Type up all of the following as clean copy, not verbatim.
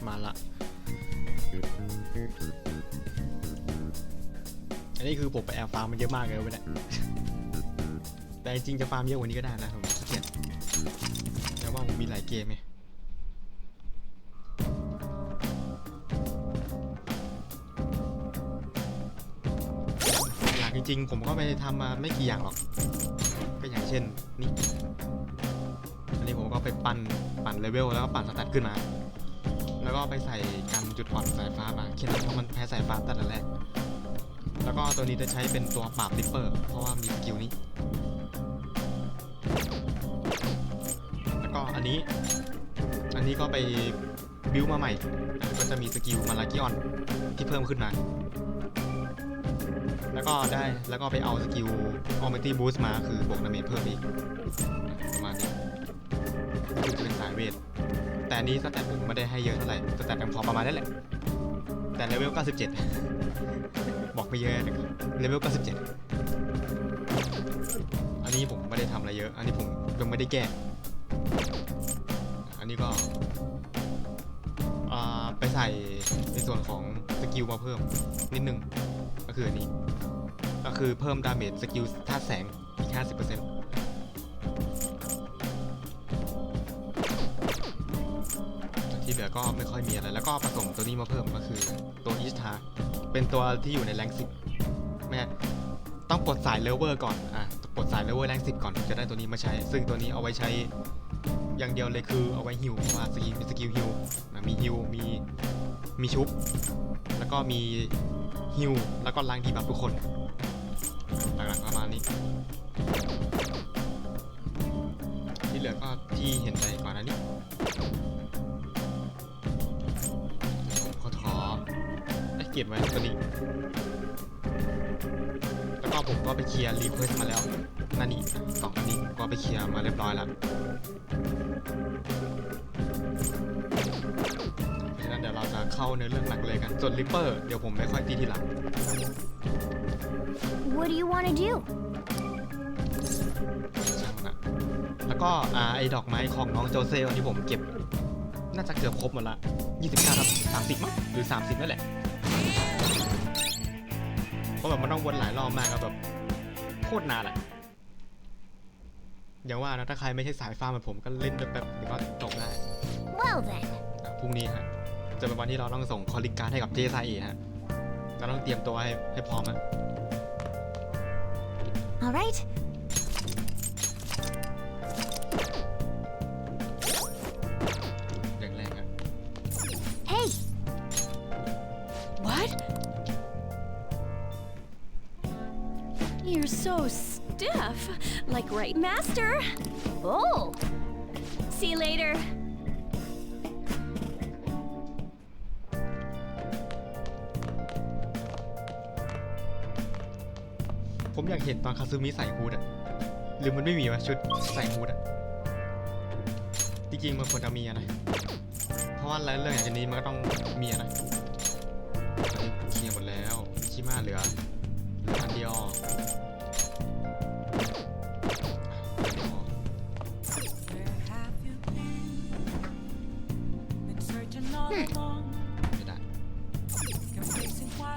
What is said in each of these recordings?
มาละอันนี้คือผมไปแอบฟาร์มมันเยอะมากเลยวันนี้แต่จริงจะฟาร์มเยอะกว่านี้ก็ได้นะผมขี้เกียจแต่ว่าผมมีหลายเกมไงอย่างจริงๆผมก็ไปทำมาไม่กี่อย่างหรอกก็อย่างเช่นนี่อันนี้ผมก็ไปปั่นเลเวลแล้วก็ปั่นสแตทขึ้นมาแล้วก็ไปใส่กันจุดอ่อนสายฟ้ามาแค่นั้นเพราะมันแพ้สายฟ้าตั้งแต่แรกแล้วก็ตัวนี้จะใช้เป็นตัวปราบริปเปอร์เพราะว่ามีสกิลนี้แล้วก็อันนี้ก็ไปบิวมาใหม่ก็จะมีสกิลมาลากิออนที่เพิ่มขึ้นมาแล้วก็ไปเอาสกิลออเมตี้บูสต์มาคือบวกดาเมจเพิ่มอีกประมาณนี้คือเป็นสายเวทแต่นี้สแตทผมไม่ได้ให้เยอะเท่าไหร่สแตทยังพอประมาณนั้นแหละแต่เลเวล 97 บอกไม่เยอะนะครับเลเวล 97 อันนี้ผมไม่ได้ทำอะไรเยอะอันนี้ผมยังไม่ได้แก้อันนี้ก็ไปใส่ในส่วนของสกิลมาเพิ่มนิดนึงก็คืออันนี้ก็คือเพิ่มดาเมจสกิลธาตุแสงอีก 50%ที่เหลือก็ไม่ค่อยมีอะไรแล้วก็ผสมตัวนี้มาเพิ่มก็คือตัวอีสทาเป็นตัวที่อยู่ในแรง10แม่ต้องปลดสายเลเวอร์ก่อนปลดสายเลเวอร์แรง10ก่อนจะได้ตัวนี้มาใช้ซึ่งตัวนี้เอาไว้ใช้อย่างเดียวเลยคือเอาไว้ฮิลเพราะว่ามีสกิลฮิลมีฮิลมีชุบแล้วก็มีฮิลแล้วก็ล้างดีบัฟทุกคนหลักๆประมาณนี้ที่เหลือก็ที่เห็นไปก่อนอันนี้ขอได้เก็บไว้ตัวนี้แล้วก็ผมก็ไปเคลียร์รีเควสมาแล้วนั่นนี่สองอันนี้ก็ไปเคลียร์มาเรียบร้อยแล้วเพราะฉะนั้นเดี๋ยวเราจะเข้าในเรื่องหลักเลยกันส่วนริปเปอร์เดี๋ยวผมไม่ค่อยตีทีหลัง What do you want to do ช่างนะแล้วก็ไอ้ดอกไม้ของน้องโจเซลที่ผมเก็บน่าจะเกือบครบหมดละ29 ครับ30มั้งหรือ30นั่นแหละเพราะแบบมันต้องวนหลายรอบมากครับแบบโคตรนานอะอย่างว่านะถ้าใครไม่ใช่สายฟาร์มแบบผมก็เล่นแบบเดี๋ยวก็จบได้ Well then พรุ่งนี้ฮะจะเป็นวันที่เราต้องส่งคอลลิงการ์ดให้กับเจซาเอฮะเราต้องเตรียมตัวให้พร้อมนะ All right อย่างแรงฮะ Hey What You're so stiff like right master Oh See you laterผมอยากเห็นตอนคาซึมิใส่ฮูดอะหรือมันไม่มีวะชุดใส่ฮูดอะจริงๆมันควรจะมีนะเพราะว่าเรื่องอย่างนี้มันก็ต้องมีนะตอนนี้เคลียร์หมดแล้วชิมาเหลืออันเดียวไม่ได้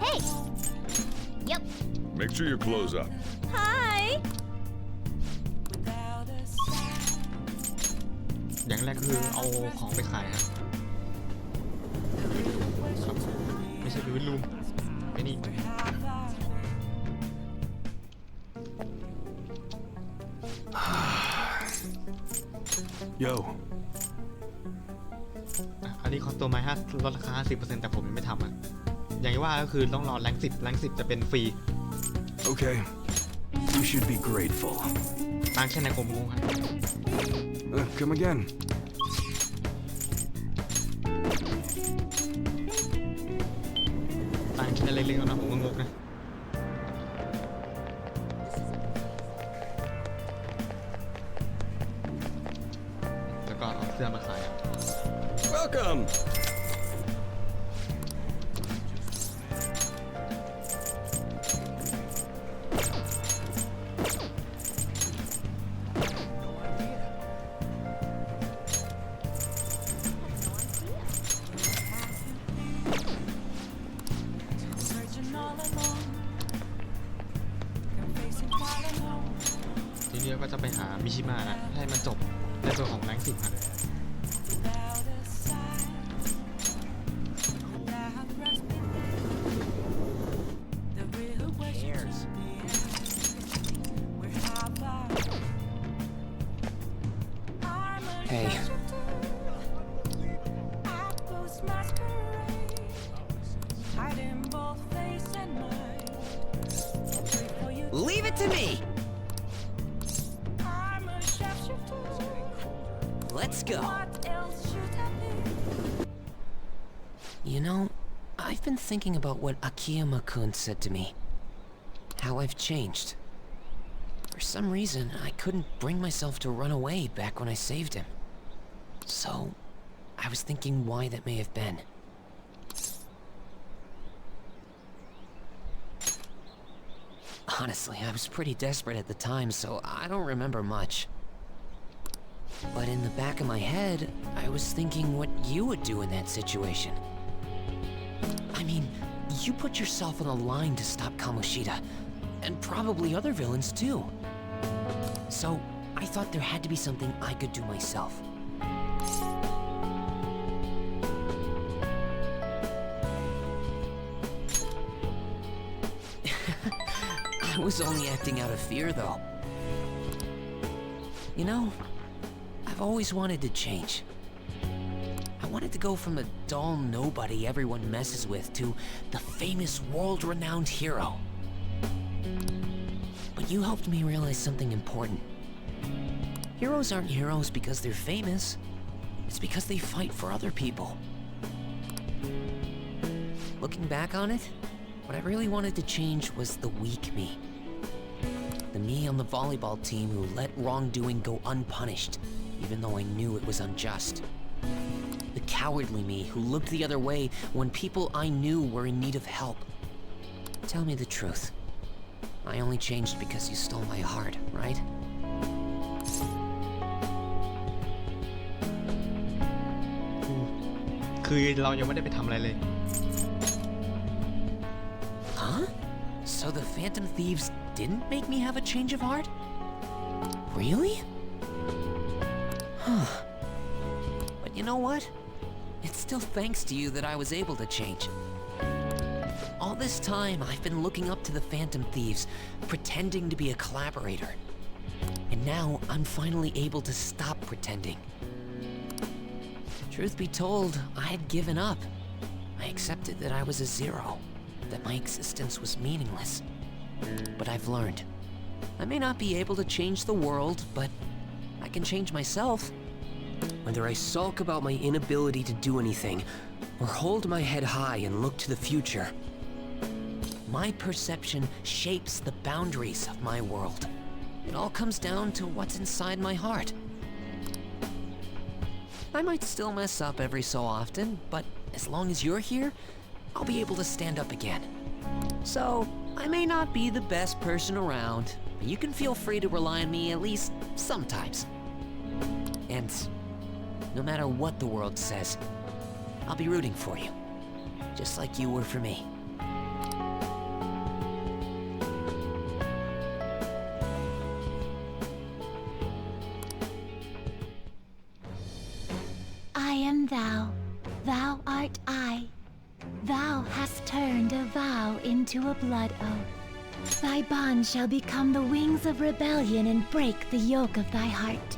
Hey Yep Make sure you close up. Hi อย่างแรกคือเอาของไปขายครับไม่ใช่วิวลูมไอ้นี่Yo. อันนี้คอสตัวไม้ลดราคา 50% แต่ผมยังไม่ทำอย่างที่ว่าก็คือต้องรอแรง10จะเป็นฟรี Okay. You should be grateful. ตั้งแค่ในกลมงูครับ Come again. ตั้งแค่ในเล็กๆนะผมก็งกนะแล้วก็เอาเสื้อมาขาย Welcome. Searching all alone, confessing quite alone. ทีนี้ก็จะไปหามิชิมะนะให้มันจบในส่วนของแรง10ครับ Without a sign, without grasping the real questions where have I'm a Hey. Apples masquerade, hiding both face and mind. I'll wait for you. Leave it to me! I'm a sharpshooter. Let's go. What else should I be? You know, I've been thinking about what Akiyama-kun said to me. How I've changed. For some reason, I couldn't bring myself to run away back when I saved him. So, I was thinking why that may have been. Honestly, I was pretty desperate at the time, so I don't remember much. But in the back of my head, I was thinking what you would do in that situation. I mean, you put yourself on the line to stop Kamoshida, and probably other villains too. So, I thought there had to be something I could do myself. I was only acting out of fear, though. You know, I've always wanted to change. I wanted to go from a dull nobody everyone messes with to the famous world-renowned hero. But you helped me realize something important. Heroes aren't heroes because they're famous. It's because they fight for other people. Looking back on it, what I really wanted to change was the weak me. The me on the volleyball team who let wrongdoing go unpunished, even though I knew it was unjust. The cowardly me who looked the other way when people I knew were in need of help. Tell me the truth. I only changed because you stole my heart, right? Huh? So the Phantom Thieves didn't make me have a change of heart? Really? Huh. But you know what? It's still thanks to you that I was able to change. All this time, I've been looking up to the Phantom Thieves, pretending to be a collaborator. And now, I'm finally able to stop pretending. Truth be told, I had given up. I accepted that I was a zero, that my existence was meaningless. But I've learned. I may not be able to change the world, but I can change myself. Whether I sulk about my inability to do anything, or hold my head high and look to the future, my perception shapes the boundaries of my world. It all comes down to what's inside my heart. I might still mess up every so often, but as long as you're here, I'll be able to stand up again. So, I may not be the best person around, but you can feel free to rely on me at least sometimes. And no matter what the world says, I'll be rooting for you, just like you were for me. I am thou, thou art I. Thou hast turned a vow into a blood oath. Thy bond shall become the wings of rebellion and break the yoke of thy heart.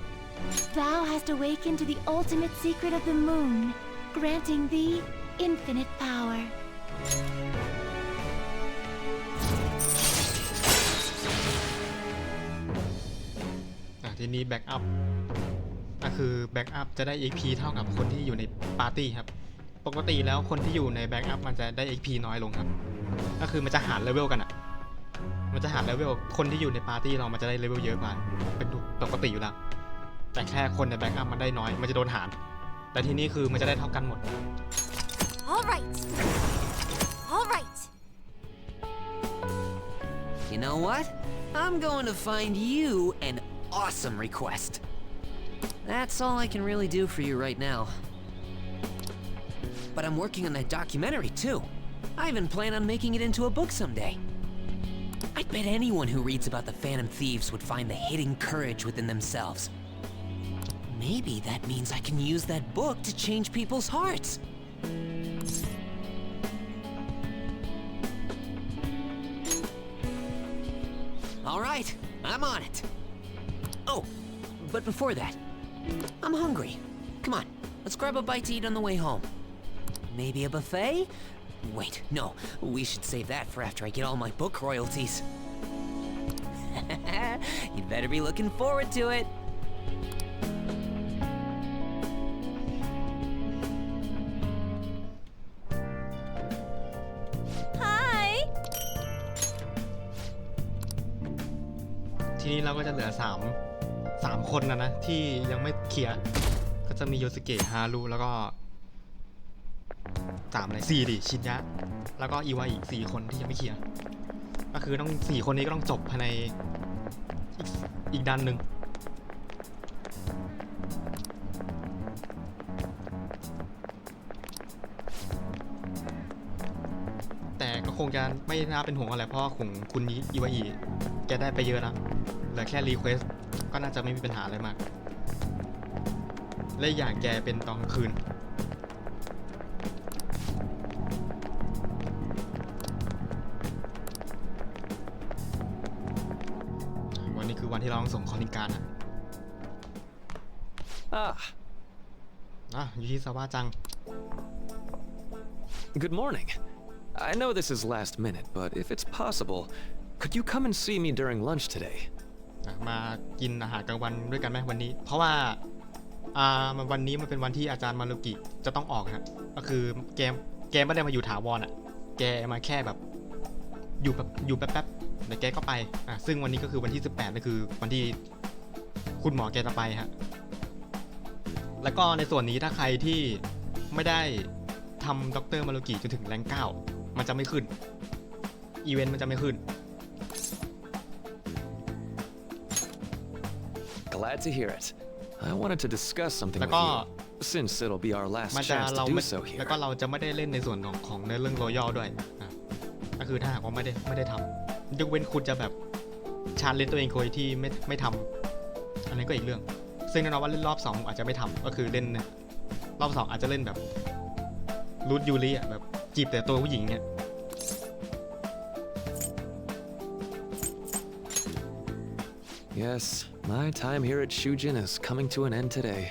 Thou hast awakened to the ultimate secret of the moon, granting thee infinite power. ทีนี้แบ็กอัพก็คือแบ็กอัพจะได้ XP เท่ากับคนที่อยู่ในปาร์ตี้ครับปกติแล้วคนที่อยู่ในแบ็กอัพมันจะได้ XP น้อยลงครับก็คือมันจะหารเลเวลกันอ่ะมันจะหารเลเวลคนที่อยู่ในปาร์ตี้เรามันจะได้เลเวลเยอะกว่าเป็นปกติอยู่แล้วแต่แค่คนในแบ็กอัพมันได้น้อยมันจะโดนหารแต่ทีนี้คือมันจะได้เท่ากันหมด All right. All right. You know what? I'm going to find you an awesome request. That's all I can really do for you right now. But I'm working on that documentary too. I even plan on making it into a book someday. I bet anyone who reads about the Phantom Thieves would find the hidden courage within themselves. Maybe that means I can use that book to change people's hearts. All right, I'm on it. Oh, but before that, I'm hungry. Come on, let's grab a bite to eat on the way home. Maybe a buffet? Wait, no, we should save that for after I get all my book royalties. You better be looking forward to it. Hi. ทีนี้เราก็จะเหลือ3คนนะที่ยังไม่เคลียร์ก็จะมีโยสเกะฮารุแล้วก็4ดิชินยะแล้วก็อีวาอีก4คนที่ยังไม่เคลียร์ก็คือต้อง4คนนี้ก็ต้องจบภายในอีกด้านหนึ่งแต่ก็คงจะไม่น่าเป็นห่วงอะไรเพราะของคุณอีวาอีแกได้ไปเยอะนะเหลือแค่รีเควสก็น่าจะไม่มีปัญหาอะไรมากและอย่างแกเป็นตอนกลางคืนวันนี้คือวันที่เราต้องส่งคอนิการนะยูชิซาวะจัง Good morning. I know this is last minute, but if it's possible, could you come and see me during lunch today? มากินอาหารกลางวันด้วยกันไหมวันนี้เพราะว่าวันนี้มันเป็นวันที่อาจารย์มารุกิจะต้องออกครับก็คือแกไม่ได้มาอยู่ถาวรอ่ะแกมาแค่แบบอยู่แป๊บๆแต่แกก็ไปซึ่งวันนี้ก็คือวันที่18นั่นคือวันที่คุณหมอแกจะไปฮะแล้วก็ในส่วนนี้ถ้าใครที่ไม่ได้ทำด็อกเตอร์มารุกิจนถึงแรง9มันจะไม่ขึ้นอีเวนต์มันจะไม่ขึ้นGlad to hear it. I wanted to discuss something with you, since it'll be our last chance to do so here. แล้วก็เราจะไม่ได้เล่นในส่วนของในเรื่องรอยัลด้วยก็คือถ้าหากว่าไม่ได้ทำยกเว้นคุณจะแบบชาเลนจ์ตัวเองโดยที่ไม่ทำอันนี้ก็อีกเรื่องซึ่งแน่นอนว่าเล่นรอบ2อาจจะไม่ทำก็คือเล่นรอบ2อาจจะเล่นแบบรูทยูริแบบจีบแต่ตัวผู้หญิงเนี่ยYes, my time here at Shujin is coming to an end today.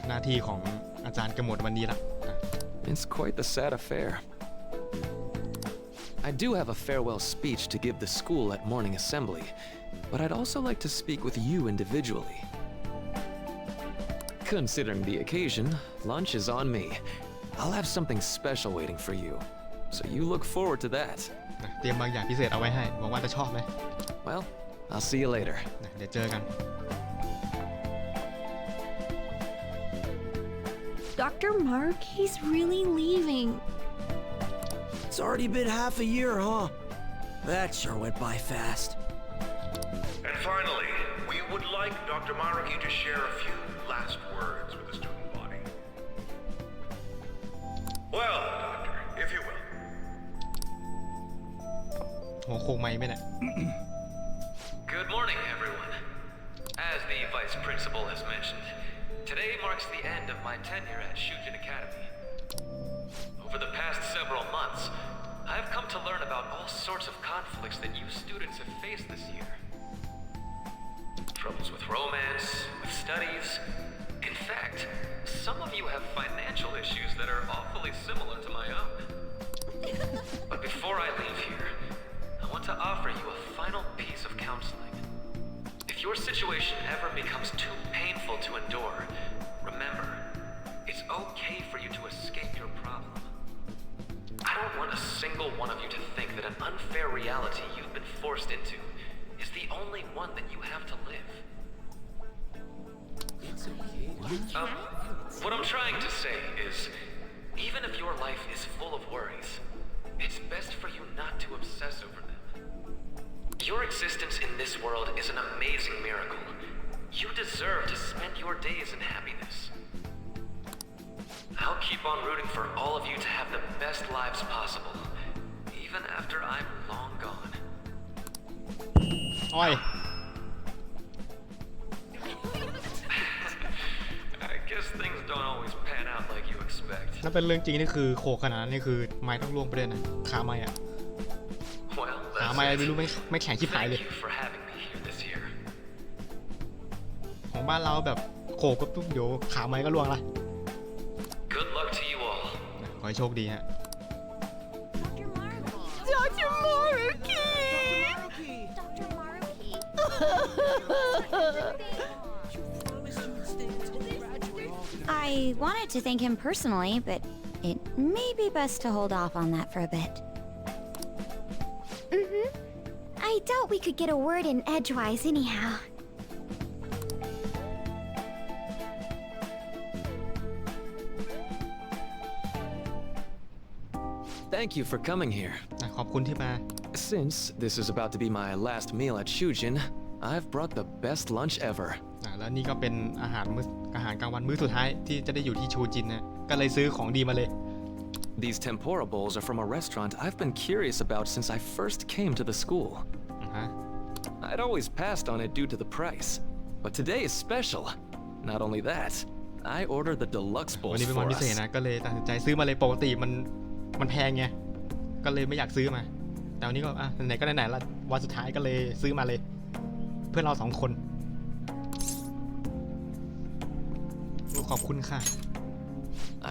หน้าที่ของอาจารย์ก็หมดวันนี้ละ It's quite the sad affair. I do have a farewell speech to give the school at morning assembly, but I'd also like to speak with you individually. Considering the occasion, lunch is on me. I'll have something special waiting for you, so you look forward to that. เตรียมบางอย่างพิเศษเอาไว้ให้หวังว่าจะชอบไหม Well, I'll see you later. เดี๋ยวเจอกัน Dr. Mark, he's really leaving. It's already been half a year, huh? That sure went by fast. And finally, we would like Dr. Maruki to share a few last words with the student body. Well, Doctor, if you will. หัวโคงไหมไหมเนี่ย Good morning, everyone. As the Vice Principal has mentioned, today marks the end of my tenure at Shujin Academy. Over the past several months, I've come to learn about all sorts of conflicts that you students have faced this year. Troubles with romance, with studies. In fact, some of you have financial issues that are awfully similar to my own. But before I leave here, I want to offer you a final piece of counseling. If If your situation ever becomes too painful to endure, remember, it's okay for you to escape your problem. I don't want a single one of you to think that an unfair reality you've been forced into is the only one that you have to live. What I'm trying to say is, even if your life is full of worries, it's best for you not to obsess over them. Your existence in this world is an amazing miracle. You deserve to spend your days in happiness. I'll keep on rooting for all of you to have the best lives possible, even after I'm long gone. อ้อย I guess things don't always pan out like you expect. ถ้าเป็นเรื่องจริงนี่คือโขกขนาดนั้นนี่คือไม้ต้องล่วงไปเลยนะขาไม้อะ Well, ขา that's ไม้อะไร it. ไม่รู้ไม่แข็งชิบหายเลย Thank you for having me here this year. ของบ้านเราแบบโขกปุ๊บเดี๋ยวขาไม้ก็ล่วงละ Good luck to you all. ขอให้โชคดีฮะ Dr. Maruki! Dr. Maruki? I wanted to thank him personally, but it may be best to hold off on that for a bit. I doubt we could get a word in edgewise anyhow. Thank you for coming here. ขอบคุณที่มา Since this is about to be my last meal at Shujin, I've brought the best lunch ever. แล้วนี่ก็เป็นอาหารกลางวันมื้อสุดท้ายที่จะได้อยู่ที่ชูจินนะก็เลยซื้อของดีมาเลย These tempura bowls are from a restaurant I've been curious about since I first came to the school. I'd always passed on it due to the price, but today is special. Not only that, I ordered the deluxe วัน bowls นี้เป็นวัน for พิเศษ us. นะก็เลยตัดสินใจซื้อมาเลยปกติมันแพงไงก็เลยไม่อยากซื้อมาแต่วันนี้ก็ไหนก็ไหนๆละวันสุดท้ายก็เลยซื้อมาเลยเพื่อเราสองคนขอบคุณค่ะ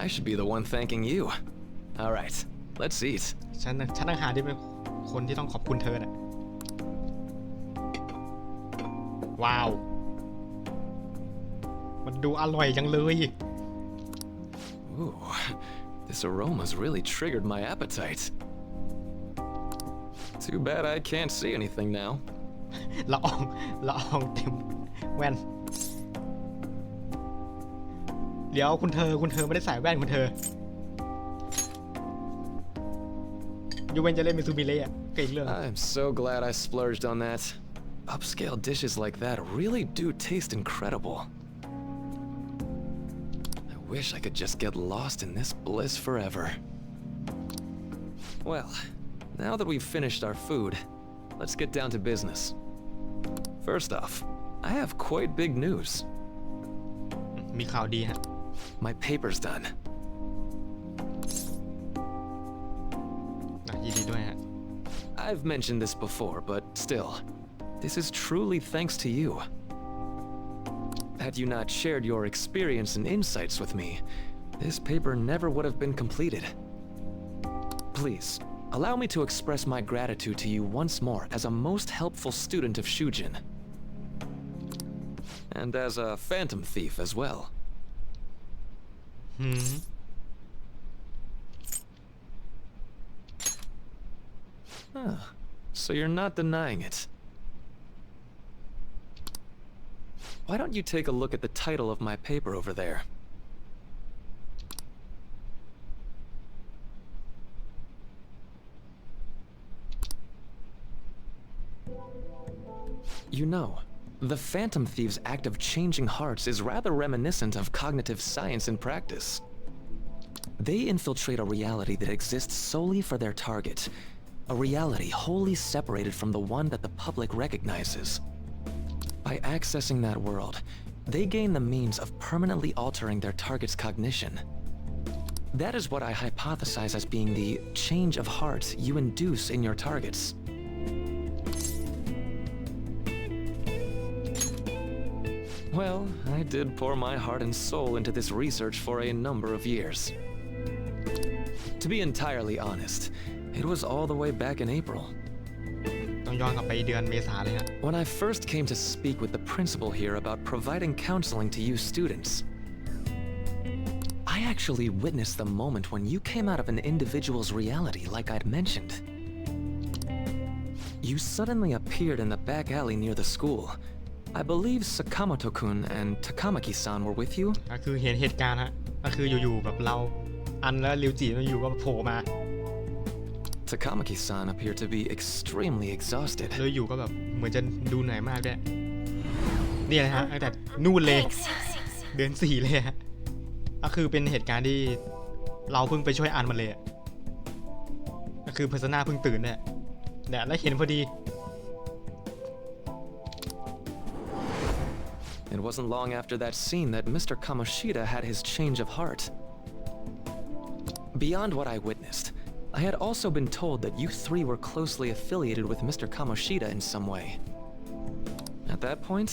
I should be the one thanking you. All right, let's eat. ฉันต่างหากที่เป็นคนที่ต้องขอบคุณเธอนะว้าวมันดูอร่อยจังเลย Ooh, this aroma's really triggered my appetite. Too bad I can't see anything now. ละอองเต็มแว่นเดี๋ยวคุณเธอไม่ได้ใส่แว่นคุณเธอยูเวนจะเล่นมิซูบิเล่อะก็อีกเรื่อง I'm so glad I splurged on that. Upscale dishes like that really do taste incredible. I wish I could just get lost in this bliss forever. Well, now that we've finished our food, let's get down to business. First off, I have quite big news. มีข่าวดีฮะ My paper's done. ยินดีด้วยฮะ I've mentioned this before, but still, this is truly thanks to you. Had you not shared your experience and insights with me, this paper never would have been completed. Please, allow me to express my gratitude to you once more as a most helpful student of Shujin. And as a phantom thief as well. So you're not denying it. Why don't you take a look at the title of my paper over there? You know, the Phantom Thieves' act of changing hearts is rather reminiscent of cognitive science in practice. They infiltrate a reality that exists solely for their target, a reality wholly separated from the one that the public recognizes. By accessing that world, they gain the means of permanently altering their target's cognition. That is what I hypothesize as being the change of heart you induce in your targets. Well, I did pour my heart and soul into this research for a number of years. To be entirely honest, it was all the way back in April. ต้อง ย้อนกลับไปเดือนเมษาเลยฮะ When I first came to speak with the principal here about providing counseling to you students, I actually witnessed the moment when you came out of an individual's reality like I'd mentioned. You suddenly appeared in the back alley near the school. I believe Sakamoto-kun and Takamaki-san were with you? ก็คือเห็นเหตุการณ์ฮะก็คืออยู่ๆแบบเราอันและริวจิมันอยู่ก็โผล่มา Takamaki-san appeared to be extremely exhausted. เลยอยู่ก็แบบเหมือนจะดูเหนื่อยมากด้วยนี่นะฮะตั้งแต่นู่นเลยเดือน4เลยฮะก็คือเป็นเหตุการณ์ที่เราเพิ่งไปช่วยอันมันเลยก็คือเพอร์ซนาเพิ่งตื่นเนี่ยแล้วเห็นพอดี It wasn't long after that scene that Mr. Kamoshida had his change of heart. Beyond what I witnessed, I had also been told that you three were closely affiliated with Mr. Kamoshida in some way. At that point,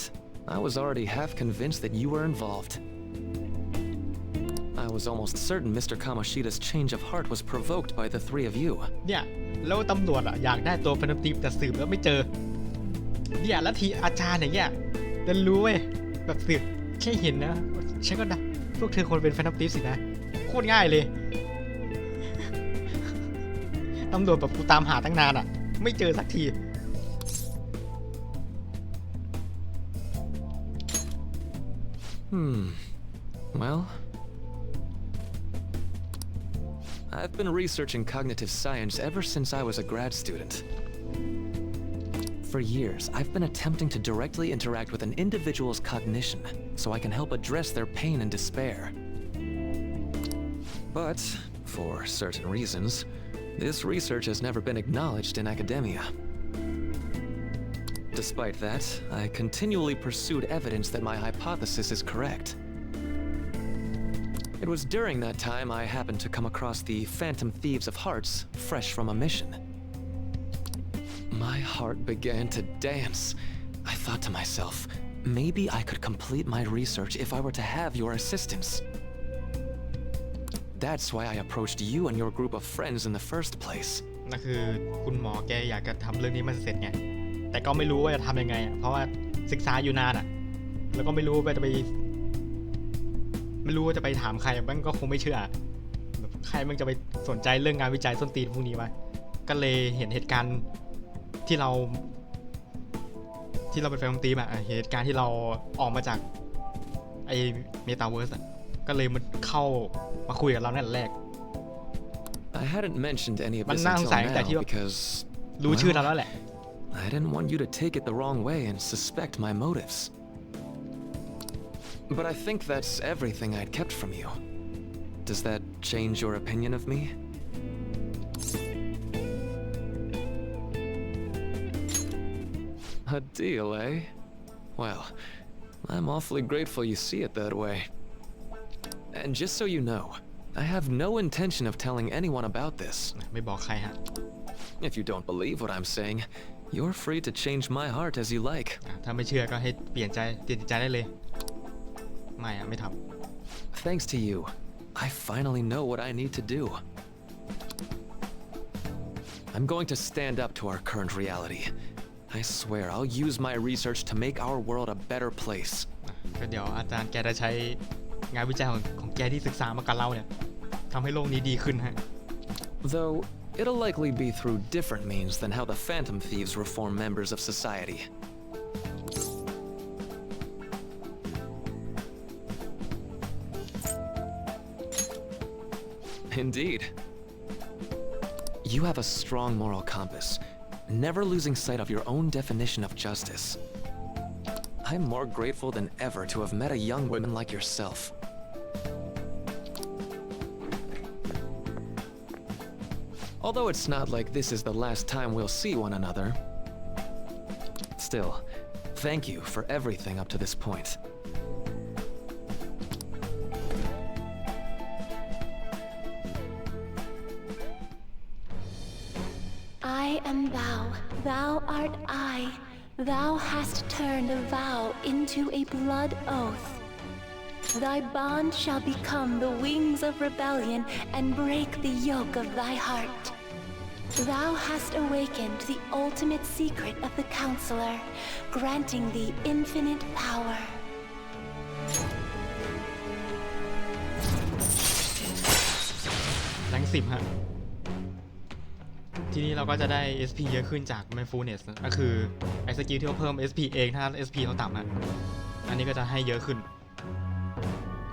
I was already half convinced that you were involved. I was almost certain Mr. Kamoshida's change of heart was provoked by the three of you. เนี่ยแล้วตำรวจอยากได้ตัวแฟนตาซีแต่สืบแล้วไม่เจอเนี่ยแล้วทีอาจารย์อย่างเงี้ยจะรู้เว้ยแบบสืบแค่เห็นนะฉันก็ได้พวกเธอคนเป็นแฟนตาซีสินะโคตรง่ายเลยตำรวจแบบกูตามหาตั้งนานอ่ะไม่เจอสักที Well, I've been researching cognitive science ever since I was a grad student. For years, I've been attempting to directly interact with an individual's cognition so I can help address their pain and despair. But, for certain reasons, this research has never been acknowledged in academia. Despite that, I continually pursued evidence that my hypothesis is correct. It was during that time I happened to come across the Phantom Thieves of Hearts, fresh from a mission. My heart began to dance. I thought to myself, maybe I could complete my research if I were to have your assistance. That's why I approached you and your group of friends in the first place. นั่นคือคุณหมอแกอยากจะทำเรื่องนี้มันเสร็จไงแต่ก็ไม่รู้ว่าจะทำยังไงเพราะว่าศึกษาอยู่นานอ่ะแล้วก็ไม่รู้ว่าจะไปถามใครมันก็คงไม่เชื่อแบบใครมันจะไปสนใจเรื่องงานวิจัยส้นตีนพวกนี้วะก็เลยเห็นเหตุการณ์ที่เราเป็นแฟนตีมอะเหตุการณ์ที่เราออกมาจากไอเมตาเวิร์สอะก็เลยมันเข้ามาคุยกับเรานั่นแรก I hadn't mentioned any of มัน this น่าสง until สัยตั้งแต่ now ที่ because รู้ชื่อเราแล้วแหละ I didn't want you to take it the wrong way and suspect my motives. But I think that's everything I'd kept from you. Does that change your opinion of me? A deal, eh? Well, I'm awfully grateful you see it that way. And just so you know, I have no intention of telling anyone about this. ไม่บอกใครฮะ If you don't believe what I'm saying, you're free to change my heart as you like. ถ้าไม่เชื่อก็ให้เปลี่ยนใจได้เลยไม่ทำ Thanks to you, I finally know what I need to do. I'm going to stand up to our current reality. I swear I'll use my research to make our world a better place. ก็เดี๋ยวอาจารย์แกจะใช้งานวิจัยของแกที่ศึกษามากับเราเนี่ยทำให้โลกนี้ดีขึ้นฮะ Though it'll likely be through different means than how the Phantom Thieves reform members of society. Indeed. You have a strong moral compass, never losing sight of your own definition of justice. I'm more grateful than ever to have met a young woman like yourself. Although it's not like this is the last time we'll see one another. Still, thank you for everything up to this point. I am thou, thou art I. Thou hast turned a vow into a blood oath. Thy bond shall become the wings of rebellion and break the yoke of thy heart. Thou hast awakened the ultimate secret of the Counselor, granting thee infinite power. แรง10ฮะทีนี้เราก็จะได้ SP เยอะขึ้นจาก mindfulness ก็คือไอ้สกิลที่เราเพิ่ม SP เองถ้า SP เราต่ำฮะอันนี้ก็จะให้เยอะขึ้น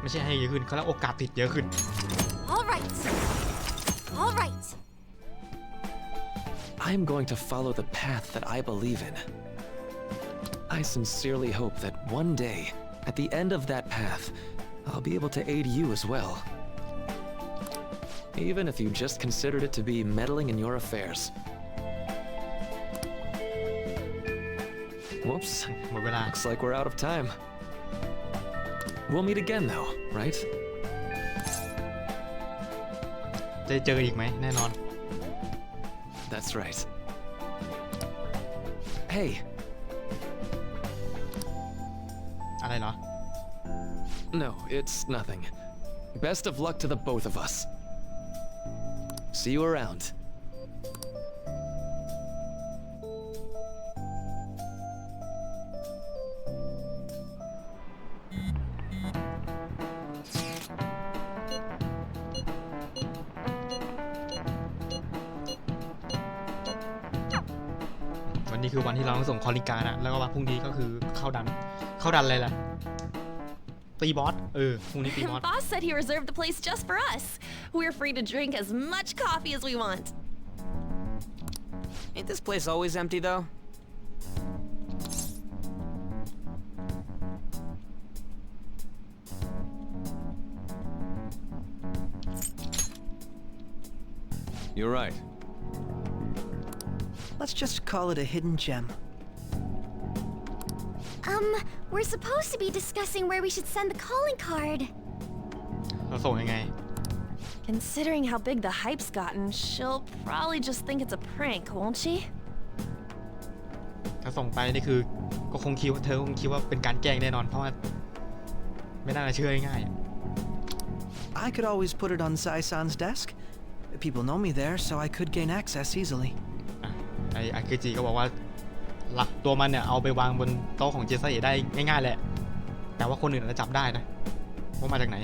ไม่ใช่ให้เยอะขึ้นเขาเรียกโอกาสติดเยอะขึ้น All right. I'm going to follow the path that I believe in. I sincerely hope that one day, at the end of that path, I'll be able to aid you as well. Even if you just considered it to be meddling in your affairs. Whoops. หมดเวลา Looks like we're out of time. We'll meet again though, right? จะเจออีกไหมแน่นอน That's right. Hey. อะไรเหรอ No, it's nothing. Best of luck to the both of us. See you around. วันนี้คือวันที่เราต้องส่งคอลลิการ์ดแล้วก็วันพรุ่งนี้ก็คือเข้าดันอะไรล่ะตีบอสพรุ่งนี้ตีบอส Boss said he reserved the place just for us. We're free to drink as much coffee as we want. Ain't this place always empty, though? You're right. Let's just call it a hidden gem. We're supposed to be discussing where we should send the calling card. เราส่งยังไง Considering how big the hype's gotten, she'll probably just think it's a prank, won't she? ถ้าส่งไปนี่คือก็คงคิดว่าเธอคงคิดว่าเป็นการแกล้งแน่นอนเพราะว่าไม่น่าจะเชื่อง่าย I could always put it on Sai-san's desk. People know me there, so I could gain access easily. ไออากิจิก็บอกว่าหลักตัวมันเนี่ยเอาไปวางบนโต๊ะของเจสันได้ง่ายๆแหละแต่ว่าคนอื่นอาจจะจับได้นะว่ามาจากไหน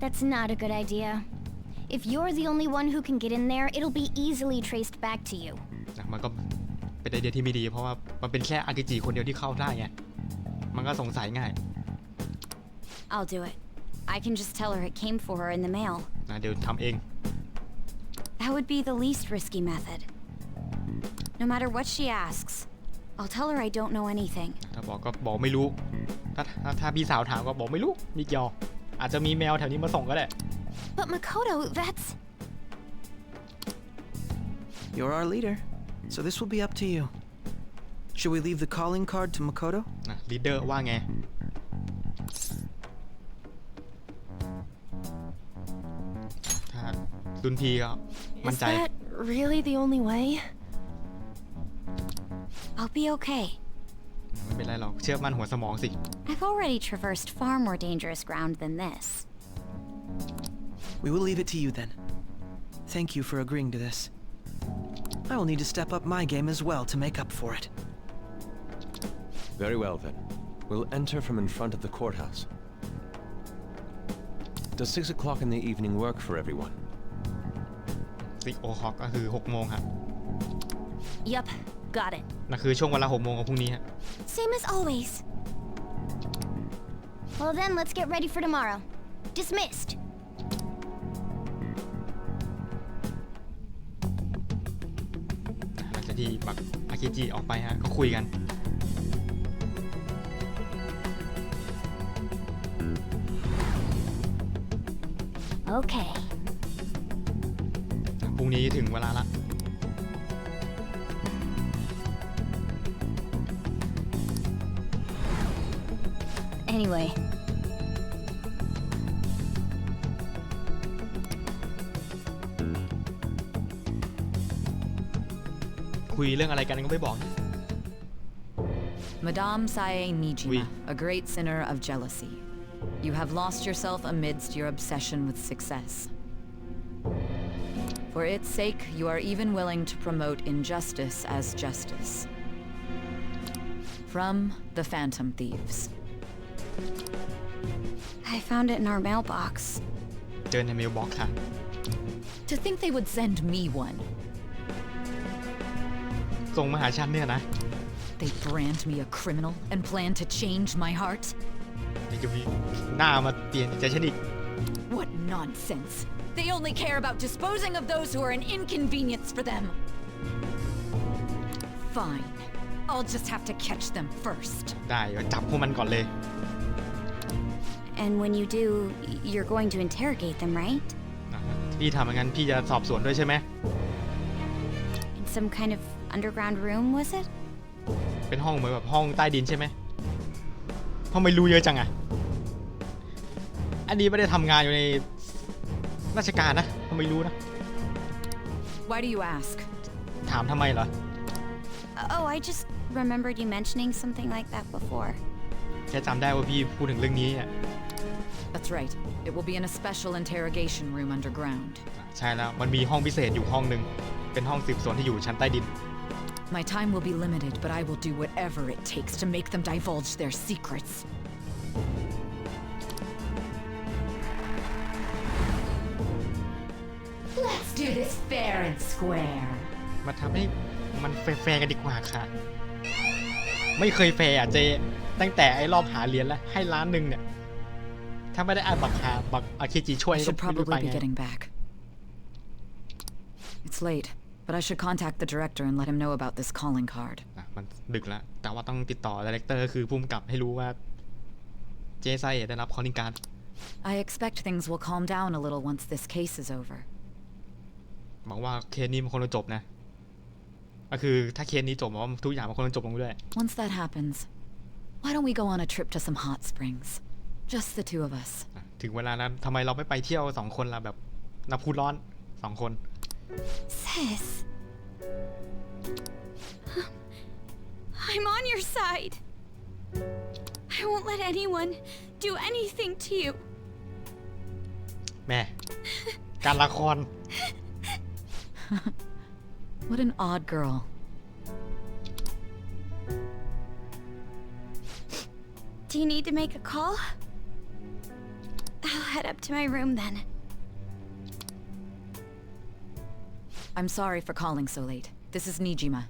That's not a good idea. If you're the only one who can get in there, it'll be easily traced back to you. มันก็เป็นไอเดียที่ไม่ดีเพราะว่ามันเป็นแค่อากิจิคนเดียวที่เข้าได้ไงมันก็สงสัยง่าย I'll do it. I can just tell her it came for her in the mail. นะเดี๋ยวทำเอง That would be the least risky method. No matter what she asks, I'll tell her I don't know anything. ถ้าบอกก็บอกไม่รู้ถ้าพี่สาวถามก็บอกไม่รู้มิกยออาจจะมีแมวแถวนี้มาส่งก็ได้ But Makoto, that's... You're our leader, so this will be up to you. Should we leave the calling card to Makoto? นะลีดเดอร์ว่าไงถ้ารุ่นพี่ก็มั่น Is ใจ that really the only way? I'll be okay. ไม่เป็นไรหรอกเชื่อมั่นหัวสมองสิ I've already traversed far more dangerous ground than this. We will leave it to you then. Thank you for agreeing to this. I will need to step up my game as well to make up for it. Very well then. We'll enter from in front of the courthouse. Does 6 o'clock in the evening work for everyone? 6 o'clock ก็คือ6 โมงครับ Yup, got it. นั่นคือช่วงเวลา6 โมงของพรุ่งนี้ฮะ Same as always. Well then, let's get ready for tomorrow. Dismissed. หลังจากที่บักอากิจิออกไปฮะก็คุยกัน Okay. พรุ่งนี้ถึงเวลาละ Anyway. คุยเรื่องอะไรกันก็ไม่บอกนะ Madame Sae+Nijima, Oui. a great sinner of jealousy. You have lost yourself amidst your obsession with success. For its sake, you are even willing to promote injustice as justice. From the Phantom Thieves. I found it in our mailbox. เจอในเมลบ็อกซ์ค่ะ To think they would send me one. ส่งมาหาฉันเนี่ยนะ They brand me a criminal and plan to change my heart? ยังจะมีหน้ามาเปลี่ยนใจฉันอีก What nonsense! They only care about disposing of those who are an inconvenience for them. Fine. I'll just have to catch them first. ได้ก็จับพวกมันก่อนเลย And when you do, you're going to interrogate them, right? พี่ทำอย่างนั้นพี่จะสอบสวนด้วยใช่ไหม In some kind of underground room, was it? เป็นห้องเหมือนแบบห้องใต้ดินใช่ไหมทำไมรู้เยอะจังอะอันนี้ไม่ได้ทำงานอยู่ในราชการนะทำไมรู้นะ Why do you ask? ถามทำไมเหรอ Oh, I just remembered you mentioning something like that before. แค่จำได้ว่าพี่พูดถึงเรื่องนี้อ่ะ That's right. It will be in a special interrogation room underground. ใช่แล้วมันมีห้องพิเศษอยู่ห้องหนึ่งเป็นห้องสืบสวนที่อยู่ชั้นใต้ดิน My time will be limited, but I will do whatever it takes to make them divulge their secrets. Let's do this fair and square. มาทำให้มันแฟร์ๆกันดีกว่าค่ะ ไม่เคยแฟร์อ่ะเจตั้งแต่ไอ้รอบหาเหรียญแล้วให้ล้านหนึ่งเนี่ยถ้าไม่ได้อ่านบักอาเคจิช่วย I ก็ should ไม่รู้ไป probably be ไง getting back. It's late, but I should contact the director and let him know about this calling card. มันดึกแล้วแต่ว่าต้องติดต่อดีเรคเตอร์คือผู้กำกับให้รู้ว่าเจไซเอได้รับ calling card. I expect things will calm down a little once this case is over. หวังว่าเคสนี้มันคงจะจบนะก็คือถ้าเคสนี้จบหวังว่าทุกอย่างมันคงจะจบลงด้วย Once that happens, why don't we go on a trip to some hot springs? Just the two of us. ถึงเวลานั้นทำไมเราไม่ไปเที่ยว2คนล่ะแบบน้ำพุร้อน2คน Sis. I'm on your side. I won't let anyone do anything to you. แม่ การละคร What an odd girl. Do you need to make a call? I'll head up to my room then. I'm sorry for calling so late. This is Nijima.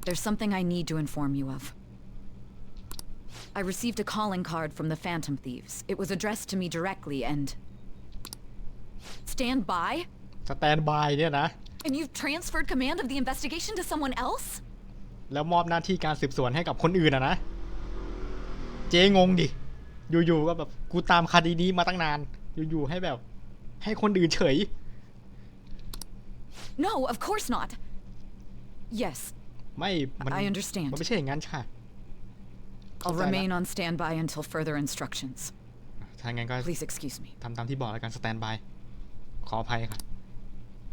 There's something I need to inform you of. I received a calling card from the Phantom Thieves. It was addressed to me directly and... Stand by? สแตนบายเนี่ยนะ And you've transferred command of the investigation to someone else? แล้วมอบหน้าที่การสืบสวนให้กับคนอื่นนะเจ๊งงดิอยู่ๆก็แบบกูตามคดีนี้มาตั้งนานอยู่ๆให้แบบให้คนอื่นเฉย No, of course not. Yes. ไม่มัน I understand. มันไม่ใช่อย่างนั้นค่ะ I'll remain on standby until further instructions. ถ้างั้นก็ Please excuse me. ทำตามที่บอกแล้วกันสแตนบายขออภัยค่ะ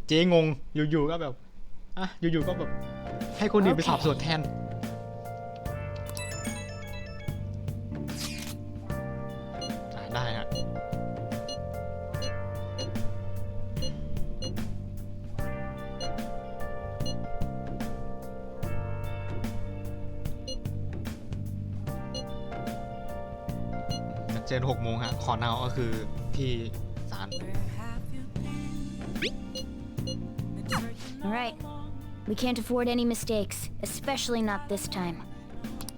เจ๊งงอยู่ๆก็แบบอ่ะอยู่ๆก็แบบให้คนอื่นไปสอบสวนแทนได้ฮะเจน6 โมงฮะขอเนาก็คือที่ศาล All right. We can't afford any mistakes, especially not this time.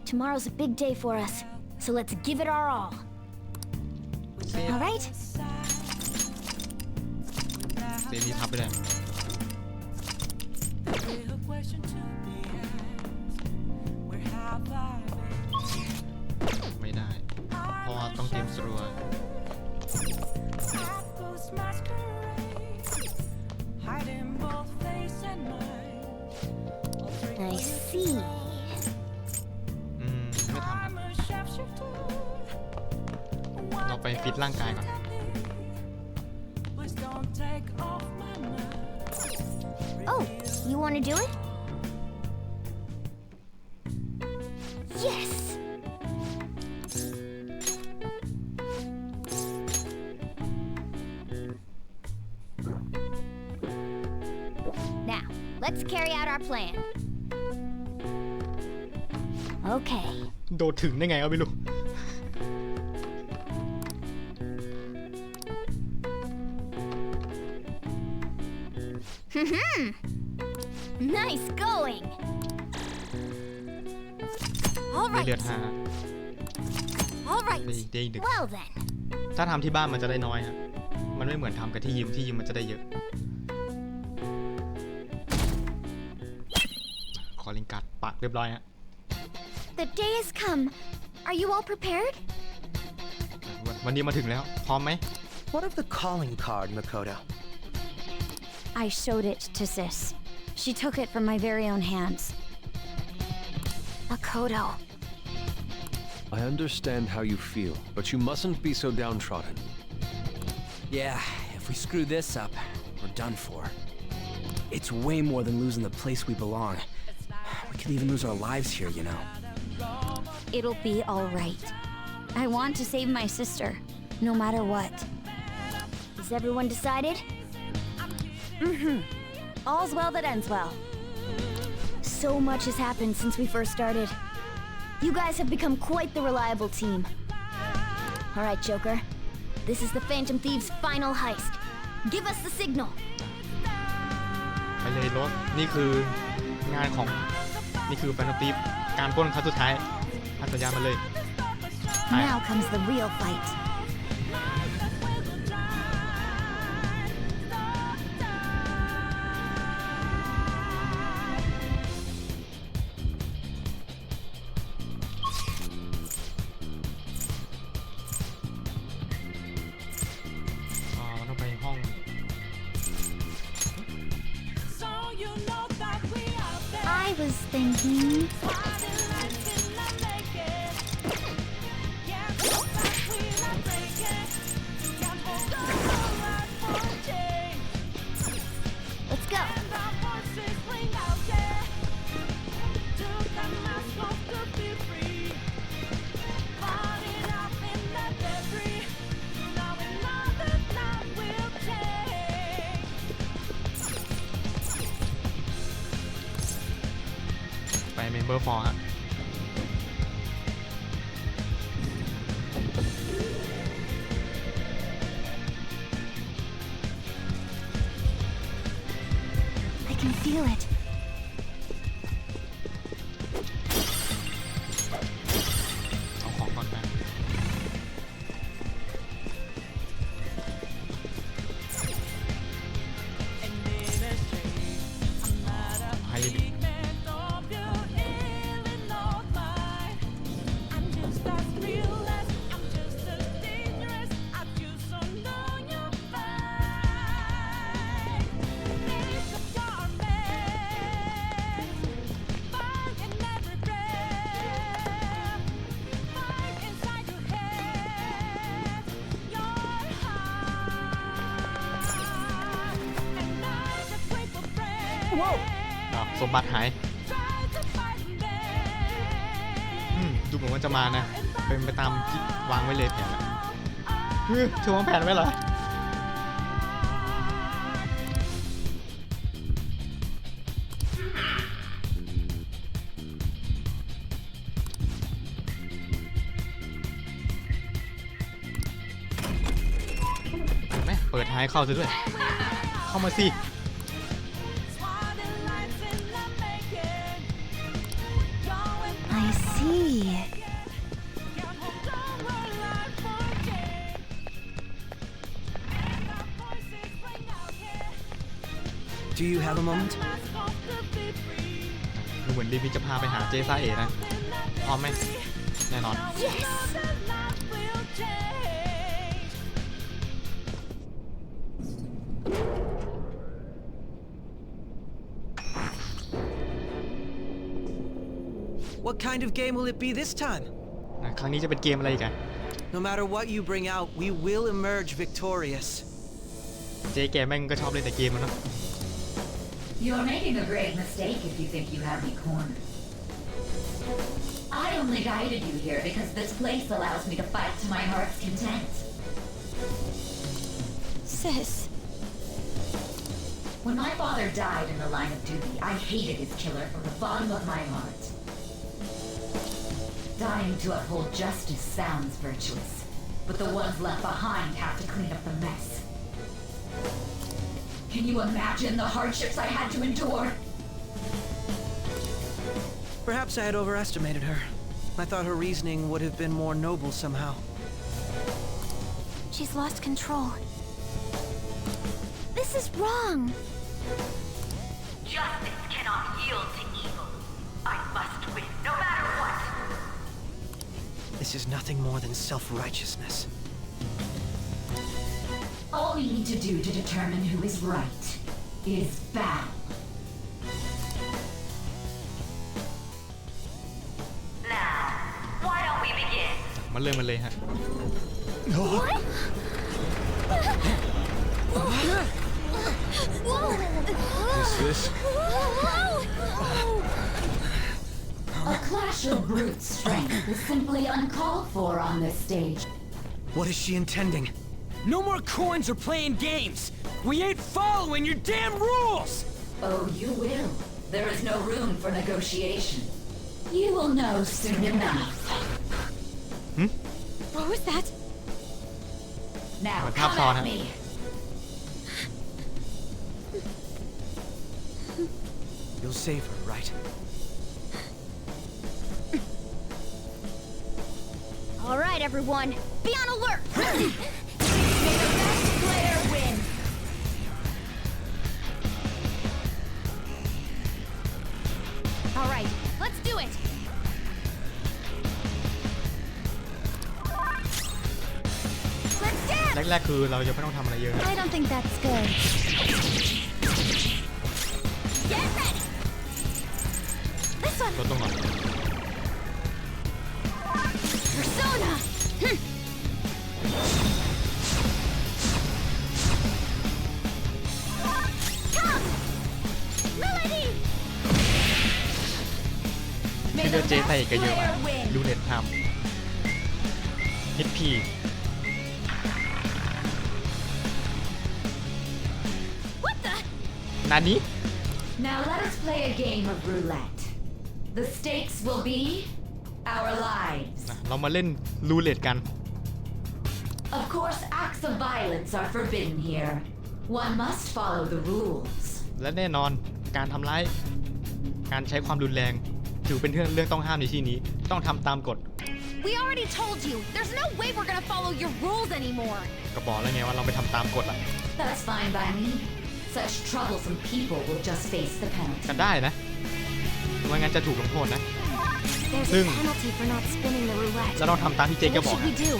Tomorrow's a big day for us, so let's give it our all. All right? เซนี่ทับไปเลยไม่ได้เพราะว่าต้องเตรียมตัว I see. ไม่ทำเราไปฟิตร่างกายก่อน Oh, you want to do it? Yes! let's carry out our plan. Okay. โดดถึงได้ไงก็ไม่รู้ Nice going. ได้ All เลือ right. ด5 All right. ได้ดึก Well then. ถ้าทำที่บ้านมันจะได้น้อยฮะมันไม่เหมือนทำกับที่ยิมมันจะได้เยอะ คอลลิงการ์ดปักเรียบร้อยฮะ The day has come. Are you all prepared? วันนี้มาถึงแล้วพร้อมไหม What of the calling card, Makoto? I showed it to Sis. She took it from my very own hands. Makoto. I understand how you feel, but you mustn't be so downtrodden. Yeah, if we screw this up, we're done for. It's way more than losing the place we belong. We could even lose our lives here, you know. It'll be all right. I want to save my sister, no matter what. Is everyone decided? All's well that ends well. So much has happened since we first started. You guys have become quite the reliable team. All right, Joker. This is the Phantom Thieves' final heist. Give us the signal. ไปเลยรถนี่คืองานของนี่คือแฟนตาซีการปล้นครั้งสุดท้ายพัทยามาเลย Now comes the real fight. I was thinking. Let's go. Member 4 ฮะ I can feel it. เอาของก่อนนะให้ดิ สมบัติหายดูเหมือนว่าจะมานะเป็นไปตามที่วางไว้เลยแผนถือวางแผนไว้เหรอแม่เปิดท้ายเข้าซะด้วยเข้ามาสิDo you have a moment? ดูเหมือนรีวิวจะพาไปหาเจซ่าเอนะพร้อมไหมแน่นอน Yes! What kind of game will it be this time? ครั้งนี้จะเป็นเกมอะไรอีกอะ No matter what you bring out, we will emerge victorious. เจ๊แกแม่งก็ชอบเล่นแต่เกมมันเนาะ You're making a grave mistake if you think you have me cornered. I only guided you here because this place allows me to fight to my heart's content. Sis. When my father died in the line of duty, I hated his killer from the bottom of my heart. Dying to uphold justice sounds virtuous, but the ones left behind have to clean up the mess. Can you imagine the hardships I had to endure? Perhaps I had overestimated her. I thought her reasoning would have been more noble somehow. She's lost control. This is wrong. Justice cannot yield to evil. I must win, no matter what. This is nothing more than self-righteousness. All we need to do to determine who is right is battle. Now, why don't we begin? มันเลยฮะ Is this? A clash of brute strength is simply uncalled for on this stage. What is she intending? No more coins or playing games! We ain't following your damn rules! Oh, you will. There is no room for negotiation. You will know soon enough. What was that? Now What come happened? at me. You'll save her, right? All right, everyone, be on alert. May the best player win. All right, let's do it. แรกๆคือเราจะไม่ต้องทำอะไรเยอะ I don't think that's good. Get ready. This one. ลดลงหน่อย Persona. Come. Melody. ที่เลือกเจใส่กันเยอะมากดูเน็ตทำฮิตพี What the? นานี้ Now let us play a game of roulette. The stakes will be our lives. เรามาเล่นรูเล็ตกัน Of course, acts of violence are forbidden here. One must follow the rules. และแน่นอนการทำร้ายการใช้ความรุนแรงถือเป็นเรื่องต้องห้ามในที่นี้ต้องทำตามกฎ We already told you. There's no way we're gonna follow your rules anymore. ก็บอกแล้วไงว่าเราไปทำตามกฎล่ะ That's fine by me. Such troublesome people will just face the penalty. กันได้นะไม่งั้นจะถูกลงโทษนะ There's Sing. a penalty for not spinning the roulette. เราต้องทำตามที่เจ What แกบอก should we do?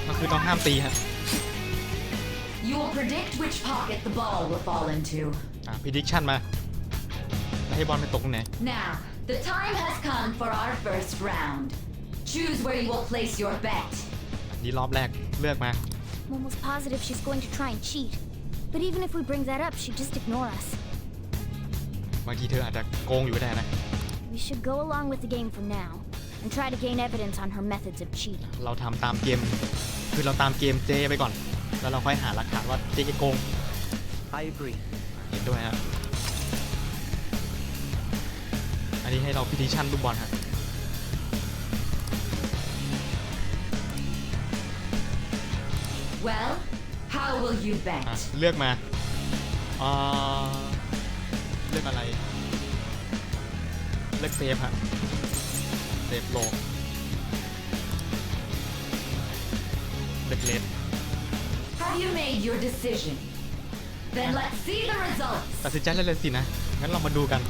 ก็คือต้องห้ามตีฮะ You will predict which pocket the ball will fall into. prediction มาแล้วให้บอลไปตกตรงไหน Now, the time has come for our first round. Choose where you will place your bet. นี่รอบแรกเลือกมา I'm almost positive she's going to try and cheat. But even if we bring that up, she'd just ignore us. บางทีเธออาจจะโกงอยู่ก็ได้นะ We should go along with the game for now and try to gain evidence on her methods of cheating. เราทำตามเกมคือเราตามเกมเจไปก่อนแล้วเราค่อยหาหลักฐานว่าเจโกง I agree. เห็นด้วยฮะอันนี้ให้เราพิธีชั่นลูกบอลฮะ Well, how will you bet? เลือกมาเลือกอะไรเลือกเซฟฮะเซฟโลเลือกเลส Have you made your decision? Then let's see the results. ตัดสินใจเลยสินะงั้นเรามาดูกัน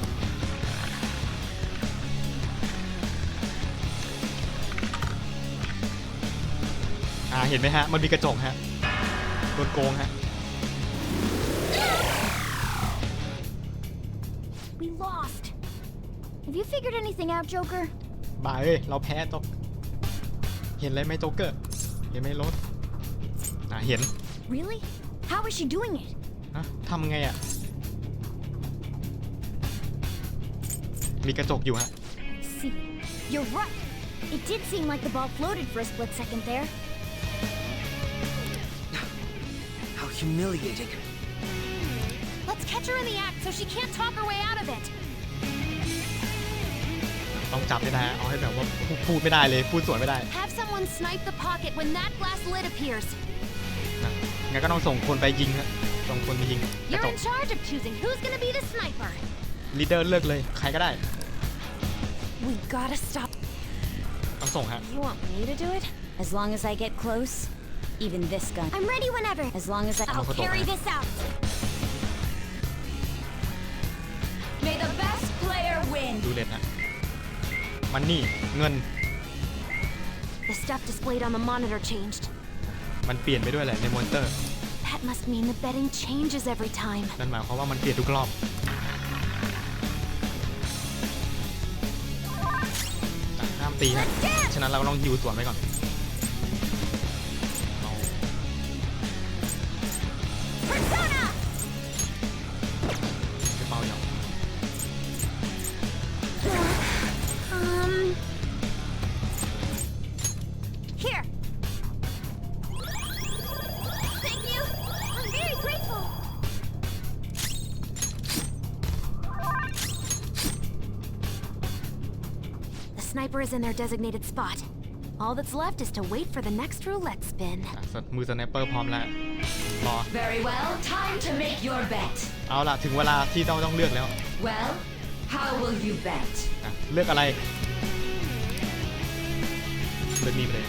เห็นไหมฮะมันมีกระจกฮะโดนโกงฮะ We lost. Have you figured anything out, Joker? บ่าเอ้ยเราแพ้ตกเห็นอะไรไหมโจ๊กเกอร์เห็นไหมรถเห็น Really? How is she doing it? ทำไงอ่ะมีกระจกอยู่ฮะ See, you're right. It did seem like the ball floated for a split second there. humiliating. Let's catch her in the act so she can't talk her way out of it. ต้องจับให้ได้เอาให้แบบว่าพูดไม่ได้เลยพูดสวนไม่ได้ Have someone snipe the pocket when that glass lid appears. นะงั้นก็ต้องส่งคนไปยิงฮะส่งคนไปยิง You're in charge of choosing who's gonna be the sniper. ลีดเดอร์เลือกเลยใครก็ได้ We gotta stop. ต้องส่งฮะ You want me to do it? As long as I get close, even this gun. I'm ready whenever. As long as I'll carry this out. May the best player win. ดูเด็ดนะมันนี่เงิน The stuff displayed on the monitor changed. มันเปลี่ยนไปด้วยแหละในมอนิเตอร์ That must mean the betting changes every time. นั่นหมายความว่ามันเปลี่ยนทุกรอบห้ามตีนะฉะนั้นเราต้องฮิวสวนไว้ก่อนเป้าหยอก Here. Thank you. I'm very grateful. The sniper is in their designated spot. All that's left is to wait for the next roulette spin. มือสไนเปอร์พร้อมแล้วรอ Very well. Time to make your bet. เอาล่ะถึงเวลาที่ต้องเลือกแล้ว Well, how will you bet? เลือกอะไรเลือกนี้ไปเลย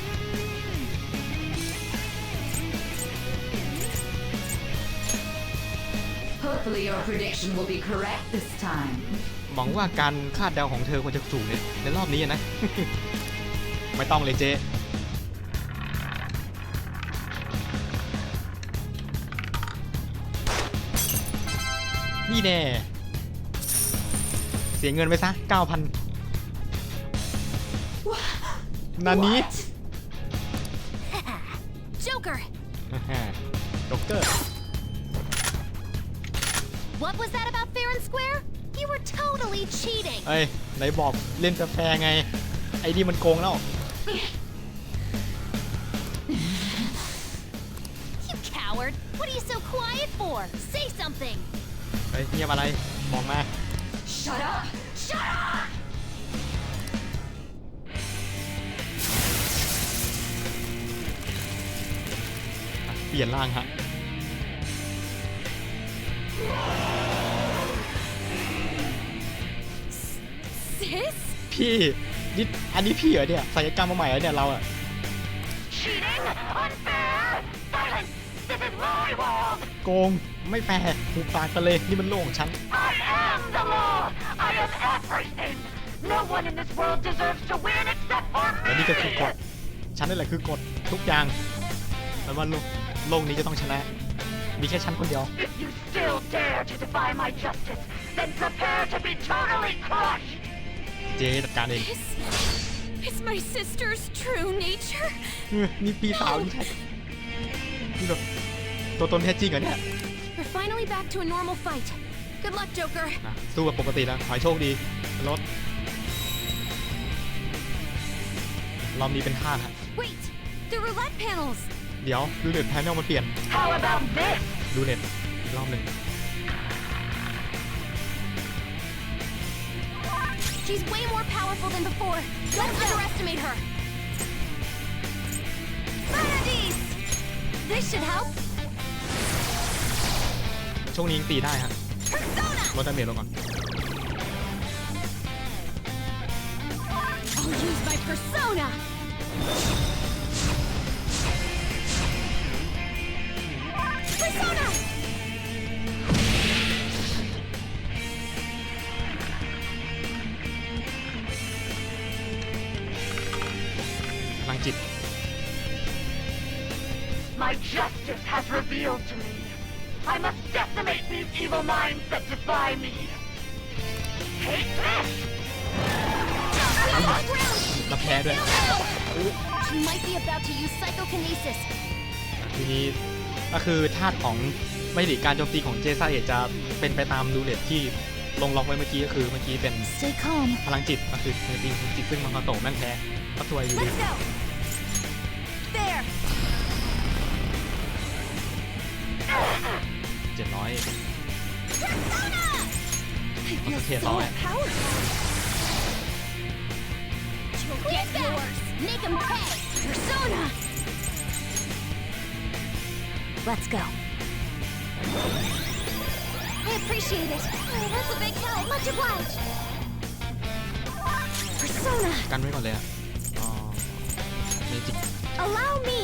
Hopefully your prediction will be correct this time. หวังว่าการคาดเดาของเธอควรจะถูกในรอบนี้นะ ไม่ต้องเลยเจ๊นี่แน่เสียเงินไปซะ 9,000 นานี้ Joker. ด็อกเตอร์ What was that about fair and square? You were totally cheating. เอ้ยไหนบอกเล่นแต่แฟร์ไงไอ้นี่มันโกงแล้ว You coward. What are you so quiet for? Say something. เฮ้ยเงียบอะไรบอกมา Shut up! Shut up! เปลี่ยนร่างฮะ Sis? พี่นี่อันนี้พี่เหรอเนี่ยศัลยกรรมมาใหม่เหรอเนี่ยเราอะ Cheating? Unfair? Silence! This is my world! โกงไม่แฟร์ถูกปากกันเลยนี่มันโลกของฉัน I am the law! I am everything! No one in this world deserves to win except for และ me! นี่ก็คือกฎฉันนั่นแหละคือกฎทุกอย่างแล้วว่าโลกนี้จะต้องชนะมีแค่ฉันคนเดียว If you still dare to defy my justice, then prepare to be totally crushed! เจ๊จัดการเอง Is my sister's true nature? นี่พี่สาวนี่ใช่นี่แบบตัวตนแท้จริงเหรอเนี่ย We're finally back to a normal fight. Good luck, Joker. สู้แบบปกติแล้วขอให้โชคดีรถรอบนี้เป็นท่าฮะ Wait, the roulette panels. เดี๋ยวดูเน็ตแพนเนลมันเปลี่ยน How about this? ดูเน็ตอีกรอบหนึ่ง She's way more powerful than before. Don't underestimate her. Paradis! This should help. ช่วงนี้ยังตีได้ฮะ Persona! ลดดาเมจลงก่อน I'll use my persona. Persona! พลังจิต My justice has revealed to me. I must decimate these evil minds that defy me. Take this! รับแพ้ด้วย She might be about to use psychokinesis. ทีนี้ก็คือธาตุของไม่ดีการโจมตีของเจซ่าเอจะเป็นไปตามรูเล็ตที่ลงล็อกไว้เมื่อกี้ก็คือเมื่อกี้เป็น Stay calm. พลังจิตก็คือตีพลังจิตซึ่งมังกรโตแม่นแพ้ก็ตัวยอยู่ดี Let's go. There. เทียร์ร้อย Get yours! Make him pay! Persona! Let's go. I appreciate it. Oh, that's a big help. Much obliged. Persona! กันไว้ก่อนเลยอะเมจิก Allow me!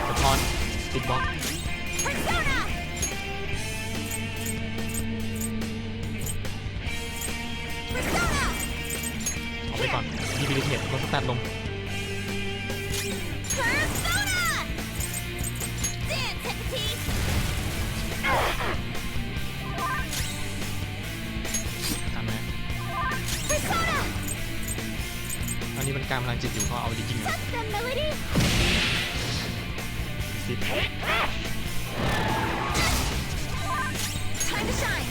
สะท้อนติดบล็อก Persona! Persona! เอาไปก่อนดีบิลิเทตลดสแตทลง Persona! Dance, Hecate! กันไหม Persona! อันนี้มันการพลังจิตอยู่ก็เอาจริงๆนะ Touch the melody! 10 Time to shine!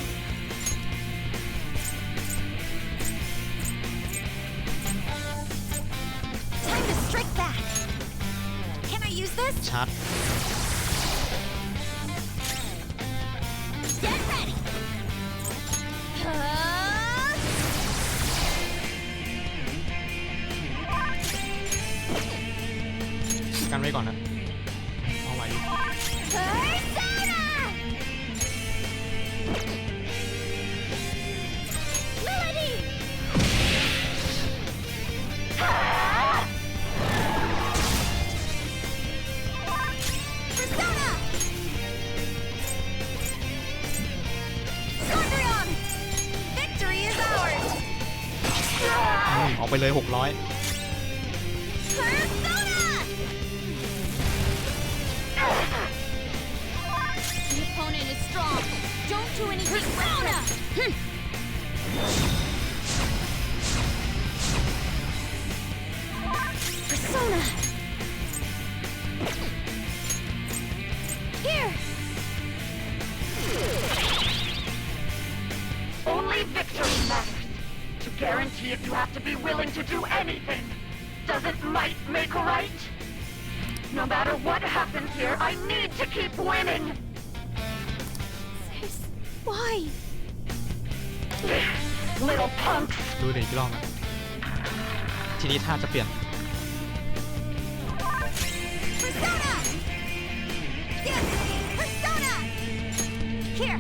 Time to strike back! Can I use this? ชาร์จ Get ready! กันไว้ก่อนนะเอาไว้ Persona! Melody! Persona! Scorpion! Victory is ours! ออกไปเลย 600 Persona! The opponent is strong. Don't do anything reckless. Persona. Here. Only victory matters. To guarantee it, you have to be willing to do anything. Doesn't might make right? No matter what happens here, I need to keep winning. Why? Little punks. ดูเดี๋ยวอีกรอบนะทีนี้ท่าจะเปลี่ยน Persona. Yes. Persona. Here.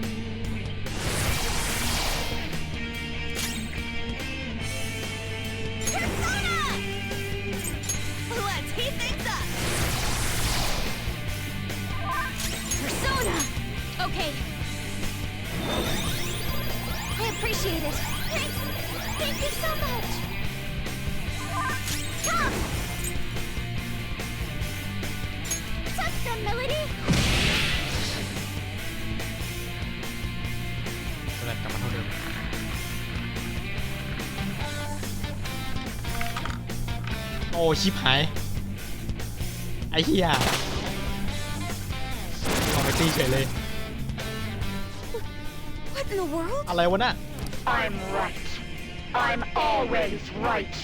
Persona. Let's heat things up. Persona. Okay. I appreciate it. Thank you so much. Come. Touch the melody. สแตทกลับมาเท่าเดิมโอ้ชิบหายไอ้เหี้ยเอาไปตีเฉยเลย What in the world? อะไรวะน่ะ I'm right. I'm always right.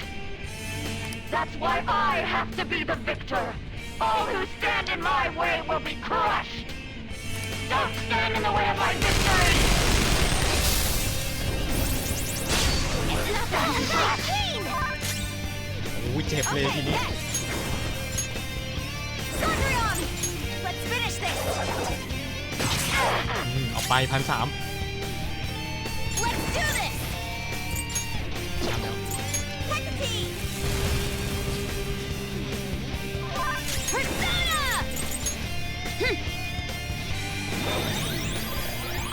That's why I have to be the victor. All who stand in my way will be crushed. Don't stand in the way of my victory. It's not that pain. โอ้ยเจ็บเลยทีนี้ Scorpion. Let's finish this. เอาไป 1,300 Let's do this. ชาร์จแล้ว Hecate. Persona.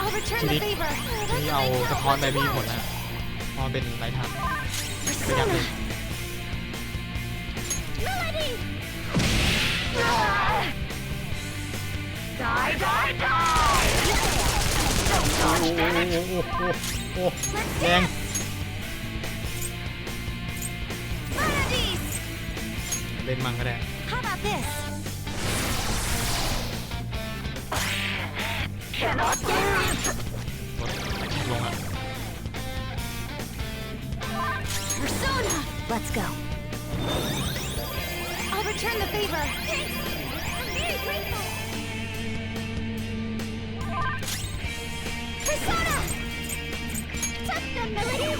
I'll return ที the นี้ favor. ทีนี้เอาสะท้อนไปมีผลแล้วพอเป็นไรทับไปยับเลย Melody. Die, die, die! Don't โอ้ dodge โห damage. โอ้แรง Melodies. เล่นมังก็ได้ How about this? Cannot lose. รถแข็งลงอ่ะ Persona. Let's go. I'll return the favor. Thanks. I'm very grateful. Persona! Touch them, Miririn!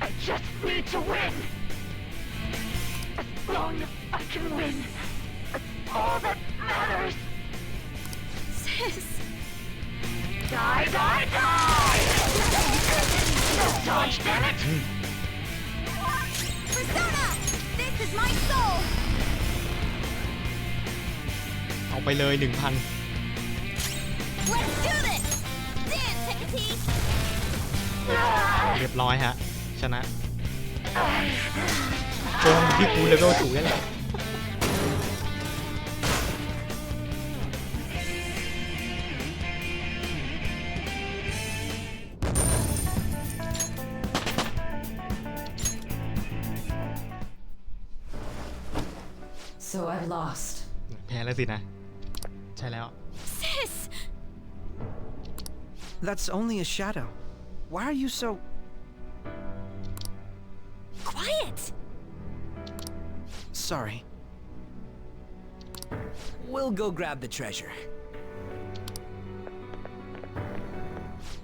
I just need to win. As long as I can win, that's all that matters. Sis. Die, die, die! No dodge, damn it! Persona! This is my soul! เอาไปเลย 1,000 Let's do this! Dance, Hecate! เรียบร้อยฮะชนะโกงที่กูเลเวลสูงนั่นแหละSo I've lost. แพ้แล้วสินะ ใช่แล้ว Sis! That's only a shadow. Why are you so... Quiet! Sorry. We'll go grab the treasure.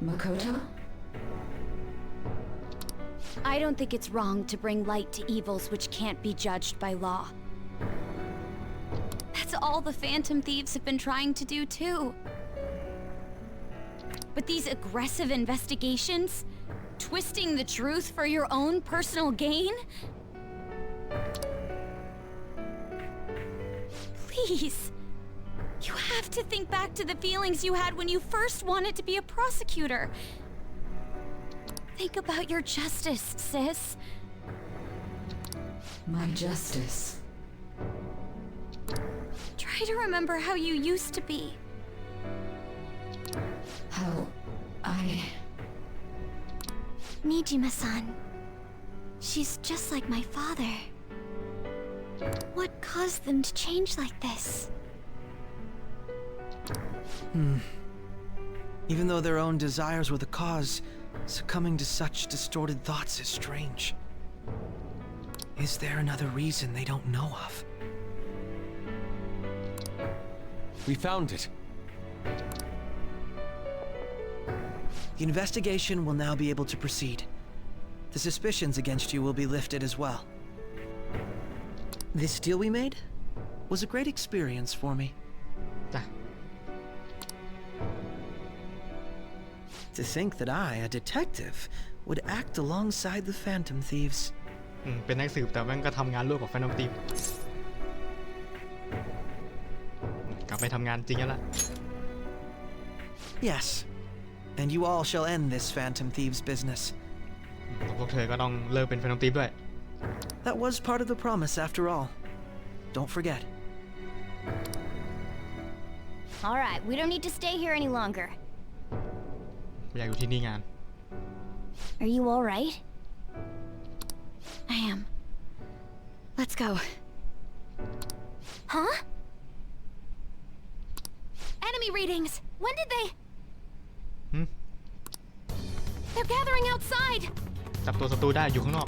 Makoto? I don't think it's wrong to bring light to evils which can't be judged by law. That's all the Phantom Thieves have been trying to do too. But these aggressive investigations, twisting the truth for your own personal gain? Please, you have to think back to the feelings you had when you first wanted to be a prosecutor. Think about your justice, sis. My justice. Try to remember how you used to be. How I... Nijima-san. She's just like my father. What caused them to change like this? Even though their own desires were the cause, succumbing to such distorted thoughts is strange. Is there another reason they don't know of? We found it. The investigation will now be able to proceed. The suspicions against you will be lifted as well. This deal we made was a great experience for me. จ้ะ To think that I, a detective, would act alongside the Phantom Thieves. เป็นนักสืบแต่แม่งก็ทำงานร่วมกับแฟนตอมทีมกลับไปทำงานจริงแล้วล่ะ Yes, and you all shall end this Phantom Thieves business. พวกเธอก็ต้องเลิกเป็นแฟนตอมทีมด้วย That was part of the promise after all. Don't forget. Alright, we don't need to stay here any longer. อยากอยู่ที่นี่งาน Are you alright? I am. Let's go. Huh? Enemy readings! When did they... They're gathering outside! จับตัวศัตรูได้อยู่ข้างนอก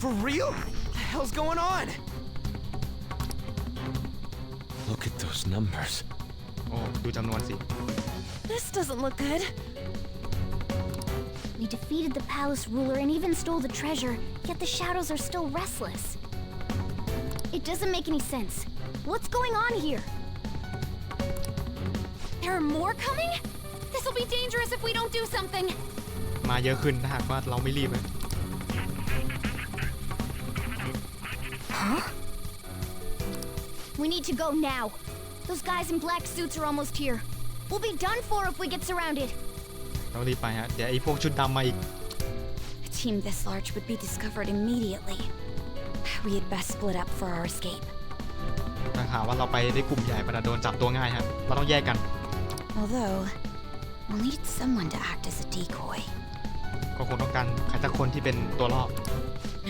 For real? What the hell's going on? Look at those numbers. โอ้ดูจำนวนสิ This doesn't look good. We defeated the palace ruler and even stole the treasure, yet the shadows are still restless. It doesn't make any sense. What's going on here? There are more coming? This will be dangerous if we don't do something. มาเยอะขึ้นถ้าหากว่าเราไม่รีบเลย Huh? We need to go now. Those guys in black suits are almost here. We'll be done for if we get surrounded. ต้องรีบไปฮะเดี๋ยวไอ้พวกชุดดำมาอีก A team this large would be discovered immediately. We had best split up for our escape. ถ้าหากว่าเราไปได้กลุ่มใหญ่มันจะโดนจับตัวง่ายฮะเราต้องแยกกัน Although, we'll need someone to act as a decoy. ก็คงต้องการใครสักคนที่เป็นตัวล่อ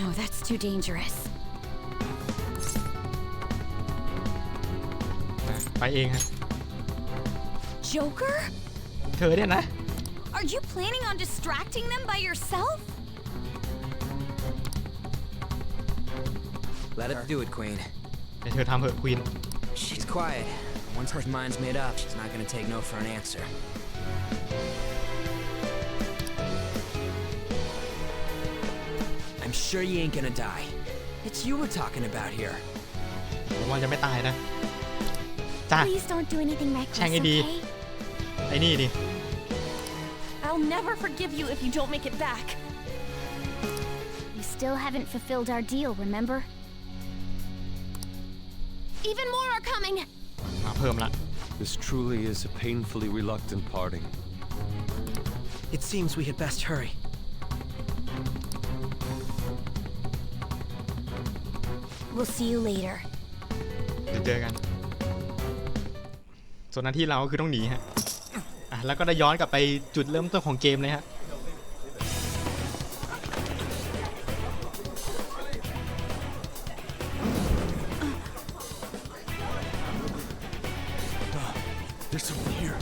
No, that's too dangerous. ไปเองฮะ Joker? เธอเนี่ยนะ Are you planning on distracting them by yourself? Let it do it, Queen. ให้เธอทำเถอะควีน She's quiet. Once her mind's made up, she's not gonna take no for an answer. I'm sure you ain't gonna die. It's you we're talking about here. ผมว่าจะไม่ตายนะจ้า Please don't do anything แช่ง reckless, ให้ดี okay? ไอ้นี่ดิ I'll never forgive you if you don't make it back. You still haven't fulfilled our deal, remember? Even more are coming. มาเพิ่มละ This truly is a painfully reluctant parting. It seems we had best hurry. We'll see you later. เดี๋ยวเจอกันส่วนหน้าที่เราก็คือต้องหนีฮะแล้วก็ได้ย้อนกลับไปจุดเริ่มต้นของเกมเลยฮะThere's someone here.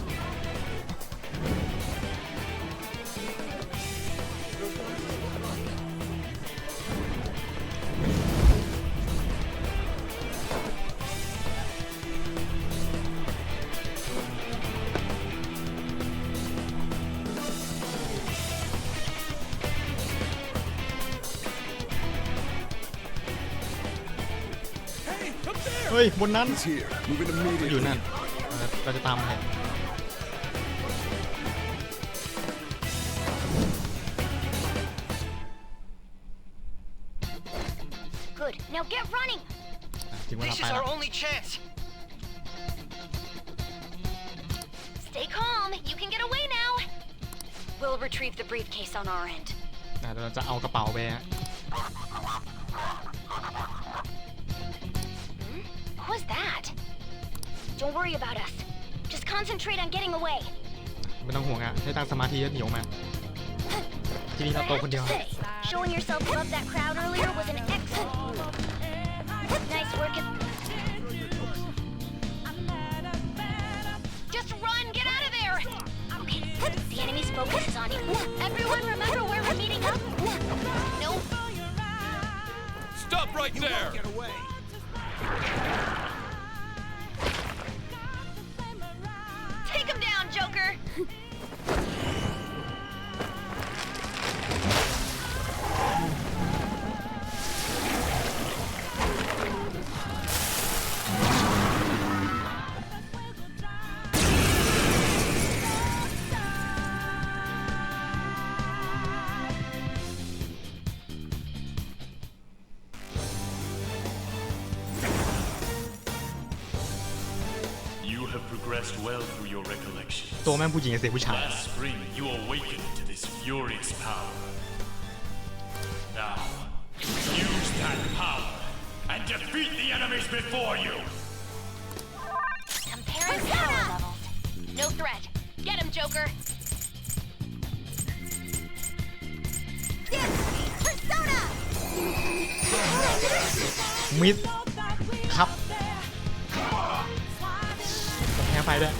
เฮ้ยบนนั้น He's here. Moving อยู่ immediately. นั่นเราจะตามไป Good. Now get running. ถึงเวลา This ไป is แล้ our ว only chance. Stay calm. You can get away now. We'll retrieve the briefcase on our end. เราจะเอากระเป๋าไปฮะ What was that? Don't worry about us. Just concentrate on getting away. ไม่ต้องห่วงอะให้ตั้งสมาธิหนีออกมาทีนี้เรา I โต have คนเดียว to say, showing yourself above that crowd earlier was an excellent move. Nice work. Just run! Get out of there! Okay, the enemy's focus is on you. Everyone remember where we're meeting up? No. Stop right there! Get away. Take him down, Joker! You have progressed well through your recollection. ตัวแม่งผู้หญิงกับเสียงผู้ชาย Last spring, you awakened to this furious power. Now, use that power and defeat the enemies before you. Comparing power levels. No threat. Get him, Joker! Persona! มิดครับแพ้ไฟด้วย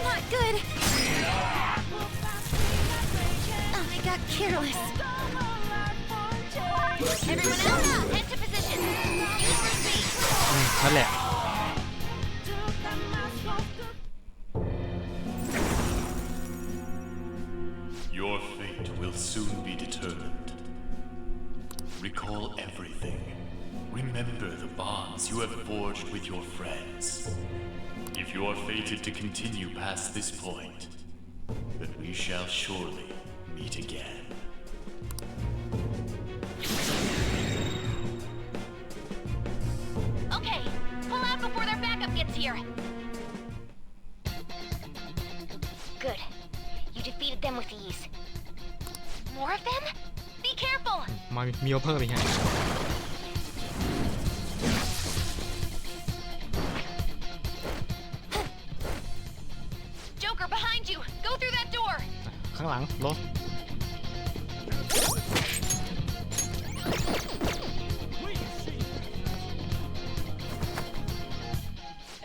Not good. Oh, I got careless. Everyone else, head to position. Use for speed. นั่นแหละ Your fate will soon be determined. Recall everything. Remember the bonds you have forged with your friends. If you are fated to continue past this point, then we shall surely meet again. Okay, pull out before their backup gets here. Good. You defeated them with ease. More of them? Be careful! มามีเพิ่มอีกฮะ Joker, behind you! Go through that door! ข้างหลังรถ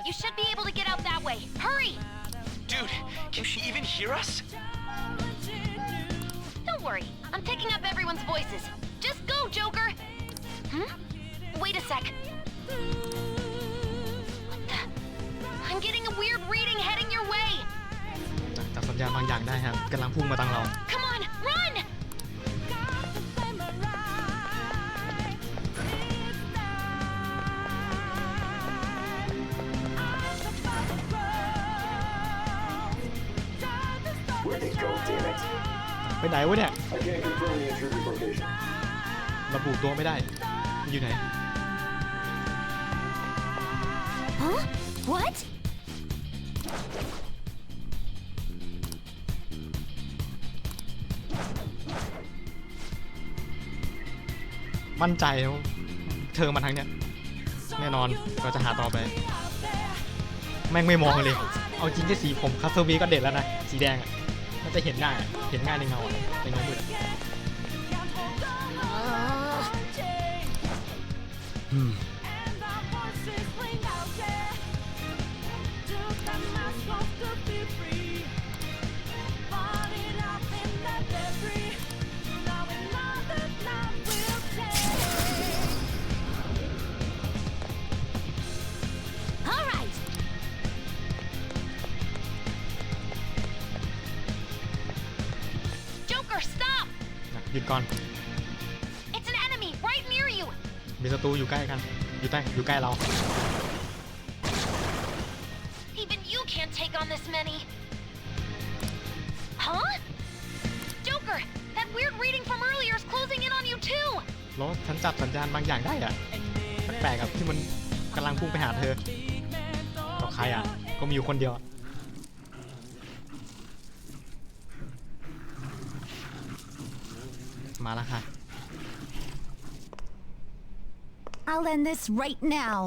You should be able to get out that way. Hurry! Dude, can she even hear us? Don't worry. I'm picking up everyone's voices. Just go, Joker! Hmm? Wait a sec. What the? I'm getting a weird reading heading your way. จับสัญญาณบางอย่างได้ครับกำลังพุ่งมาทางเรา Come on, run! Where'd they go, damn it? ไปไหนวะเนี่ย I can't confirm the intruder's location. ระบุตัวไม่ได้อยู่ไหน Huh? What? มั่นใจว่าเธอมาทางเนี้ยแน่นอนเราจะหาต่อไปแม่งไม่มองเลยเอาจริงแค่สีผมคาสวีก็เด็ดแล้วนะสีแดงอ่ะมันจะเห็นง่ายในเงาอ่ะในเงามืดหยุดก่อน It's an enemy right near you. มีศัตรูอยู่ใกล้กันอยู่ใกล้เรา Even you can't take on this many. Huh? Joker, that weird reading from earlier is closing in on you too. แล้วฉันจับสัญญาณบางอย่างได้อะแปลกๆกับที่มันกำลังพุ่งไปหาเธอกับใครอ่ะก็มีอยู่คนเดียวมาแล้วค่ะ I'll end this right now.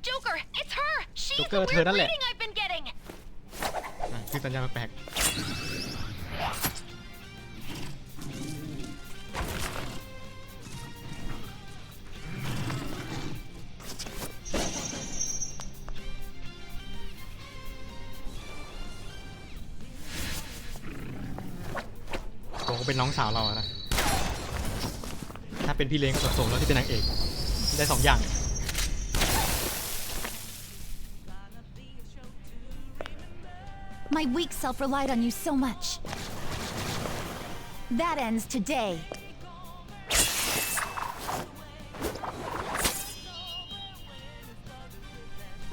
Joker, it's her. She's the Joker เธอ weird นั่นแหละ reading I've been getting. คือสัญญาณแปลกก็เป็นน้องสาวเราอะนะถ้าเป็นพี่เลี้ยงก็สมแล้วที่เป็นนางเอกได้2อย่าง My weak self relied on you so much. That ends today.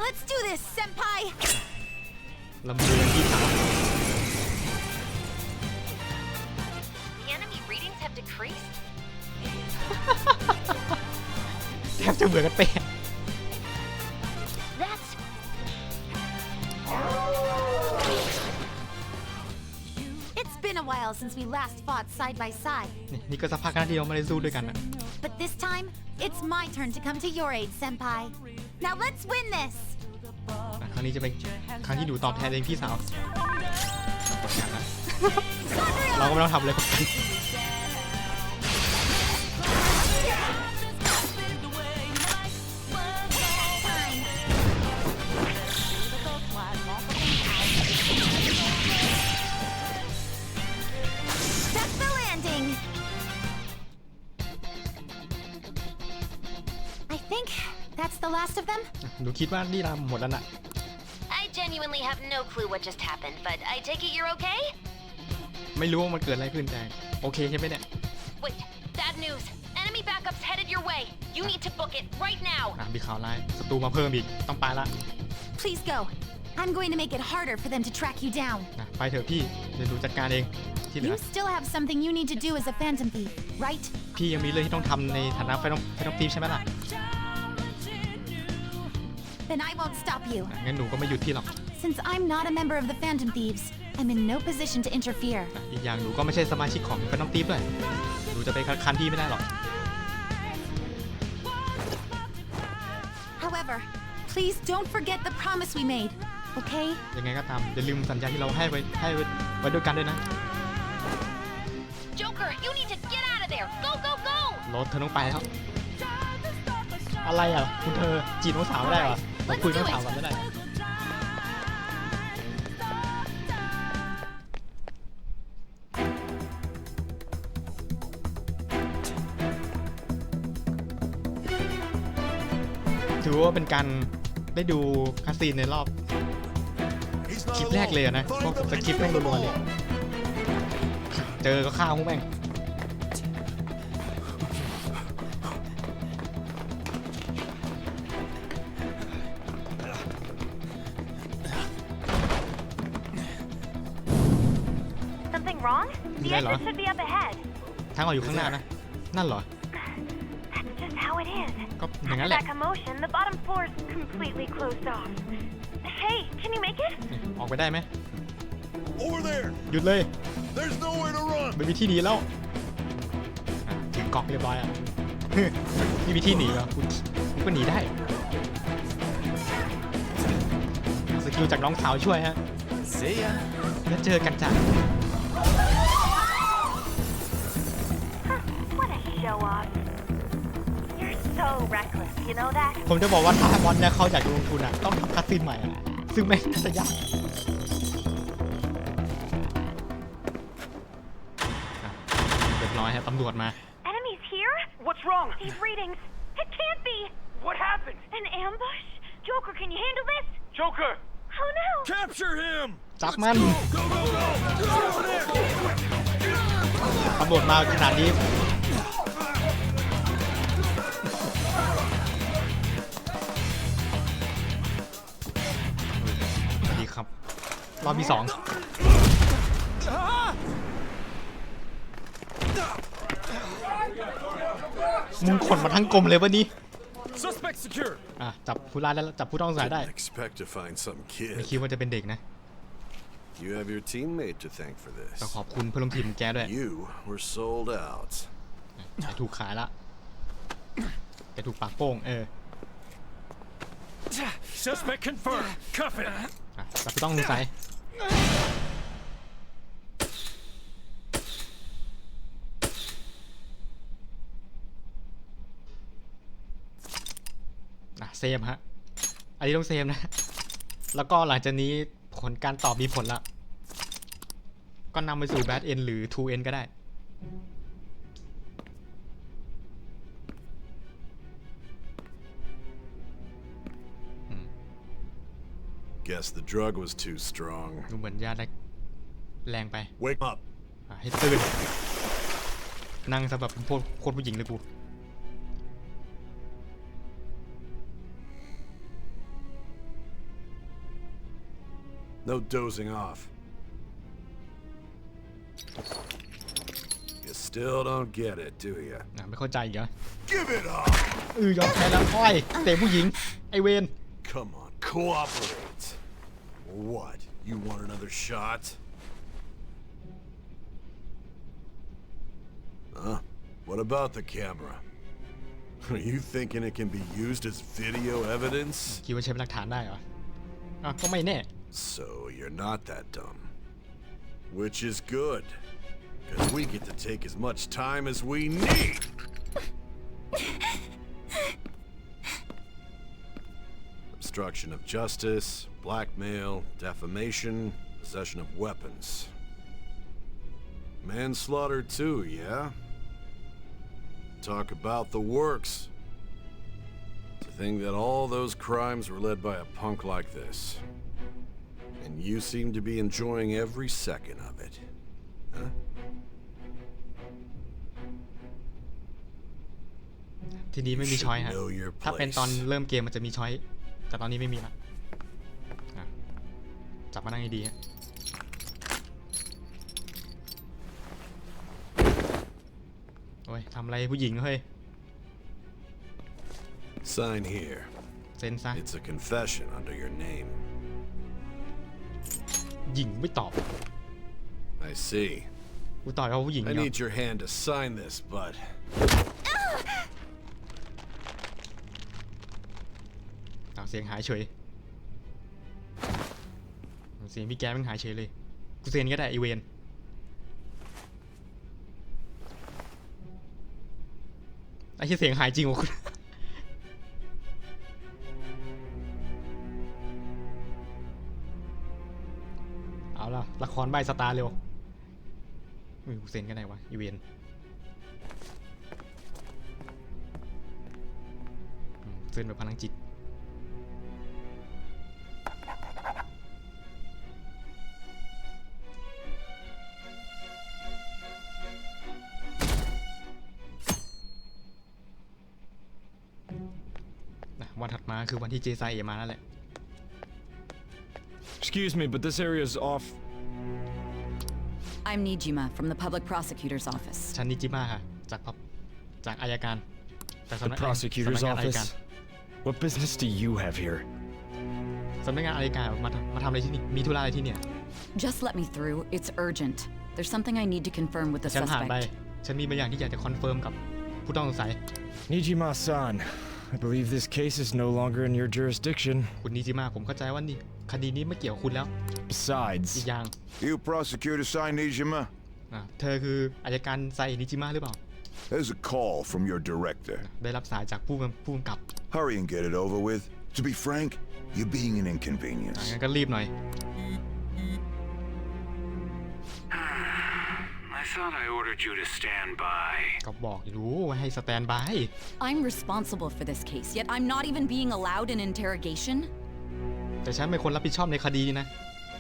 Let's do this, senpai! ลำเลียงพี่สาว The enemy readings have decreased. แทบจะเหมือนกันเป๊ะ That's It's been a while since we last fought side by side. นี่ก็สักพักนะที่เราไม่ได้สู้ด้วยกันนะ But this time, it's my turn to come to your aid, senpai. Now let's win this! ครั้งนี้จะเป็นครั้งที่หนูตอบแทนเองพี่สาวกดกันนะ เราก็ไม่ต้องทำอะไรกัน That's the landing! I think that's the last of them. หนูคิดว่านี่เราหมดแล้วน่ะ I genuinely have no clue what just happened, but I take it you're okay? ไม่รู้ว่ามันเกิดอะไรขึ้นแต่โอเคใช่ไหมเนี่ย Wait, bad news. Enemy backups headed your way. You need to book it right now. มีข่าวร้ายศัตรูมาเพิ่มอีกต้องไปละ Please go. I'm going to make it harder for them to track you down. ไปเถอะพี่เดี๋ยวหนูจัดการเองที่เหลือ You still have something you need to do as a phantom thief, right? พี่ยังมีเรื่องที่ต้องทำในฐานะไฟต้องทีมใช่ไหมล่ะ Then I won't stop you. งั้นหนูก็ไม่หยุดพี่หรอก Since I'm not a member of the Phantom Thieves, I'm in no position to interfere. อีกอย่างหนูก็ไม่ใช่สมาชิกของไฟต้องทีมด้วยหนูจะไปคันพี่ไม่ได้หรอก However, please don't forget the promise we made, okay? ยังไงก็ตามอย่าลืมสัญญาที่เราให้ไว้ด้วยกันด้วยนะ Joker, you need to get out of there. Go, go, go. รถเธอต้องไปแล้วอะไรอ่ะคุณเธอจีบน้องสาวไม่ได้เหรอคุยน้องสาวกันไม่ได้ รู้ว่าเป็นการได้ดูคาซีนในรอบคลิปแรกเลยนะพวกสคริปต์แม่งรัวๆเลยเจอก็ฆ่าพวกแม่งมีอะไรเหรอทางออกอยู่ข้างหน้านะนั่นเหรอก็อย่างนั้นแหละออกไปได้ไหมหยุดเลยไม่มีที่หนีแล้วถึงเกาะเรียบร้อยอ่ะไม่มีที่หนีเหรอคุณก็หนีได้สกิลจากน้องสาวช่วยฮะแล้วเจอกันจ้ะผมจะบอกว่าถ้าบอลเนี่ยเขาอยากลงทุนอ่ะต้องทำคัสซีนใหม่อ่ะซึ่งไม่น่าจะยากเรียบร้อยฮะตำรวจมา Enemies here? What's wrong? These readings. It can't be. What happened? An ambush? Joker, can you handle this? Joker! Oh no! Capture him! จับมันตำรวจมาขนาดนี้ดีครับรอบที่ 2มึงขนมาทั้งกรมเลยวะนี่จับผู้ร้ายแล้วจับผู้ต้องสงสัยได้ไม่คิดว่าจะเป็นเด็กนะ You have your teammate to thank for this. ต้องขอบคุณเพื่อนร่วมทีมแกด้วย You were sold out. แกถูกขายละแกถูกปากโป้งSuspect confirmed. Cuff it. จับผู้ต้องสงสัยเซฟฮะอันนี้ต้องเซฟนะแล้วก็หลังจากนี้ผลการตอบมีผลละก็นำไปสู่ bad end หรือ true end ก็ได้Guess the drug was too strong. ดูเหมือนยาได้แรงไป Wake up. ให้ตื่นนั่งสำหรับเป็นโคตรผู้หญิงเลยกูNo dozing off. You still don't get it, do you? ไม่เข้าใจเหรอ Give it up. ยอมแพ้แล้วอ้อยเตะผู้หญิงไอเวน Come on, cooperate. What? You want another shot? Huh? What about the camera? Are you thinking it can be used as video evidence? คิดว่าใช้เป็นหลักฐานได้เหรอก็ไม่แน่ So you're not that dumb. Which is good. Because we get to take as much time as we need. Obstruction of justice, blackmail, defamation, possession of weapons. Manslaughter too, yeah? Talk about the works. To think that all those crimes were led by a punk like this. And you seem to be enjoying every second of it. Huh? ทีนี้ไม่มีช้อยฮะถ้าเป็นตอนเริ่มเกมมันจะมีช้อยแต่ตอนนี้ไม่มีละจับมานั่งให้ดีฮะโอ้ยทำอะไรผู้หญิงเฮ้ย Sign here. เซ็นซะ It's a confession under your name. หญิงไม่ตอบ I see. กูตอบว่าผู้หญิง I need your hand to sign this, bud. เสียงหายเฉยเสียงพี่แกมันหายเฉยเลยกูเซ็นก็ได้อีเวนไอ้ที่เสียงหายจริงวะคุณเอาล่ะละครใบสตาร์เร็วกูเซ็นก็ได้วะอีเวนเซ็นแบบพลังจิต มาคือวันที่เจไซเอมานั่นแหละ Excuse me, but this area is off. I'm Nijima from the Public Prosecutor's Office. ฉันนิจิมะค่ะจากอัยการจากสำนั The กงาน prosecutor's อัยการ office? What business do you have here? สำนักงานอัยการมาทำอะไรที่นี่มีธุระอะไรที่เนี่ย Just let me through. It's urgent. There's something I need to confirm with the ฉันผ่านไป suspect. ฉันมีบางอย่างที่อยากจะคอนเฟิร์มกับผู้ต้องสงสัย Nijima-san, I believe this case is no longer in your jurisdiction. คุณนิจิมะผมเข้าใจว่านี่คดีนี้ไม่เกี่ยวกับคุณแล้ว Besides, อีกอย่าง You prosecutor Sai Nijima? เธอคืออัยการไซนิจิมะหรือเปล่า There's a call from your director. ได้รับสายจากผู้กำกับ Hurry and get it over with. To be frank, you're being an inconvenience. งั้นก็รีบหน่อย I thought I ordered you to stand by. ก็บอกอยู่ว่าให้สแตนบาย I'm responsible for this case, yet I'm not even being allowed an interrogation. แต่ฉันเป็นคนรับผิดชอบในคดีนี้นะ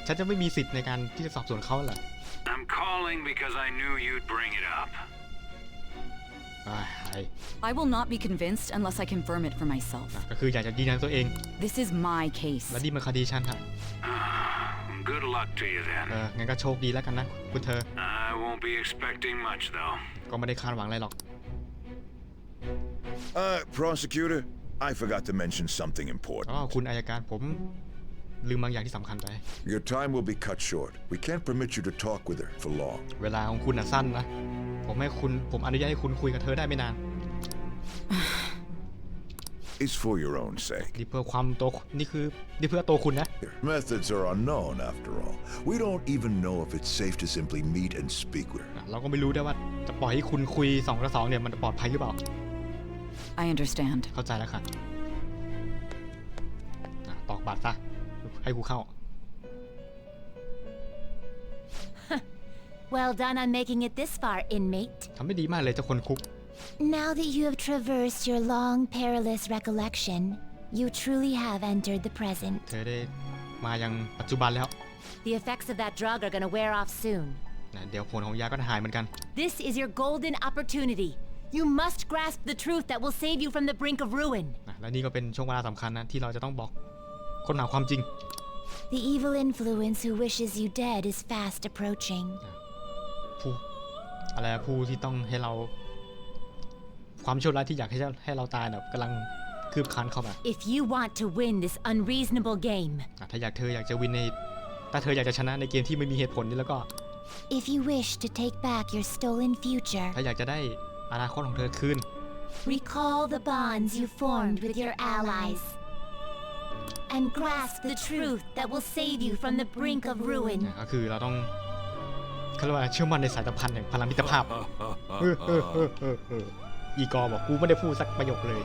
ฉันจะไม่มีสิทธิ์ในการที่จะสอบสวนเขาเหรอ I'm calling because I knew you'd bring it up. I will not be convinced unless I confirm it for myself. ก็คืออยากจะยืนยันตัวเอง This is my case. และนี่มันคดีฉันค่ะ Good luck to you then. งั้นก็โชคดีแล้วกันนะคุณเธอ I won't be expecting much though. ก็ไม่ได้คาดหวังอะไรหรอก Prosecutor, I forgot to mention something important. คุณอัยการผมลืมบางอย่างที่สำคัญไป Your time will be cut short. We can't permit you to talk with her for long. เวลาของคุณสั้นนะผมอนุญาตให้คุณคุยกับเธอได้ไม่นาน It's for your own sake. นี่เพื่อตัวคุณนะ Methods are unknown after all. We don't even know if it's safe to simply meet and speak with her. เราก็ไม่รู้ได้ว่าจะปล่อยให้คุณคุย2 ต่อ 2เนี่ยมันปลอดภัยหรือเปล่า I understand. เข้าใจแล้วค่ะตอกบาดซะให้กูเข้า Well done on making it this far, inmate. ทำได้ดีมากเลยเจ้าคนคุก Now that you have traversed your long, perilous recollection, you truly have entered the present. เธอได้มายังปัจจุบันแล้ว The effects of that drug are gonna wear off soon. เดี๋ยวผลของยาก็หายเหมือนกัน This is your golden opportunity. You must grasp the truth that will save you from the brink of ruin. และนี่ก็เป็นช่วงเวลาสำคัญนะที่เราจะต้องบอกค้นหาความจริง The evil influence who wishes you dead is fast approaching. ผู้ที่ต้องให้เราความชั่วร้ายที่อยากให้เราตายกำลังคืบคลานเข้ามา If you want to win this unreasonable game, ถ้าเธออยากจะวินในถ้าเธออยากจะชนะในเกมที่ไม่มีเหตุผลนี่แล้วก็ if you wish to take back your stolen future, ถ้าอยากจะได้อนาคตของเธอคืน recall the bonds you formed with your allies and grasp the truth that will save you from the brink of ruin. ก็คือเราต้องเขาเรียกว่าเชื่อมั่นในสายสัมพันธ์แห่งพลังมิตรภาพ อีกอบอกกูไม่ได้พูดสักประโยคเลย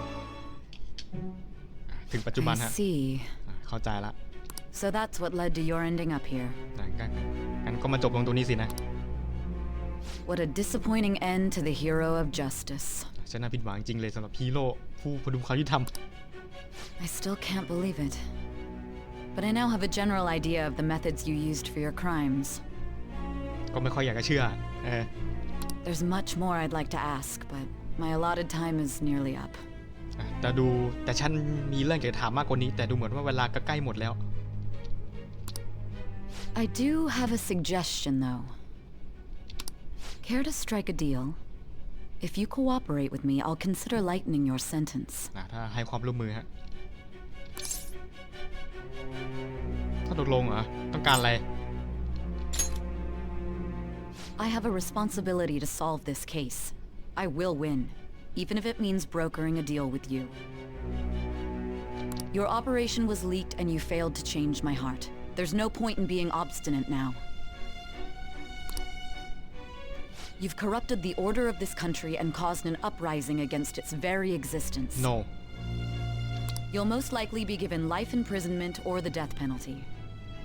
ถึงปัจจุบันฮะ I see. เข้าใจละ So that's what led to your ending up here. งั้นก็มาจบลงตรงนี้สินะ What a disappointing end to the hero of justice. ฉันน่าผิดหวังจริงเลยสำหรับฮีโร่ผู้พดุงความยุติธรรม I still can't believe it. But I now have a general idea of the methods you used for your crimes. ก็ไม่ค่อยอยากจะเชื่อ There's much more I'd like to ask, but my allotted time is nearly up. แต่ฉันมีเรื่องอยากจะถามมากกว่านี้แต่ดูเหมือนว่าเวลาก็ใกล้หมดแล้ว I do have a suggestion, though. Care to strike a deal? If you cooperate with me, I'll consider lightening your sentence. ถ้าให้ความร่วมมือฮะถ้าตกลงเหรอต้องการอะไร I have a responsibility to solve this case. I will win, even if it means brokering a deal with you. Your operation was leaked and you failed to change my heart. There's no point in being obstinate now. You've corrupted the order of this country and caused an uprising against its very existence. No. You'll most likely be given life imprisonment or the death penalty,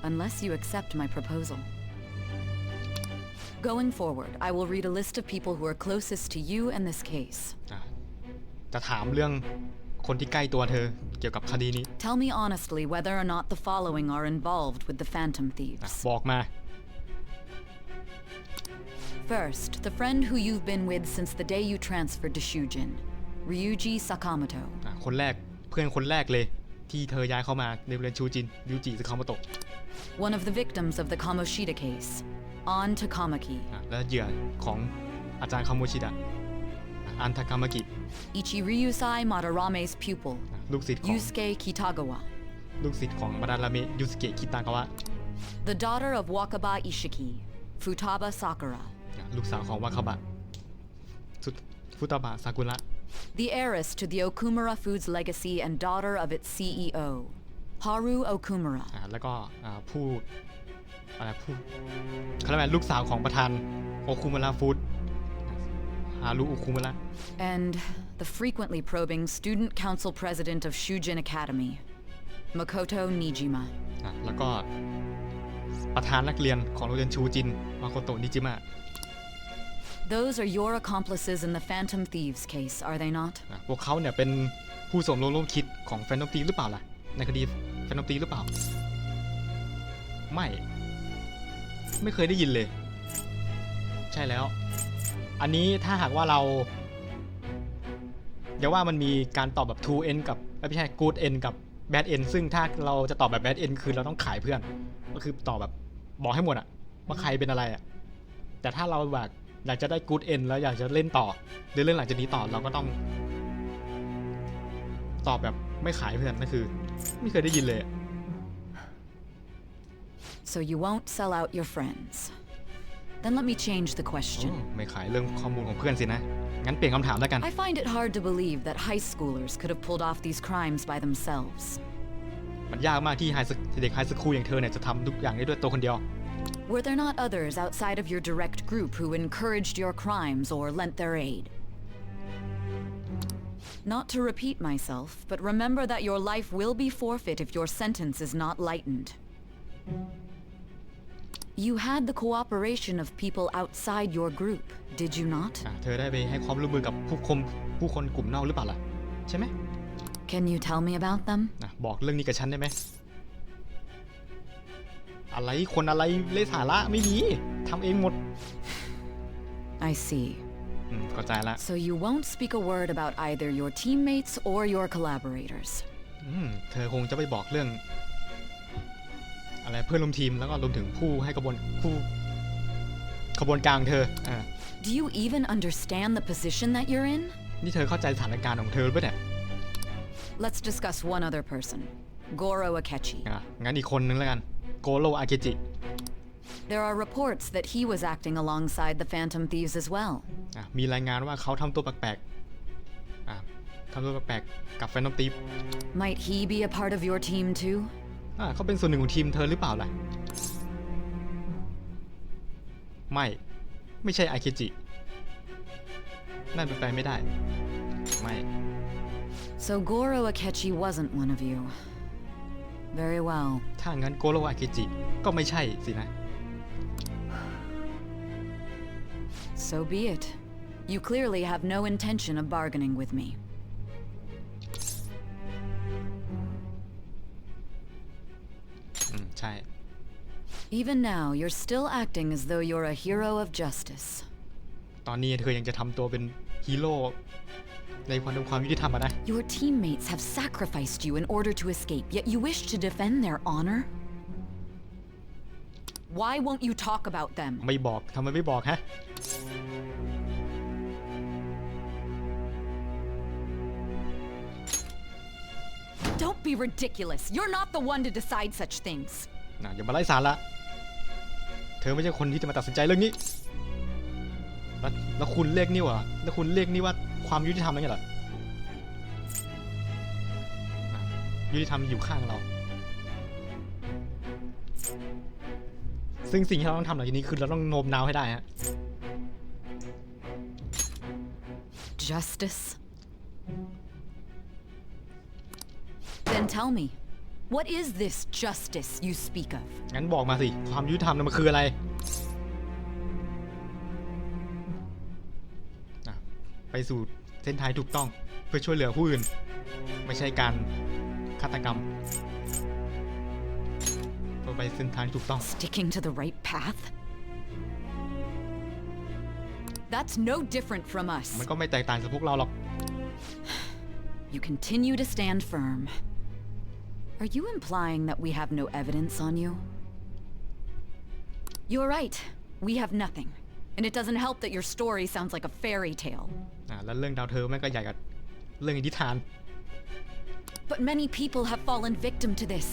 unless you accept my proposal. Going forward, I will read a list of people who are closest to you in this case. จะถามเรื่องคนที่ใกล้ตัวเธอเกี่ยวกับคดีนี้ Tell me honestly whether or not the following are involved with the Phantom Thieves. บอกมา First, the friend who you've been with since the day you transferred to Shujin, Ryuji Sakamoto. คนแรกเพื่อนคนแรกเลย ที่เธอย้ายเข้ามาในโรงเรียนชูจินยูจิซึคาโมโตะ One of the victims of the Kamoshida case, On Takamaki. และเหยื่อของอาจารย์คาโมชิดะอันทากามากิ Ichiryusai Madarame's pupil, ลูกศิษย์ของ Yusuke Kitagawa. ลูกศิษย์ของมาดาราเมะยูสเกะคิตากาวะ The daughter of Wakaba Ishiki, Futaba Sakura. ลูกสาวของวาคาบะฟุตาบะซากุระ The heiress to the Okumura Foods legacy and daughter of its CEO, Haru Okumura. แล้วก็ผู้เขาเรียกว่าลูกสาวของประธานโอคุมุระฟู้ดฮารุโอคุมุระ And the frequently probing student council president of Shujin Academy, Makoto Nijima. แล้วก็ประธานนักเรียนของโรงเรียนชูจินมาโคโตะนิจิมะ Those are your accomplices in the Phantom Thieves case, are they not? พวกเขาเนี่ยเป็นผู้สมรู้ร่วมคิดของแฟนตอมตีหรือเปล่าล่ะในคดีแฟนตอมตีหรือเปล่าไม่เคยได้ยินเลยใช่แล้วอันนี้ถ้าหากว่าเราอย่าว่ามันมีการตอบแบบ true end กับไม่ใช่ good end กับ bad end ซึ่งถ้าเราจะตอบแบบ bad end คือเราต้องขายเพื่อนก็คือตอบแบบบอกให้หมดอะว่าใครเป็นอะไรอะแต่ถ้าเราแบบอยากจะได้ good end แล้วอยากจะเล่นต่อหรือเรื่องหลังจากนี้ต่อเราก็ต้องตอบแบบไม่ขายเพื่อนนั่นคือไม่เคยได้ยินเลย So you won't sell out your friends. Then let me change the question. ไม่ขายเรื่องข้อมูลของเพื่อนสินะงั้นเปลี่ยนคำถามแล้วกัน I find it hard to believe that high schoolers could have pulled off these crimes by themselves. มันยากมากที่เด็กไฮสคูลอย่างเธอเนี่ยจะทำทุกอย่างได้ด้วยตัวคนเดียว Were there not others outside of your direct group who encouraged your crimes or lent their aid? Not to repeat myself, but remember that your life will be forfeit if your sentence is not lightened. You had the cooperation of people outside your group, did you not? เธอได้ไปให้ความร่วมมือกับผู้คนกลุ่มนอกหรือเปล่าล่ะใช่ไหม Can you tell me about them? บอกเรื่องนี้กับฉันได้ไหมอะไรคนอะไรเล่สาระไม่มีทำเองหมด I see. เข้าใจละ So you won't speak a word about either your teammates or your collaborators. เธอคงจะไม่บอกเรื่องอะไรเพื่อนร่วมทีมแล้วก็รวมถึงผู้ให้ขบวนการเธอ Do you even understand the position that you're in? นี่เธอเข้าใจสถานการณ์ของเธอหรือเปล่าเนี่ย Let's discuss one other person, Goro Akechi. งั้นอีกคนนึงแล้วกันโกโรอาเกจิ There are reports that he was acting alongside the Phantom Thieves as well. มีรายงานว่าเขาทำตัวแปลกๆกับแฟนตอมตีฟ Might he be a part of your team too? เขาเป็นส่วนหนึ่งของทีมเธอหรือเปล่าล่ะไม่ใช่อาเคจินั่นเป็นไปไม่ได้ไม่ So Goro Akechi wasn't one of you. Very well. ถ้างั้นโกโรอาเคจิก็ไม่ใช่สินะ So be it. You clearly have no intention of bargaining with me. ใช่ Even now, you're still acting as though you're a hero of justice. ตอนนี้เธอยังจะทำตัวเป็นฮีโร่ในความยุติธรรมนะ Your teammates have sacrificed you in order to escape, yet you wish to defend their honor? Why won't you talk about them? ไม่บอกทำไมไม่บอกฮะ Don't be ridiculous. You're not the one to decide such things. อย่ามาไล่สาระเธอไม่ใช่คนที่จะมาตัดสินใจเรื่องนี้แล้วคุณเรียกนี่วะแล้วคุณเรียกนี่ว่าความยุติธรรมอะไรเงี้ยเหรอยุติธรรมอยู่ข้างเราซึ่งสิ่งที่เราต้องทำหลังจากนี้คือเราต้องโน้มน้าวให้ได้ฮะ Justice? Then tell me, what is this justice you speak of? งั้นบอกมาสิความยุติธรรมมันคืออะไรไปสู่เส้นทางถูกต้องเพื่อช่วยเหลือผู้อื่นไม่ใช่การฆาตกรรมไปเส้นทางถูกต้อง Sticking to the right path? That's no different from us. มันก็ไม่แตกต่างจากพวกเราหรอก You continue to stand firm. Are you implying that we have no evidence on you? You're right. We have nothing. And it doesn't help that your story sounds like a fairy tale. แล้วเรื่องดาวเธอแม่งก็ใหญ่กับเรื่องนิทาน But many people have fallen victim to this.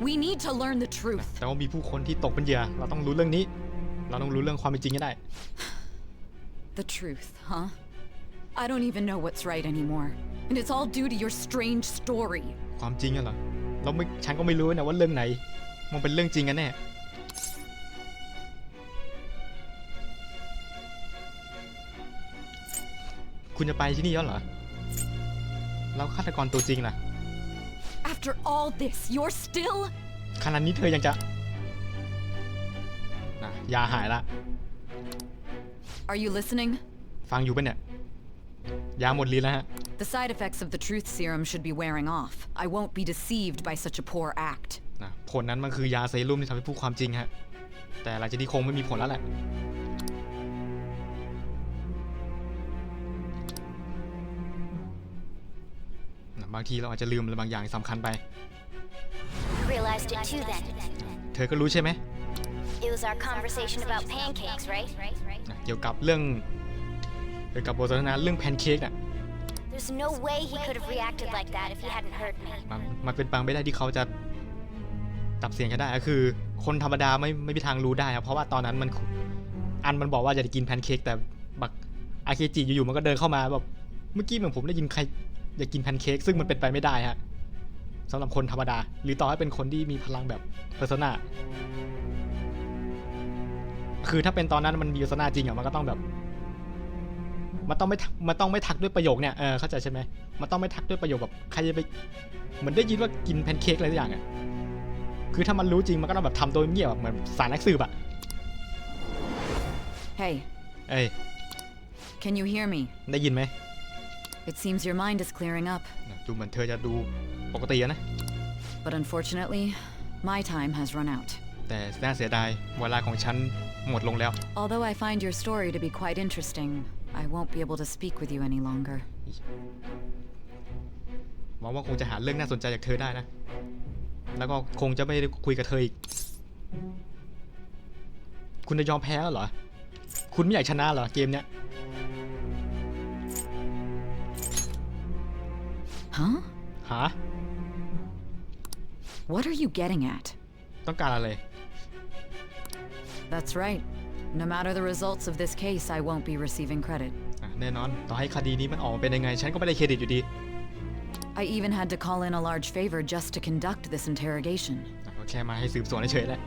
We need to learn the truth. แต่ว่ามีผู้คนที่ตกเป็นเหยื่อเราต้องรู้เรื่องนี้เราต้องรู้เรื่องความเป็นจริงให้ได้ The truth, huh? I don't even know what's right anymore. And it's all due to your strange story. ความจริงอะเหรอแล้วฉันก็ไม่รู้นะว่าเรื่องไหนมันเป็นเรื่องจริงกันแน่คุณจะไปที่นี่แล้วเหรอแล้วฆาตกรตัวจริงล่ะ After all this, you're still ขนาดนี้เธอยังจะยาหายละ Are you listening? ฟังอยู่ปะเนี่ยยาหมดลิ้นแล้วฮะ The side effects of the truth serum should be wearing off. I won't be deceived by such a poor act. ผลนั้นมันคือยาเซรุ่มที่ทำให้พูดความจริงฮะแต่หลังจากนี้คงไม่มีผลแล้วแหละบางทีเราอาจจะลืมอะไรบางอย่างสำคัญไป Realized it too then. เธอก็รู้ใช่ไหม It was our conversation about pancakes, right? เกี่ยวกับบทสนทนาเรื่องแพนเค้กน่ะ There's no way he could have reacted like that if he hadn't heard me. มันเป็นไปไม่ได้ที่เขาจะตับเสียงกันได้ก็คือคนธรรมดาไม่มีทางรู้ได้ครับเพราะว่าตอนนั้นมันบอกว่าจะกินแพนเค้กแต่บักอาเคจิอยู่ๆมันก็เดินเข้ามาแบบเมื่อกี้เหมือนผมได้ยินใครอยากกินแพนเค้กซึ่งมันเป็นไปไม่ได้ฮะสำหรับคนธรรมดาหรือต่อให้เป็นคนที่มีพลังแบบเพอร์โซนาคือถ้าเป็นตอนนั้นมันมีเพอร์โซนาจริงอ่ะมันก็ต้องแบบมันต้องไม่ทักด้วยประโยคเนี่ยเข้าใจใช่ไหมมันต้องไม่ทักด้วยประโยคแบบใครจะไปเหมือนได้ยินว่ากินแพนเค้กอะไรสักอย่างอ่ะคือถ้ามันรู้จริงมันก็ต้องแบบทำโดยเงียบแบบเหมือนสารนักสืบอ่ะ Hey เอ้ย Can you hear me ได้ยินไหม It seems your mind is clearing up ดูเหมือนเธอจะดูปกตินะ But unfortunately my time has run out แต่น่าเสียดายเวลาของฉันหมดลงแล้ว Although I find your story to be quite interesting I won't be able to speak with you any longer หวังว่าคงจะหาเรื่องน่าสนใจจากเธอได้นะแล้วก็คงจะไม่ได้คุยกับเธออีกคุณจะยอมแพ้เหรอคุณไม่อยากชนะเหรอเกมเนี้ย Huh? ฮะ What are you getting at? ต้องการอะไร That's right. No matter the results of this case, I won't be receiving credit. แน่นอนต่อให้คดีนี้มันออกมาเป็นยังไงฉันก็ไม่ได้เครดิตอยู่ดี I even had to call in a large favor just to conduct this interrogation. ก็แค่มาให้สืบสวนเฉยๆแหละ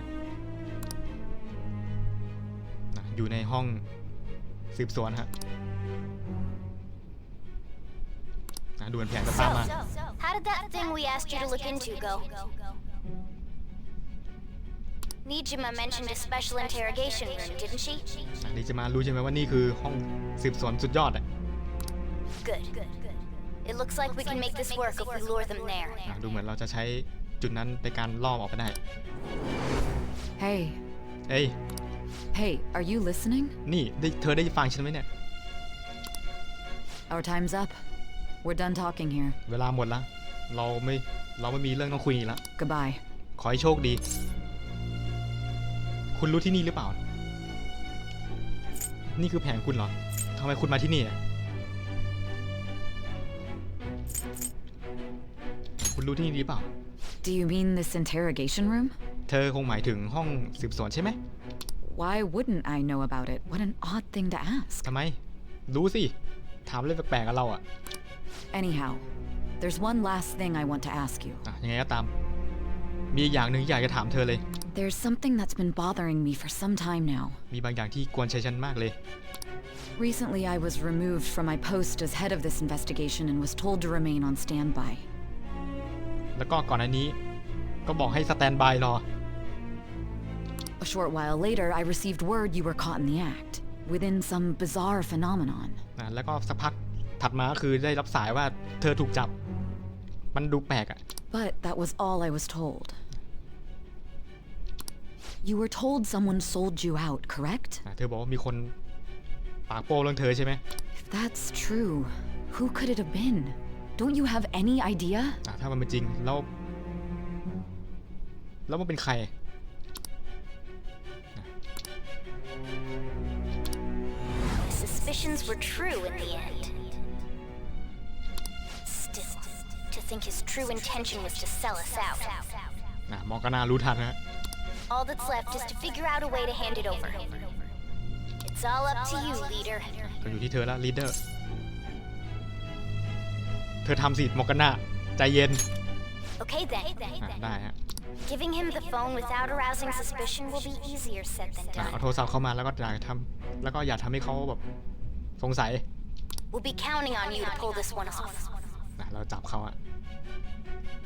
อยู่ในห้องสืบสวนฮะดูแผนก็ตามมา How did that thing we asked you to look into go? Nijima mentioned a special interrogation room, didn't she? นิจิมารู้ใช่ไหมว่านี่คือห้องสืบสวนสุดยอดอ่ะ Good. It looks like we can make this work if we lure them there. ดูเหมือนเราจะใช้จุดนั้นในการล่อออกไปได้ Hey. Hey, are you listening? นี่เธอได้ฟังฉันไหมเนี่ย Our time's up. We're done talking here. เวลาหมดแล้วเราไม่มีเรื่องต้องคุยแล้ว Goodbye. ขอให้โชคดีคุณรู้ที่นี่หรือเปล่านี่คือแผนคุณเหรอทำไมคุณมาที่นี่คุณรู้ที่นี่หรือเปล่า Do you mean this interrogation room? เธอคงหมายถึงห้องสืบสวนใช่ไหม Why wouldn't I know about it? What an odd thing to ask. ทำไมรู้สิถามเรื่องแปลกๆกับเราอ่ะ Anyhow, there's one last thing I want to ask you. ยังไงก็ตามมีอย่างหนึ่งอยากจะถามเธอเลย There's something that's been bothering me for some time now. มีบางอย่างที่กวนใจฉันมากเลย Recently, I was removed from my post as head of this investigation and was told to remain on standby. แล้วก็ก่อนหน้านี้ก็บอกให้สแตนบายรอ A short while later, I received word you were caught in the act, within some bizarre phenomenon. แล้วก็สักพักถัดมาคือได้รับสายว่าเธอถูกจับมันดูแปลกอ่ะ But that was all I was told. You were told someone sold you out, correct? เธอบอกว่ามีคนปากโป้เรื่องเธอใช่ไหม If that's true, who could it have been? Don't you have any idea? ถ้ามันเป็นจริงแล้ว แล้วมันเป็นใคร Suspicions were true in the end. Still, to think his true intention was to sell us out. มอร์กาน่ารู้ทันนะ All that's left is to figure out a way to hand it over. It's all up to you, leader. ก็อยู่ที่เธอแล้วลีดเดอร์เธอทำสิมอร์กาน่าใจเย็น Okay then. ได้ฮะ Giving him the phone without arousing suspicion will be easier said than เอา done. โทรศัพท์เข้ามาแล้วก็อย่าทำแล้วก็อย่าทำให้เขาแบบสงสัย We'll be counting on you to pull this one off. เราจับเขาอะ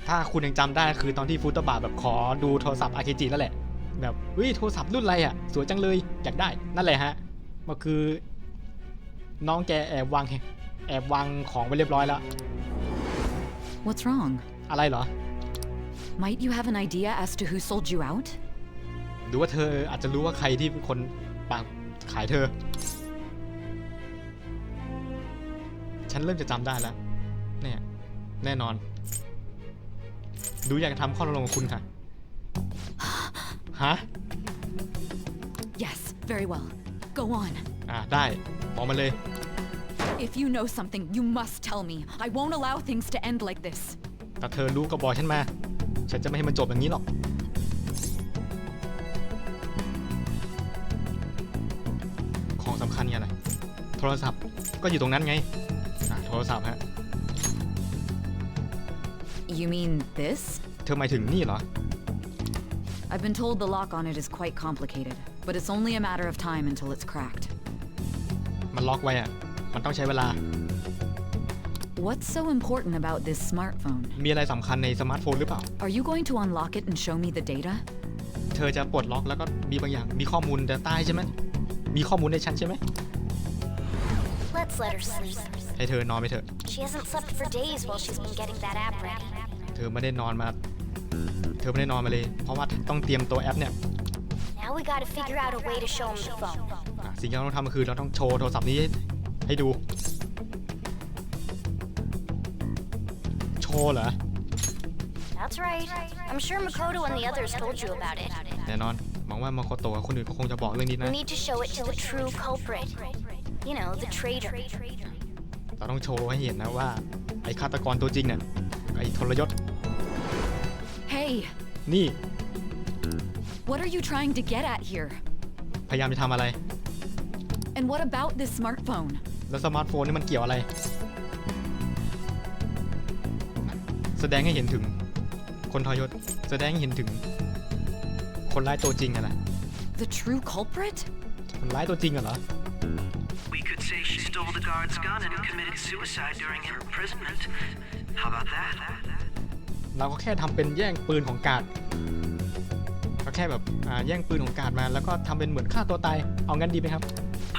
ถ้าคุณยังจำได้คือตอนที่ฟุตบาแบบขอดูโทรศัพท์อาเคจินั่นแหละแบบโทรศัพท์รุ่นอะไรอะสวยจังเลยอยากได้นั่นแหละฮะมันคือน้องแกแอบวางของไว้เรียบร้อยแล้ว What's wrong? อะไรเหรอ Might you have an idea as to who sold you out? หรือว่าเธออาจจะรู้ว่าใครที่เป็นคนขายเธอฉันเริ่มจะจำได้แล้วเนี่ยแน่นอนดูอยากทำข้อตกลงกับคุณค่ะฮะ Yes, very well. Go on. ได้บอกมาเลย If you know something, you must tell me. I won't allow things to end like this. แต่เธอรู้ก็บอกฉันมาฉันจะไม่ให้มันจบอย่างนี้หรอกของสำคัญไงอะไรโทรศัพท์ก็อยู่ตรงนั้นไงโทรศัพท์ฮะ You mean this? เธอหมายถึงนี่เหรอ I've been told the lock on it is quite complicated, but it's only a matter of time until it's cracked. มันล็อกไว้มันต้องใช้เวลา What's so important about this smartphone? มีอะไรสำคัญในสมาร์ทโฟนหรือเปล่า Are you going to unlock it and show me the data? เธอจะปลดล็อกแล้วก็มีบางอย่างมีข้อมูล data ใช่ไหมมีข้อมูลในฉันใช่ไหม Let's let her sleep. ให้เธอนอนไปเถอะ She hasn't slept for days while she's been getting that app ready. เธอไม่ได้นอนมาเลยเพราะว่าต้องเตรียมตัวแอปเนี่ย Now we gotta figure out a way to show him the phone. สิ่งที่เราต้องทำก็คือเราต้องโชว์โทรศัพท์นี้ให้ดูโชว์เหรอ That's right. I'm sure Makoto and the others told you about it. แน่นอนหวังว่ามาโคโตะกับคนอื่นก็คงจะบอกเรื่องนี้นะ We need to show it to the true culprit. You know, the traitor. เราต้องโชว์ให้เห็นนะว่าไอ้ฆาตกรตัวจริงเนี่ยไอ้ทรยศ Hey. นี่ What are you trying to get at here? พยายามจะทำอะไร And what about this smartphone? แล้วสมาร์ทโฟนนี่มันเกี่ยวอะไรแสดงให้เห็นถึงคนทรยศแสดงให้เห็นถึงคนร้ายตัวจริงอะนะ The true culprit? คนร้ายตัวจริงอะเหรอ We could say she stole the guard's gun and committed suicide during her imprisonment. How about that? เราก็แค่ทำเป็นแย่งปืนของกาดก็แค่แบบแย่งปืนของกาดมาแล้วก็ทำเป็นเหมือนฆ่าตัวตายเอางั้นดีไหมครับ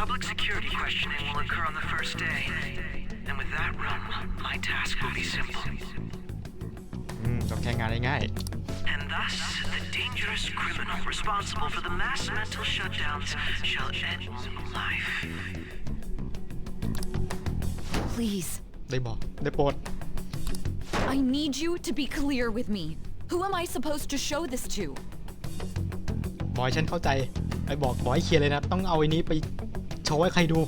Public security questioning will occur on the first day. And with that run, my task will be simple. จบแค่งานง่าย And thus, the dangerous criminal responsible for the mass mental shutdowns shall end life. Please. ได้บอกได้โปรด I need you to be clear with me. Who am I supposed to show this to? บอยฉันเข้าใจไอ้บอกให้เคลียร์เลยนะต้องเอาไอ้นี้ไปโชว์ให้ใครดู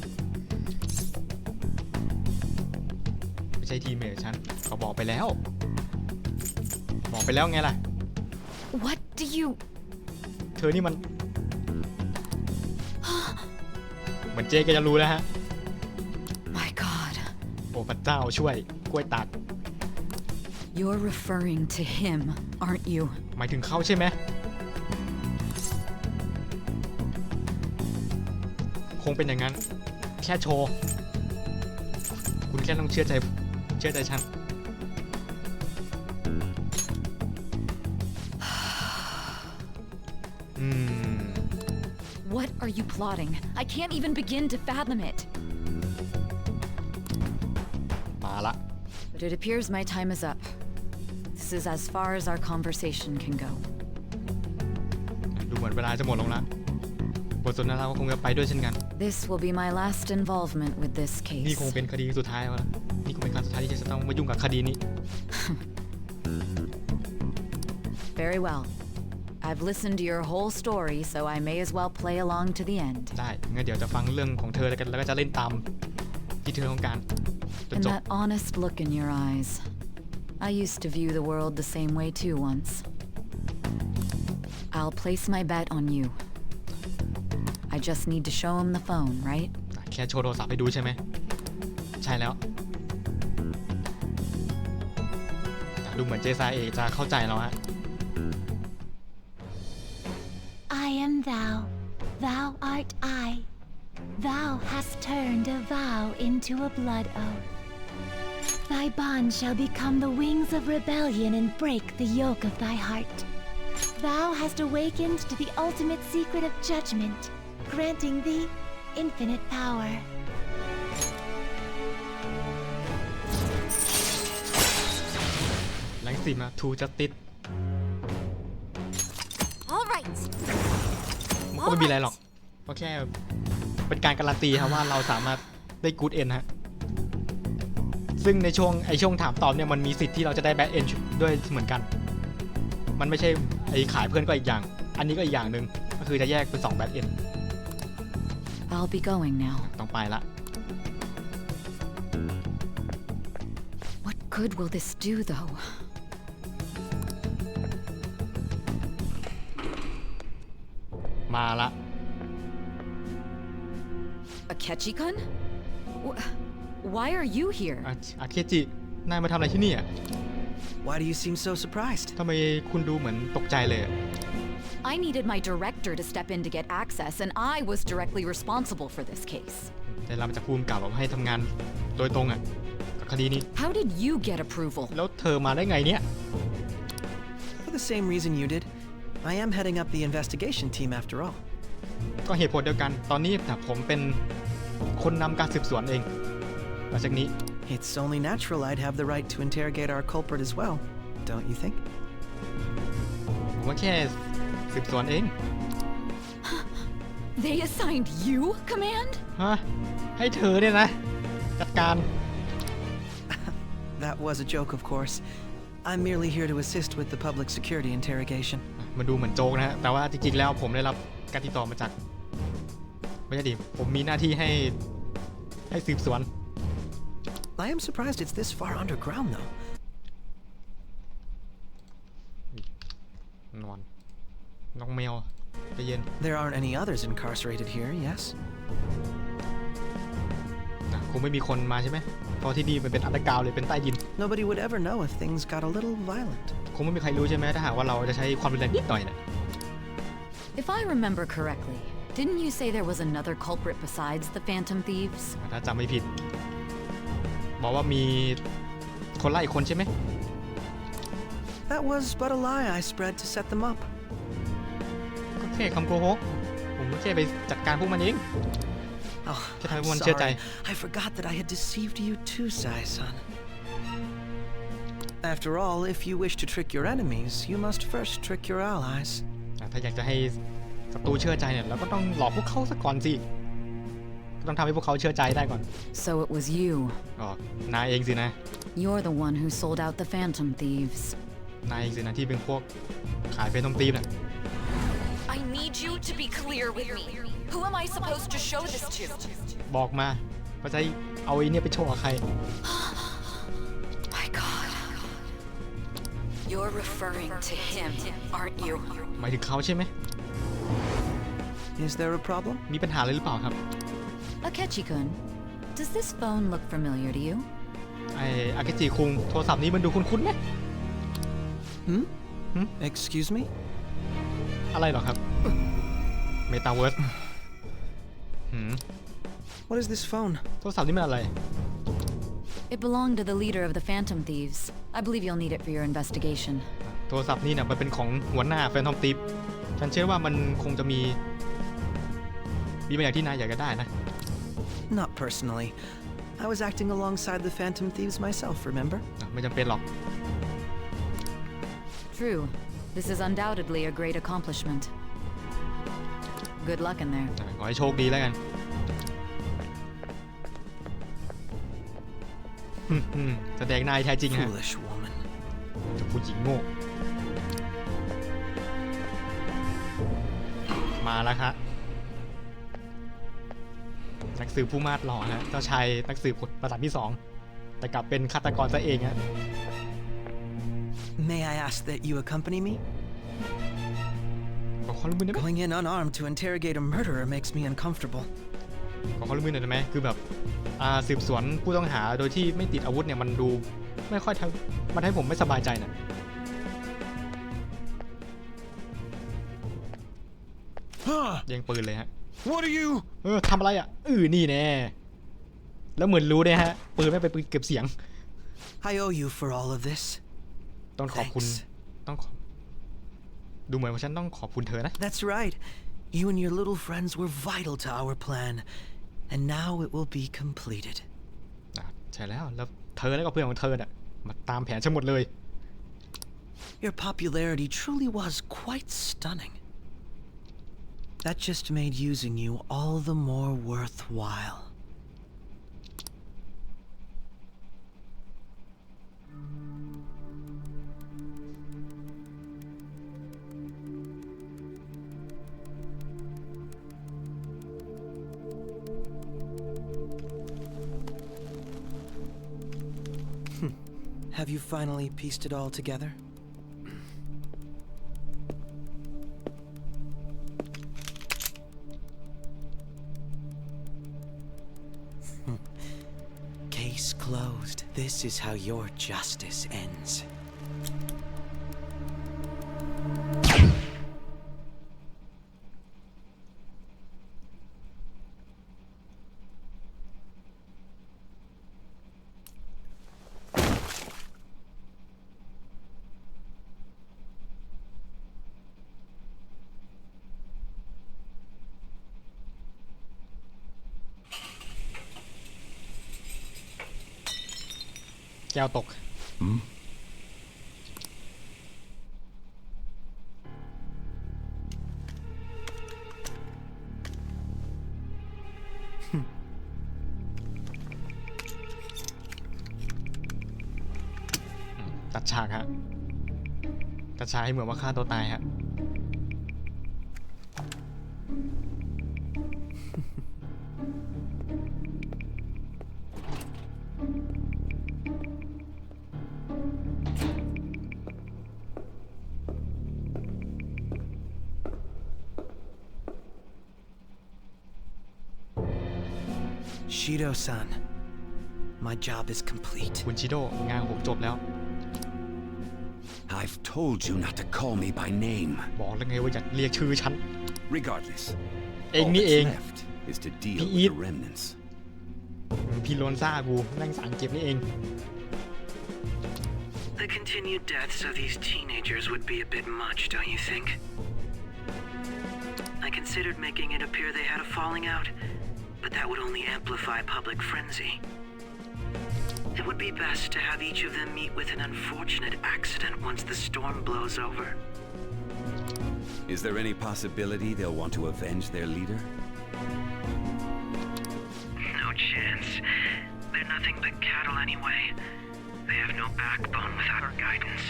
ไม่ใช่ทีมเมทฉันเขาบอกไปแล้วไงล่ะ What do you เธอนี่มันเหมือนเจ๊ก็จะรู้แล้วฮะ My God โอ้พระเจ้าช่วยกล้วยตาก You're referring to him, aren't you? หมายถึงเขาใช่ไหมคงเป็นอย่างนั้นแค่โชว์คุณแค่ต้องเชื่อใจฉันWhat are you plotting? I can't even begin to fathom it. มาละ But it appears my time is up. This is as far as our conversation can go. ดูเหมือนเวลาจะหมดลงแล้วบทสนทนาก็คงจะไปด้วยเช่นกัน This will be my last involvement with this นี่ case. คงเป็นคดีสุดท้ายแล้วนะนี่คงเป็นครั้งสุดท้ายที่จะต้องมายุ่งกับคดีนี้ Very well. I've listened to your whole story, so I may as well play along to the end. ได้งั้นเดี๋ยวจะฟังเรื่องของเธอแล้วกันแล้วก็จะเล่นตามที่เธอต้องการจน And จบ that honest look in your eyes. I used to view the world the same way too once. I'll place my bet on you. I just need to show him the phone, right? แค่โชว์โทรศัพท์ให้ดูใช่ไหมใช่แล้วดูเหมือนเจซาเอจะเข้าใจเราฮะ I am thou, thou art I. Thou hast turned a vow into a blood oath. Thy bond shall become the wings of rebellion and break the yoke of thy heart. Thou hast awakened to the ultimate secret of judgment, granting thee infinite power. แรงสิบนะ To Justice All right. มันก็ไม่มีอะไรหรอกก็แค่เป็นการการันตีครับว่าเราสามารถได้ Good End ฮะซึ่งในช่วงถามตอบเนี่ยมันมีสิทธิ์ที่เราจะได้ Bad End ด้วยเหมือนกันมันไม่ใช่ไอ้ขายเพื่อนก็อีกอย่างอันนี้ก็อีกอย่างหนึ่งก็คือจะแยกเป็น2 Bad End I'll be going now. ต้องไปละ What good will this do, though? มาละ Akechi-kun? Why are you here? อาเคจินายมาทำอะไรที่นี่อ่ะ Why do you seem so surprised? ทำไมคุณดูเหมือนตกใจเลย I needed my director to step in to get access, and I was directly responsible for this case. แต่เราจะพูดกล่าวว่าให้ทำงานโดยตรงอ่ะกับคดีนี้ How did you get approval? แล้วเธอมาได้ไงเนี่ย For the same reason you did. I am heading up the investigation team after all. ก็เหตุผลเดียวกันตอนนี้ผมเป็นคนนำการสืบสวนเองหลังจากนี้ It's only natural I'd have the right to interrogate our culprit as well, don't you think? ผมว่าแค่สืบสวนเอง They assigned you command? ฮะให้เธอเนี่ยนะจัดการ That was a joke, of course. I'm merely here to assist with the public security interrogation. มันดูเหมือนโจ๊กนะฮะแต่ว่าจริงๆแล้วผมได้รับการติดต่อมาจากไม่ใช่ดิผมมีหน้าที่ให้สืบสวน I am surprised it's this far underground, though. น้องแมวใจเย็น There aren't any others incarcerated here, yes? คงไม่มีคนมาใช่ไหมเพราะที่นี่มันเป็นอันเดอร์กราวด์เลยเป็นใต้ดิน Nobody would ever know if things got a little violent. คงไม่มีใครรู้ใช่ไหมถ้าหากว่าเราจะใช้ความรุนแรงนิดหน่อยนะ If I remember correctly, didn't you say there was another culprit besides the Phantom Thieves? ถ้าจำไม่ผิดบอกว่ามีคนไล่อีกคนใช่ไหม That was but a lie I spread to set them up. ก็แค่คำโกหกผมก็แค่ไปจัดการพวกมันเอง Oh, แค่ทำให้ I'm พวกมันเชื่อใจ sorry. I forgot that I had deceived you too, Sae-san. After all, if you wish to trick your enemies, you must first trick your allies. ถ้าอยากจะให้ศัตรูเชื่อใจเนี่ยเราก็ต้องหลอกพวกเขาซะก่อนสิต้องทำให้พวกเขาเชื่อใจได้ก่อน So it was you. อ๋อ นายเองสินะ You're the one who sold out the Phantom Thieves. นายเองสินะที่เป็นพวกขายเป็นทอมตีฟน่ะ I need you to be clear with me. Who am I supposed to show this to? บอกมาว่าจะเอาไอ้เนี่ยไปโชว์กับใคร My God. You're referring to him, aren't you? หมายถึงเขาใช่ไหม Is there a problem? มีปัญหาอะไรหรือเปล่าครับ Akechi-kun, does this phone look familiar to you? ไอ้อากิจิคุงโทรศัพท์นี้มันดูคุ้นๆไหม Excuse me? อะไรหรอครับ เมตาเวิร์ส What is this phone? โทรศัพท์นี้มันอะไร It belonged to the leader of the Phantom Thieves. I believe you'll need it for your investigation. โทรศัพท์นี่เนี่ยมันเป็นของหัวหน้าแฟนทอมตีฟฉันเชื่อว่ามันคงจะมีบางอย่างที่นายอยากจะได้นะ Not personally. I was acting alongside the Phantom Thieves myself, remember? ไม่จำเป็นหรอก True. This is undoubtedly a great accomplishment. Good luck in there. ขอให้โชคดีแล้วกัน แสดงนายแท้จริงฮะ Foolish woman. ผู้หญิงโง่ มาแล้วครับนักสืบผู้มาดหล่อฮะเจ้าชายนักสืบประสานที่2แต่กลับเป็นฆาตกรซะเองฮะ May I ask that you accompany me? ขอความร่วมมือได้ไหม Going in unarmed to interrogate a murderer makes me uncomfortable. ขอความร่วมมือหน่อยได้ไหมคือแบบสืบสวนผู้ต้องหาโดยที่ไม่ติดอาวุธเนี่ยมันดูไม่ค่อยมันให้ผมไม่สบายใจนะยิงปืนเลยฮะ What are you ทำอะไรอ่ะนี่แน่แล้วเหมือนรู้เนี่ยฮะปืนไม่ไปปืนเก็บเสียง I owe you for all of this. ต้องขอบคุณดูเหมือนว่าฉันต้องขอบคุณเธอนะ That's right. You and your little friends were vital to our plan, and now it will be completed. ใช่แล้วเธอแล้วก็เพื่อนของเธอน่ะมาตามแผนฉันหมดเลย Your popularity truly was quite stunning. That just made using you all the more worthwhile. Have you finally pieced it all together? Case closed. This is how your justice ends.แก้วตกตัดฉากฮะตัดฉากให้เหมือนว่าฆ่าตัวตายฮะShido-san, my job is complete. คุณชิโดงานผมจบแล้ว I've told you not to call me by name. บอกแล้วไงว่าอย่าเรียกชื่อฉัน Regardless, เอง all นี่เอง that's left is to deal with the remnants. พี่โลนซ่ากูนั่งสั่งเก็บนี่เอง The continued deaths of these teenagers would be a bit much, don't you think? I considered making it appear they had a falling out, but that would only amplify public frenzy. It would be best to have each of them meet with an unfortunate accident once the storm blows over. Is there any possibility they'll want to avenge their leader? No chance. They're nothing but cattle anyway. They have no backbone without our guidance.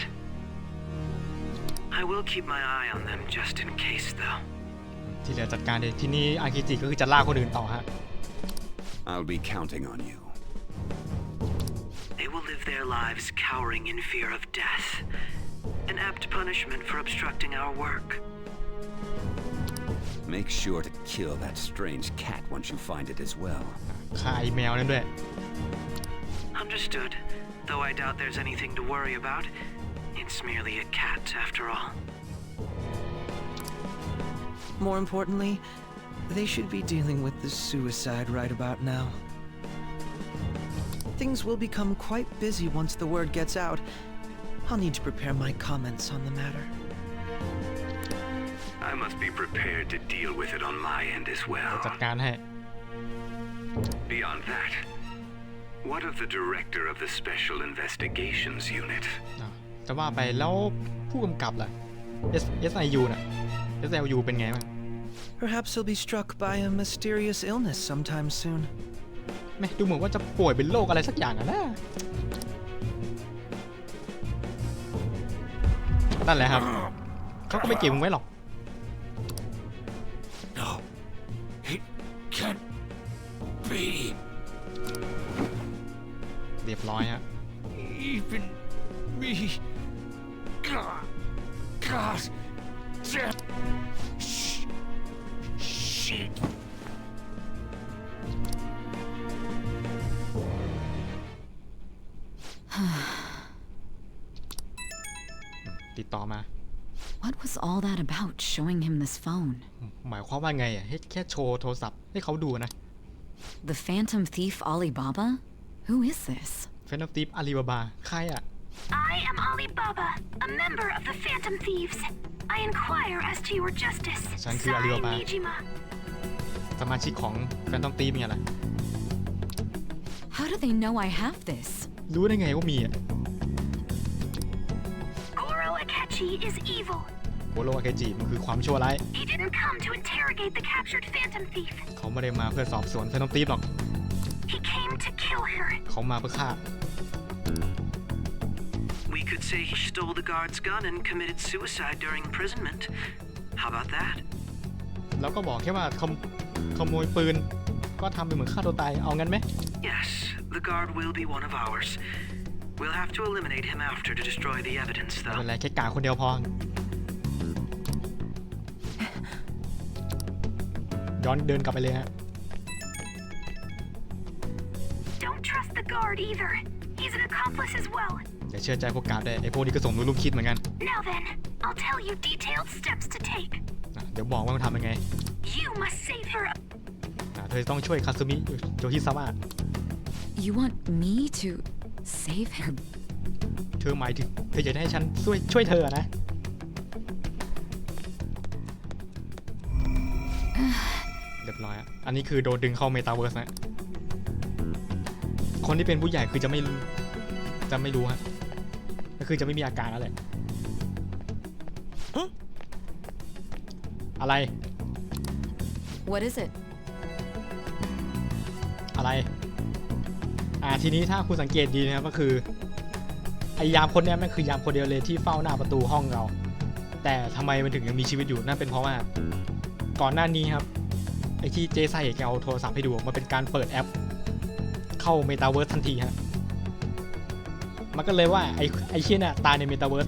I will keep my eye on them just in case, though. ที่เหลือจัดการเองที่นี่อากิจิก็คือจะล่าคนอื่นต่อฮะ I'll be counting on you. They will live their lives cowering in fear of death, an apt punishment for obstructing our work. Make sure to kill that strange cat once you find it as well. ฆ่าไอ้แมวนั่นด้วย Understood. Though I doubt there's anything to worry about. It's merely a cat after all. More importantly, they should be dealing with the suicide right about now. Things will become quite busy once the word gets out. I'll need to prepare my comments on the matter. I must be prepared to deal with it on my end as well. จัดการให้ Beyond that, what of the director of the Special Investigations Unit? จะว่าไปแล้วผู้กำกับล่ะ SIU น่ะ SIU เป็นไงบ้าง Perhaps he'll be struck by a mysterious illness sometime soon. แม่ดูเหมือนว่าจะป่วยเป็นโรคอะไรสักอย่างอะนะนั่นแหละครับเขาก็ไม่เก็บมึงไว้หรอก me. เรียบร้อยฮะ Even me. God damn. Shit. ติดต่อมา What was all that about, showing him this phone? หมายความว่าไงอ่ะให้แค่โชว์โทรศัพท์ให้เขาดูนะ The Phantom Thief Alibaba? Who is this? Phantom Thief Alibaba ใครอ่ะ I am Alibaba, a member of the Phantom Thieves. I inquire as to your justice. ฉันคือ Alibaba Nijima. สมาชิกของ Phantom Thief เนี่ยแหละ How do they know I have this? รู้ได้ไงว่ามีอ่ะ Goro Akechi is evil. โกโรอาเคจิมันคือความชั่วร้าย He didn't come to interrogate the captured Phantom Thief. เขาไม่ได้มาเพื่อสอบสวน Phantom Thief หรอก He came to kill her. เขามาเพื่อฆ่า We could say he stole the guard's gun and committed suicide during imprisonment. How about that? แล้วก็บอกแค่ว่าขโมยปืนก็ทำเป็นเหมือนฆ่าตัวตายเอางั้นไหม Yes, the guard will be one of ours. We'll have to eliminate him after to destroy the evidence, ไม่ though. เป็นไรแค่กาคนเดียวพอย้อนเดินกลับไปเลยฮะ Don't trust the guard either. He's an accomplice as well. อย่าเชื่อใจพวกกาดได้ไอ้พวกนี้ก็สมรู้ร่วมคิดเหมือนกัน Now then, I'll tell you detailed steps to take. เดี๋ยวบอกว่าต้องทำยังไง You must save her. เธอต้องช่วยคาซึมิโจฮิซามะ You want me to save her? เธอหมายถึงเธออยากให้ฉันช่วยเธอนะ เรียบร้อยอันนี้คือโดนดึงเข้าเมตาเวิร์สนะคนที่เป็นผู้ใหญ่คือจะไม่รู้ฮะก็คือจะไม่มีอาการแล้วแหละอะไร What is it? อะไรทีนี้ถ้าคุณสังเกตดีนะครับก็คือไอ้ยามคนนี้แม่งคือยามคนเดียวเลยที่เฝ้าหน้าประตูห้องเรา แต่ทำไมมันถึงยังมีชีวิตอยู่นั่นเป็นเพราะว่าก่อนหน้านี้ครับไอ้ที่เจไซแกเอาโทรศัพท์ให้ดูมันเป็นการเปิดแอปเข้าเมตาเวิร์สทันทีฮะมันก็เลยว่าไอ้เชี่ยน่ะตายในเมตาเวิร์ส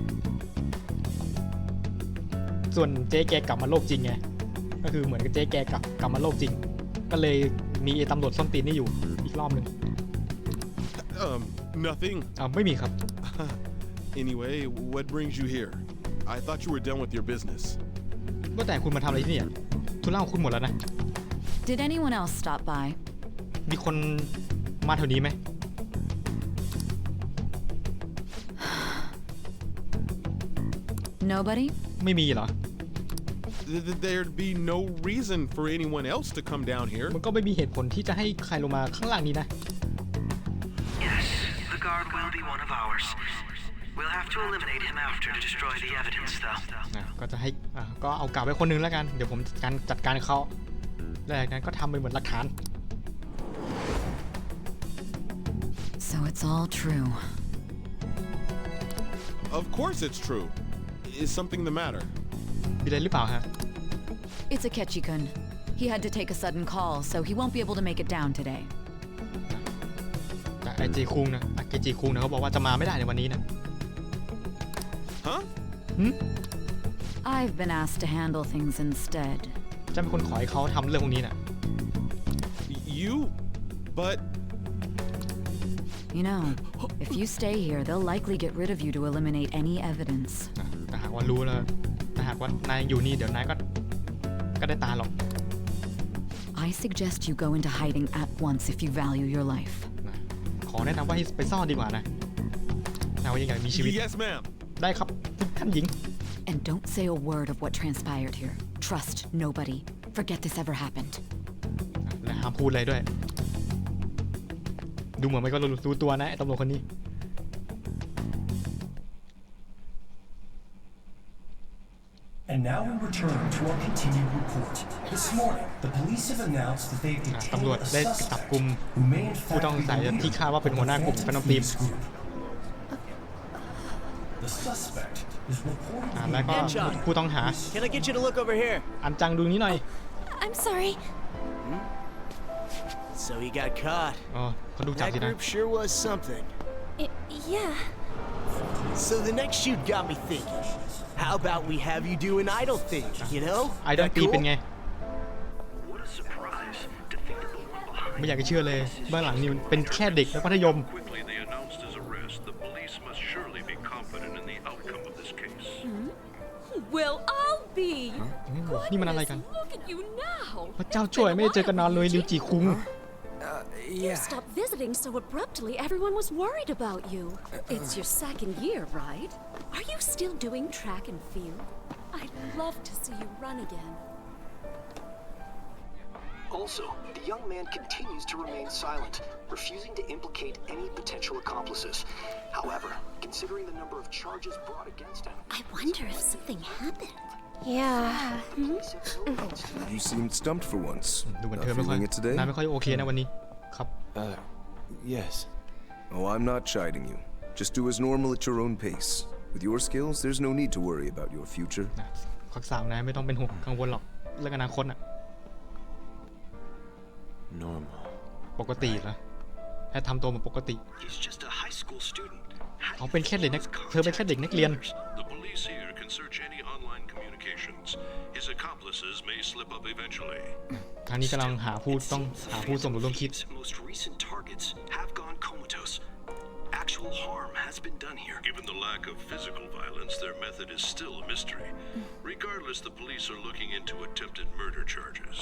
ส่วนเจ๊แกกลับมาโลกจริงไงก็คือเหมือนกับเจ๊แกกลับมาโลกจริงก็เลยมีตำรวจส้นตีนนี่อยู่อีกรอบนึงNothing. ไม่มีครับ Anyway, what brings you here? I thought you were done with your business. ว่าแต่คุณมาทำอะไรที่นี่ธุระของคุณหมดแล้วนะ Did anyone else stop by? มีคนมาแถวนี้ไหม Nobody? ไม่มีเหรอ There'd be no reason for anyone else to come down here. มันก็ไม่มีเหตุผลที่จะให้ใครลงมาข้างล่างนี้นะ Yes, the guard will be one of ours. We'll have to eliminate him after to destroy the evidence, though. ก็จะให้ก็เอากลับไว้คนนึงแล้วกันเดี๋ยวผมจัดการเขาแล้วจากนั้นก็ทำเป็นเหมือนหลักฐาน So it's all true. Of course it's true. Is something the matter? มีอะไรหรือเปล่าฮะ It's Akechi-kun. He had to take a sudden call, so he won't be able to make it down today. แต่ไอเจคุงนะเกจิคุงนะเขาบอกว่าจะมาไม่ได้ในวันนี้นะ Huh? I've been asked to handle things instead. จะเป็นคนขอให้เขาทำเรื่องพวกนี้นะ You? But... You know, if you stay here, they'll likely get rid of you to eliminate any evidence. แต่หากว่ารู้แล้วแต่หากว่านายอยู่นี่เดี๋ยวนายก็ได้ตายหรอก I suggest you go into hiding at once if you value your life. ขอแนะนำว่าให้ไปซ่อนดีกว่านะนายว่ายังไงมีชีวิต Yes, ma'am. ได้ครับท่านหญิง And don't say a word of what transpired here. Trust nobody. Forget this ever happened. และห้ามพูดอะไรด้วยดูเหมือนไม่ก็รู้ตัวนะไอ้ตำรวจคนนี้ And now we return to our continued report. This morning, the police have announced that they've detained ตำรวจ a ได้จับ suspect กุม who may in ผู้ fact ต้องส be งสัย the ที่ leader คาดว่าเป็นหัวหน้ากลุ่ม of แฟ the นตาฟิล์ม Phantom Thieves group. The suspect is reported แล้วก็ผู้ต้องหา Can I get you to look over here? อันจังดูนี้หน่อย I'm sorry. So he got caught. อ๋อเขาดูจับ That สินะ group sure was something. Yeah. So the next shoot got me thinking. How about we have you do an idol thing, you know? ไอดอลตีเป็นไง What a surprise. Defeated the one behind. ไม่อยากจะเชื่อเลยเบื้องหลังนี่มันเป็นแค่เด็กและมัธยม Quickly they announced his arrest. The police must surely be confident in the outcome of this case. Well, I'll be. นี่มันอะไรกัน Look at you now. พระเจ้าช่วยไม่ได้เจอกันนานเลยริวจิคุง You stopped visiting so abruptly, everyone was worried about you. It's your second year, right? Are you still doing track and field? I'd love to see you run again. Also, the young man continues to remain silent, refusing to implicate any potential accomplices. However, considering the number of charges brought against him, I wonder if something happened. Yeah. You seemed stumped for once. ดูเหมือน Not เธอไม่ค่อย feeling it today? นายไม่ค่อยโอเคนะวันนี้ครับ Yes. Oh, I'm not chiding you. Just do as normal at your own pace. With your skills, there's no need to worry about your future. ข้อสามนายไม่ต้องเป็นห่วงกังวลหรอกเรื่องอนาคตน่ะ Normal. ปกติเหรอแค่ทำตัวเหมือนปกติ he's just a high school student. เขาเป็นแค่เด็กนักเธอเป็นแค่เด็กนักเรียน The police here can search any online communications. His accomplices may slip up eventually. ทางนี้กำลังหาผู้ต้องหาผู้สมรู้ร่วมคิด Most recent targets have gone comatose. Actual harm has been done here. Given the lack of physical violence, their method is still a mystery. Regardless, the police are looking into attempted murder charges.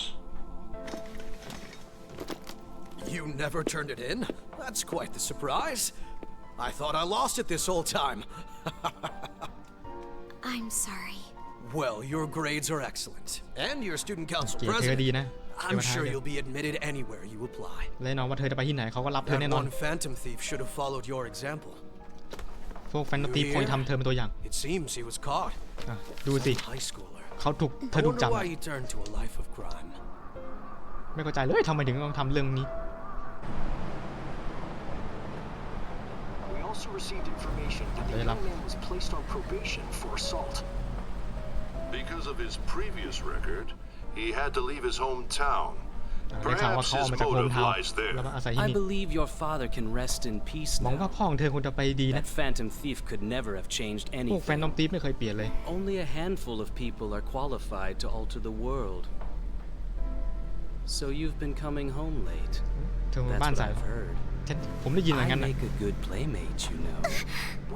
You never turned it in? That's quite the surprise. I thought I lost it this whole time. I'm sorry. Well, your grades are excellent. And you're student council เกรดเธอดี president. นะ I'm sure you'll be admitted anywhere you apply. แน่นอนว่าเธอจะไปที่ไหนเขาก็รับเธอแน่ That นอน one phantom thief should have followed your example. พวกแฟนตาซีคอยทำเธอเป็นตัวอย่าง It seems he was caught. ดูสิ High schooler. เขาถูกเธ I อถูก wonder จับ why he turned to a life of crime. ไม่เข้าใจเลยทำไมถึงต้องทำเรื่องนี้ We also received information that the young man was placed on probation for assault. Because of his previous record, he had to leave his hometown. ได้ข่าวว่า Perhaps เขาออก his มาจากโฮม motive ทาวน์ lies there. แล้วมาอาศัยที่ I นี่ believe your father can rest in peace มองว่า now. พ่อของเธอคงจะไปดีนะ That phantom thief could never have changed พวกแฟน anything. ตอมตีฟไม่เคยเปลี่ยนเลย Only a handful of people are qualified to alter the world. So you've been coming home late. เธอมา That's บ้าน what สาย I've heard. ผมได้ยินอย่าง I นั้นนะ make a good playmate, you know.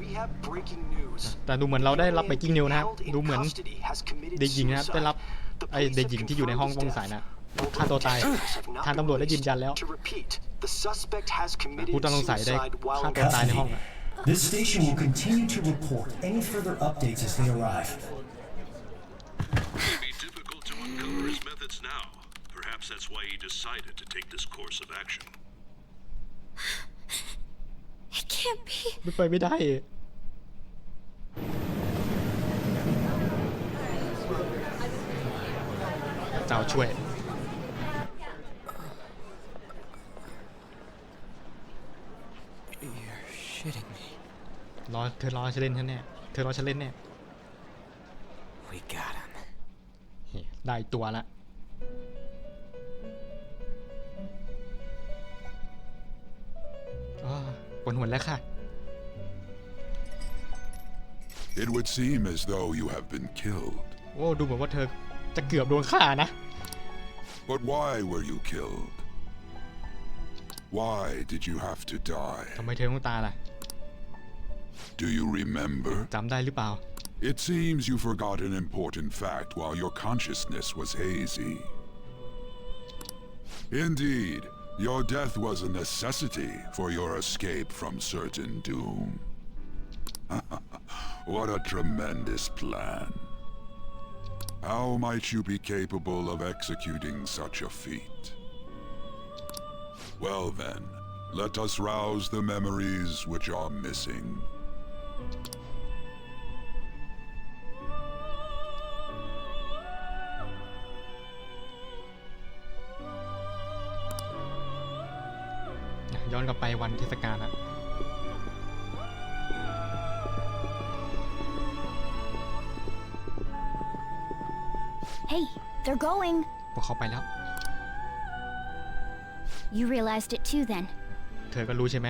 We have breaking news. แต่ดูเหมือนเราได้รับไปกิ้งนิวนะครับดูเหมือนเด็กหญิงนะครับได้รับไอเด็กหญิงที่อยู่ในห้องต้องสายนะฆ่าตัวตายทางตำรวจได้ยืนยันแล้ว To repeat, the suspect has committed ผู้ต้องสงสัยได้ suicide while ฆ่า in ตัวตายในห้อง custody. อะ This station will continue to report any further updates as they arrive. It will be difficult to uncover his methods now. Perhaps that's why he decided to take this course of action. It can't be. ไม่ไปไม่ได้เจ้าช่วย You're shitting me. เธอรอฉันเล่นแน่เธอรอฉันเล่นแน่ We got him. ได้ตัวละปวดหัวแล้วค่ะ It would seem as though you have been killed. โอ้ดูเหมือนว่าเธอจะเกือบโดนฆ่านะ But why were you killed? Why did you have to die? ทำไมเธอต้องตายล่ะ Do you remember? จำได้หรือเปล่า It seems you forgot an important fact while your consciousness was hazy. Indeed, your death was a necessity for your escape from certain doom. What a tremendous plan. How might you be capable of executing such a feat? Well then, let us rouse the memories which are missing.ย้อนกลับไปวันเทศกาลนะ Hey, they're going. พวกเขาไปแล้ว You realized it too then. เธอก็รู้ใช่ไหม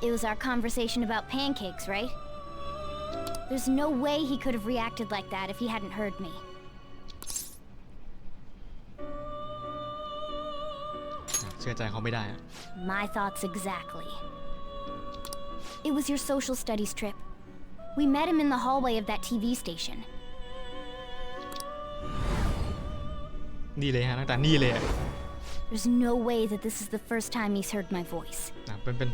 It was our conversation about pancakes, right? There's no way he could have reacted like that if he hadn't heard me. เชื่อใจเขาไม่ได้ My thoughts exactly. It was your social studies trip. We met him in the hallway of that TV station. นี่เลยฮะตั้งแต่นี่เลย There's no way that this is the first time he's heard my voice. มันเป็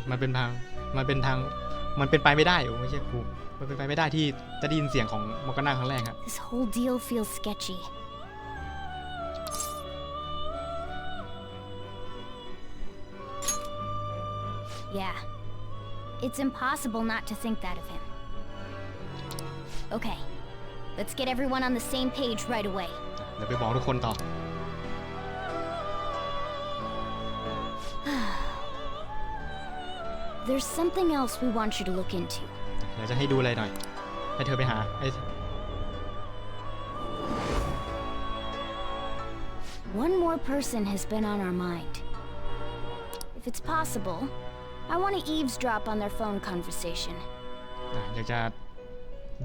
นไปไม่ได้ไม่ใช่ครูมันเป็นไปไม่ได้ที่จะได้ยินเสียงของมอร์กาน่าครั้งแรกครับ This whole deal feels sketchy. Yeah. It's impossible not to think that of him. Okay. Let's get everyone on the same page right away. เดี๋ยวไปบอกทุกคนต่อ There's something else we want you to look into. เดี๋ยวจะให้ดูอะไรหน่อยให้เธอไปหาOne more person has been on our mind. If it's possible, I want to eavesdrop on their phone conversation. อยากจะ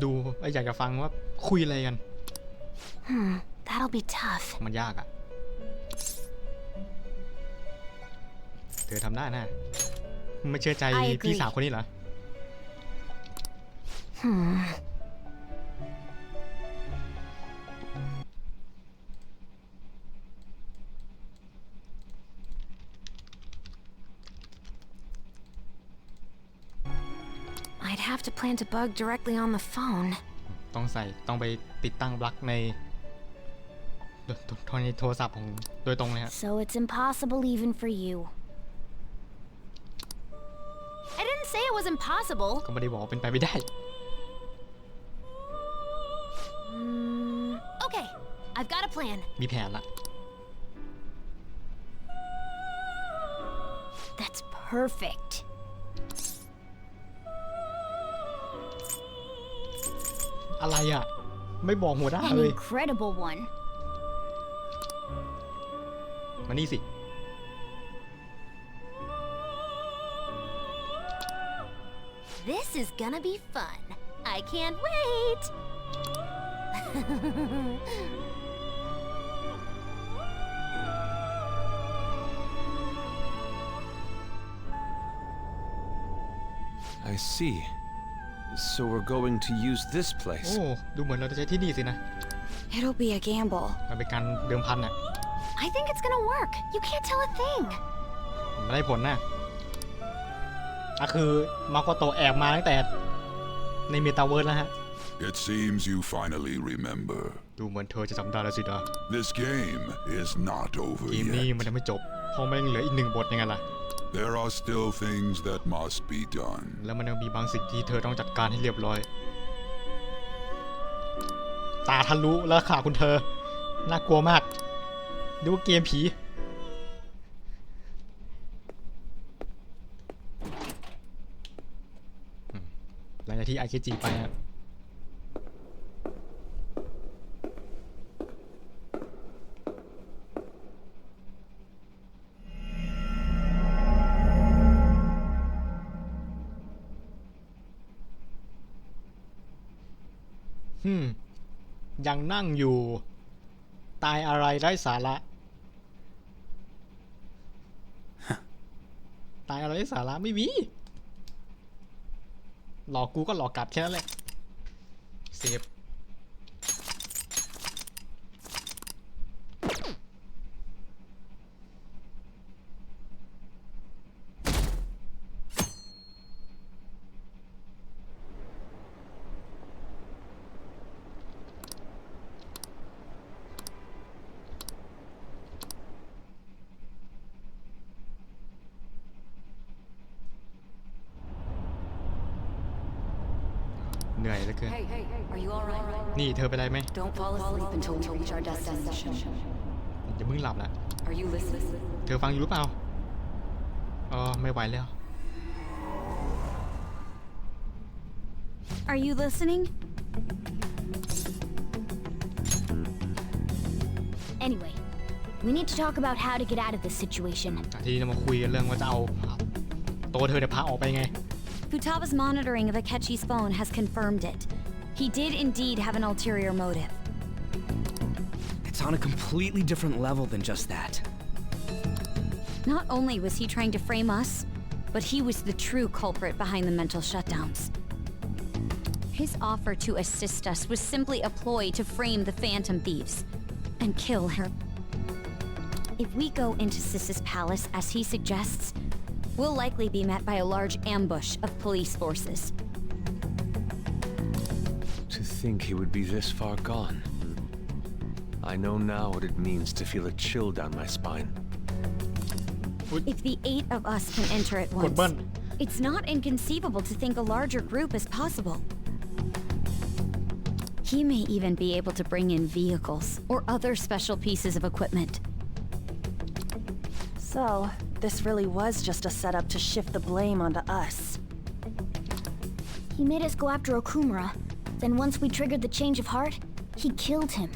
ดูอยากจะฟังว่าคุยอะไรกัน That'll be tough. มันยากอ่ะเธอทำได้นะไม่เชื่อใจพี่สาวคนนี้เหรอI'd have to plant a bug directly on the phone. ต้องไปติดตั้งปลั๊กในโทรศัพท์ของโดยตรงเลยฮะ So it's impossible even for you. I didn't say it was impossible. ก็ไม่ได้บอกว่าเป็นไปไม่ได้ Okay, I've got a plan. มีแผนละ That's perfect. อะไรอ่ะไม่บอกหัวหน้า An เลย incredible one. มานี่สิ This is gonna be fun. I can't wait. I see. So we're going to use this place. โอ้ดูเหมือนเราจะใช้ที่นี่สินะ It'll be a gamble. มันเป็นการเดิมพันอ่ะ I think it's gonna work. You can't tell a thing. ไม่ได้ผลนะคือมาโกโตะแอบมาตั้งแต่ในเมตาเวิร์สแล้วฮะ It seems you finally remember. ดูเหมือนเธอจะจำได้แล้วสินะ This game is not over เกมนี้ yet. มันยังไม่จบเพราะมันยังเหลืออีก1 บทยังไงล่ะ There are still things that must be done. แล้วมันยังมีบางสิ่งที่เธอต้องจัดการให้เรียบร้อยตาทะลุแล้วขาคุณเธอน่ากลัวมากดูเกมผีหลังจากที่ไอเคจีไปฮะยังนั่งอยู่ตายอะไรไร้สาระตายอะไรไร้สาระไม่มีหลอกกูก็หลอกกลับแค่นั้นแหละเซฟเหนื่อยเหลือเกิน Are you all right? นี่เธอเป็นไรไหม Don't fall asleep until we reach our destination. อย่ามึงหลับนะ Are you listening? เธอฟังอยู่หรือเปล่าไม่ไหวแล้ว Are you listening? Anyway, we need to talk about how to get out of this situation. ทีนี้เรามาคุยกันเรื่องว่าจะเอาตัวเธอเนี่ยพาออกไปไง Futaba's monitoring of Akechi's phone has confirmed it. He did indeed have an ulterior motive. It's on a completely different level than just that. Not only was he trying to frame us, but he was the true culprit behind the mental shutdowns. His offer to assist us was simply a ploy to frame the Phantom Thieves and kill her. If we go into Sis's palace as he suggests, we'll likely be met by a large ambush of police forces. To think he would be this far gone. I know now what it means to feel a chill down my spine. If the 8 of us can enter at once, it's not inconceivable to think a larger group is possible. He may even be able to bring in vehicles or other special pieces of equipment. So, this really was just a setup to shift the blame onto us. He made us go after Okumura. Then once we triggered the change of heart, he killed him.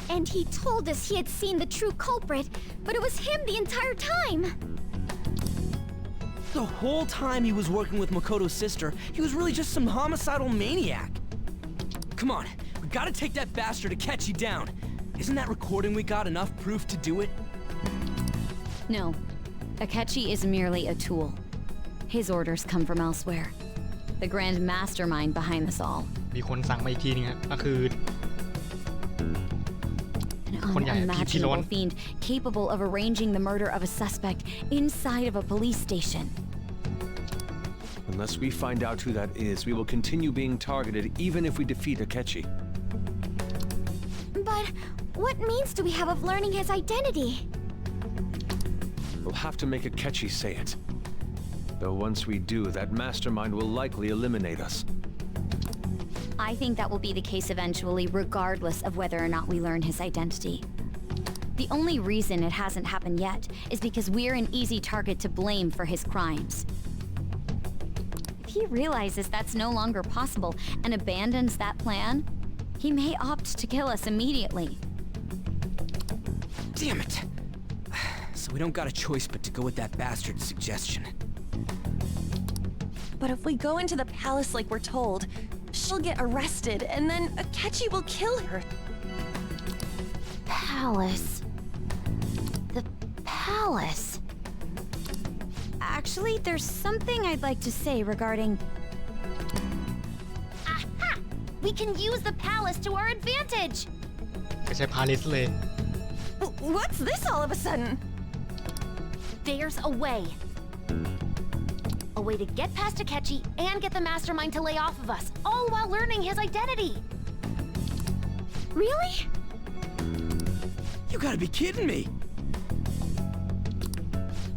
And he told us he had seen the true culprit, but it was him the entire time! The whole time he was working with Makoto's sister, he was really just some homicidal maniac. Come on, we gotta take that bastard Akechi down. Isn't that recording we got enough proof to do it? No, Akechi is merely a tool. His orders come from elsewhere. The grand mastermind behind this all. มีคนสั่งมาอีกทีนึงก็คือ An unimaginable fiend capable of arranging the murder of a suspect inside of a police station. Unless we find out who that is, we will continue being targeted even if we defeat Akechi. But what means do we have of learning his identity? We'll have to make Akechi say it. Though once we do, that mastermind will likely eliminate us. I think that will be the case eventually, regardless of whether or not we learn his identity. The only reason it hasn't happened yet is because we're an easy target to blame for his crimes. If he realizes that's no longer possible and abandons that plan, he may opt to kill us immediately. Damn it! So we don't got a choice but to go with that bastard's suggestion. But if we go into the palace like we're told, she'll get arrested, and then Akechi will kill her. Palace. The palace. Actually, there's something I'd like to say regarding... Aha! We can use the palace to our advantage! ไม่ใช่พาลิสเลย What's this all of a sudden? There's a way. A way to get past Akechi and get the mastermind to lay off of us, all while learning his identity. Really? You gotta be kidding me!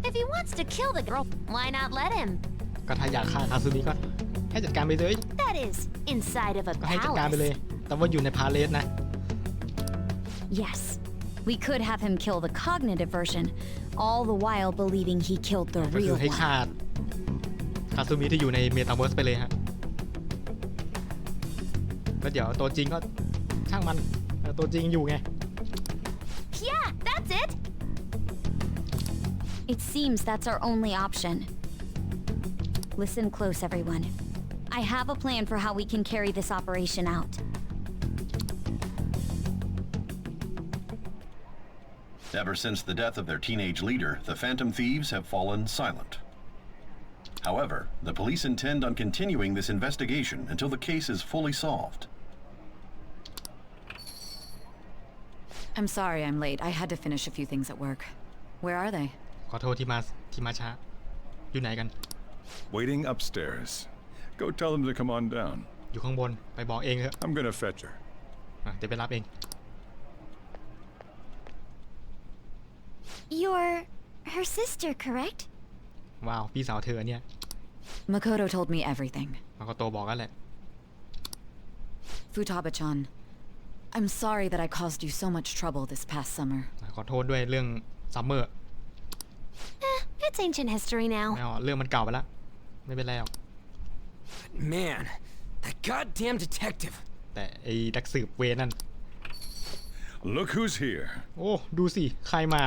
If he wants to kill the girl, why not let him? ก็ถ้าอยากฆ่าคาซูมิก็ให้จัดการไปเลย That is, inside of a ก็ให้จัดการไปเลย palace. แต่ว่าอยู่ในพาเลสนะ Yes, we could have him kill the cognitive version, all the while believing he killed the ก็คื real อให้ one. ฆ่าคาซูมิที่อยู่ในเมตาเวิร์สไปเลยฮะแล้วเดี๋ยวตัวจริงก็ช่างมันตัวจริงอยู่ไง Yeah, that's it! It seems that's our only option. Listen close, everyone. I have a plan for how we can carry this operation out. Ever since the death of their teenage leader, the Phantom Thieves have fallen silent. However, the police intend on continuing this investigation until the case is fully solved. I'm sorry I'm late. I had to finish a few things at work. Where are they? ขอโทษที่มาช้าอยู่ไหนกัน Waiting upstairs. Go tell them to come on down. อยู่ข้างบนไปบอกเองเถอะ I'm gonna fetch her. เดี๋ยวไปรับเอง You're her sister, correct? ว้าวพี่สาวเธอเนี่ย Makoto told me everything. มาโกโตบอกกันแหละ Futaba-chan, I'm sorry that I caused you so much trouble this past summer. ขอโทษด้วยเรื่องซัมเมอร์ It's ancient history now. ไม่เอาเรื่องมันเก่าไปแล้วไม่เป็นไรหรอก Man, that goddamn detective. แต่ไอ้นักสืบเวนั่น Look who's here. โอ้ดูสิใครมา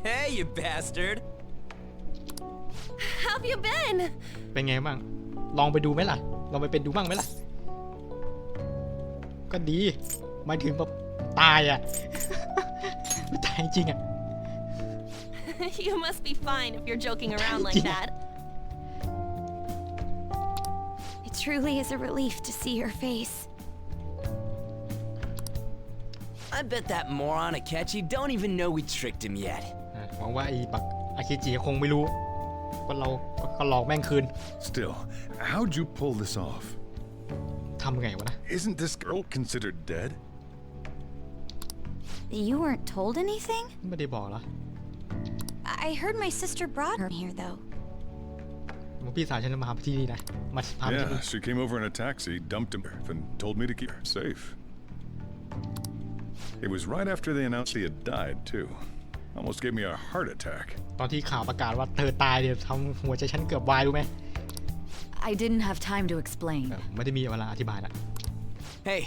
Hey, you bastard. How have you been? เป็นไงบ้างลองไปดูไหมล่ะลองไปเป็นดูบ้างไหมล่ะก็ดีหมายถึงแบบตายอ่ะ ไม่ตายจริงอ่ะ You must be fine if you're joking around like that. It truly is a relief to see your face. I bet that moron Akechi don't even know we tricked him yet. หวังว่าไอ้ปักอาคิจิคงไม่รู้ว่าเราก็หลอกแม่งคืน Still, how'd you pull this off? ทำไงวะนะ Isn't this girl considered dead? You weren't told anything? ไม่ได้บอกเหรอ I heard my sister brought her here, though. พี่สาวฉันมาที่นี่นะมาพาไปที่นี่ Yeah, she came over in a taxi, dumped him, and told me to keep her safe. It was right after they announced he had died, too. Almost gave me a heart attack. ตอนที่ข่าวประกาศว่าเธอตายเนี่ยทำหัวใจฉันเกือบวายรู้ไหม I didn't have time to explain. ไม่ได้มีเวลาอธิบายละ Hey,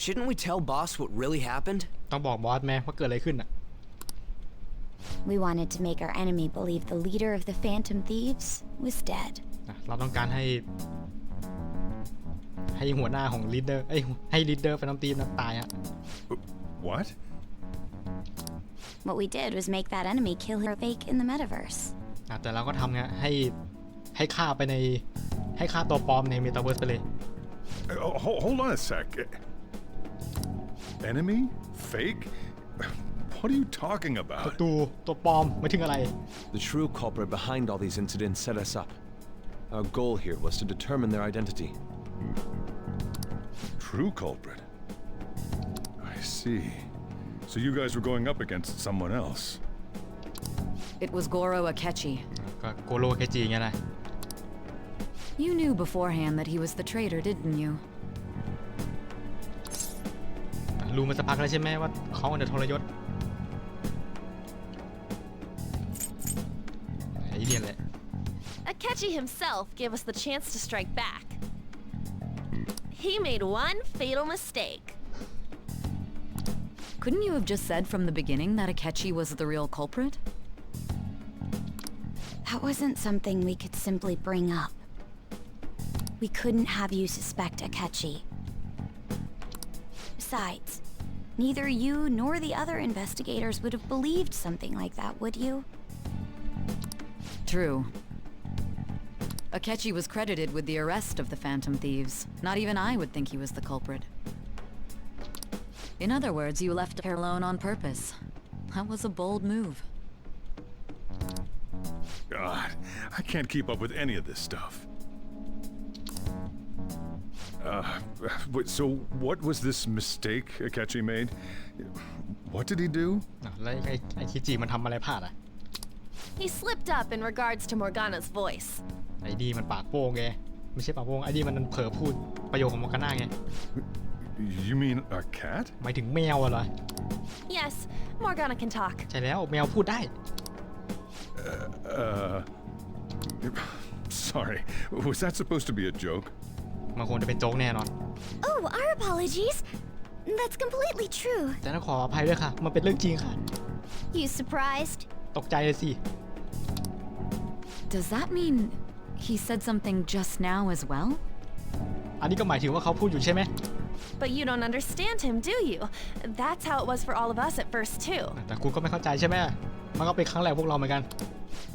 shouldn't we tell boss what really happened? ต้องบอกบอสแม่ว่าเกิดอะไรขึ้นอ่ะ We wanted to make our enemy believe the leader of the Phantom Thieves was dead. เราต้องการให้หัวหน้าของลีดเดอร์ให้ลีดเดอร์แฟนตอมทีมนั้นตายฮะ What? What we did was make that enemy kill her fake in the metaverse. แต่เราก็ทำไงให้ฆ่าไปในให้ฆ่าตัวปลอมในเมตาเวิร์สไปเลย Hold on a sec. Enemy? Fake? What are you talking about? ตัวปลอมไม่ถึงอะไร The true culprit behind all these incidents set us up. Our goal here was to determine their identity. True culprit? I see. So you guys were going up against someone else. It was Goro Akechi. ก็โกโรเคจิไงล่ะ You knew beforehand that he was the traitor, didn't you? รู้มาสักพักแล้วใช่ไหมว่าเขาเนี่ยทรยศไอ้เนี่ยแหละ Akechi himself gave us the chance to strike back. He made one fatal mistake. Couldn't you have just said from the beginning that Akechi was the real culprit? That wasn't something we could simply bring up. We couldn't have you suspect Akechi. Besides, neither you nor the other investigators would have believed something like that, would you? True. Akechi was credited with the arrest of the Phantom Thieves. Not even I would think he was the culprit. In other words, you left her alone on purpose. That was a bold move. God, I can't keep up with any of this stuff. So what was this mistake Akechi made? What did he do? แล้วไอ้คิจิมันทำอะไรพลาดอ่ะ He slipped up in regards to Morgana's voice. ไอ้ดีมันปากโป้งไงไม่ใช่ปากโป้งไอ้ดีมันเผลอพูดประโยคของมอร์กาน่าไง You mean a cat? หมายถึงแมวเหรอ Yes, Morgana can talk. ใช่แล้วแมวพูดได้ Sorry, was that supposed to be a joke? มันคงจะเป็นโจ๊กแน่นอน Oh, our apologies. That's completely true. แต่ต้องขออภัยด้วยค่ะมันเป็นเรื่องจริงค่ะ You surprised? ตกใจเลยสิ Does that mean he said something just now as well? อันนี้ก็หมายถึงว่าเขาพูดอยู่ใช่ไหม But you don't understand him, do you? That's how it was for all of us at first, too. แต่คุณก็ไม่เข้าใจใช่ไหมมันก็เป็นครั้งแรกพวกเราเหมือนกัน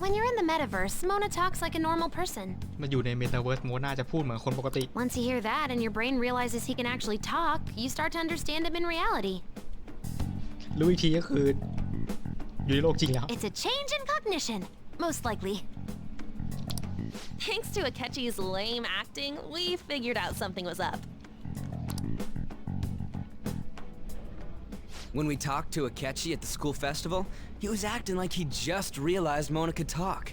When you're in the metaverse, Mona talks like a normal person. มันอยู่ในเมตาเวิร์สโมนาจะพูดเหมือนคนปกติ Once you hear that and your brain realizes he can actually talk, you start to understand him in reality. รู้อีกทีก็คืออยู่ในโลกจริงแล้ว It's a change in cognition, most likely. Thanks to Akechi's lame acting, we figured out something was up. When we talked to Akechi at the school festival, he was acting like he just realized Mona could talk.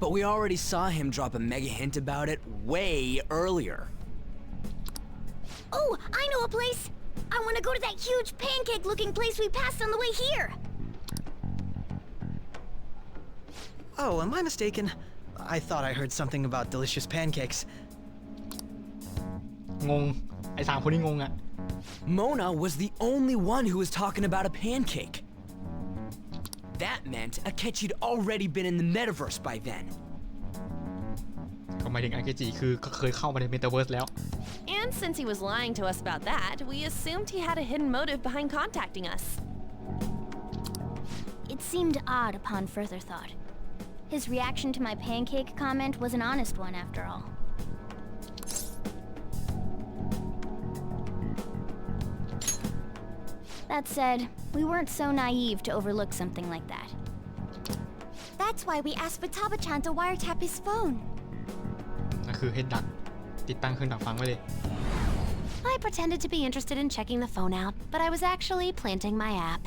But we already saw him drop a mega hint about it way earlier. Oh, I know a place! I want to go to that huge pancake-looking place we passed on the way here! Oh, am I mistaken? I thought I heard something about delicious pancakes. งงไอ้3คนนี้งงอะ Mona was the only one who was talking about a pancake. That meant Akechi'd already been in the metaverse by then. ก็หมายถึงอาเกจิคือเคยเข้ามาในเมตาเวิร์สแล้ว And since he was lying to us about that, we assumed he had a hidden motive behind contacting us. It seemed odd upon further thought. His reaction to my pancake comment was an honest one after all. That said, we weren't so naive to overlook something like that. That's why we asked Futaba-chan to wiretap his phone. นั่นคือให้ดักติดตั้งเครื่องดักฟังไว้เลย I pretended to be interested in checking the phone out, but I was actually planting my app.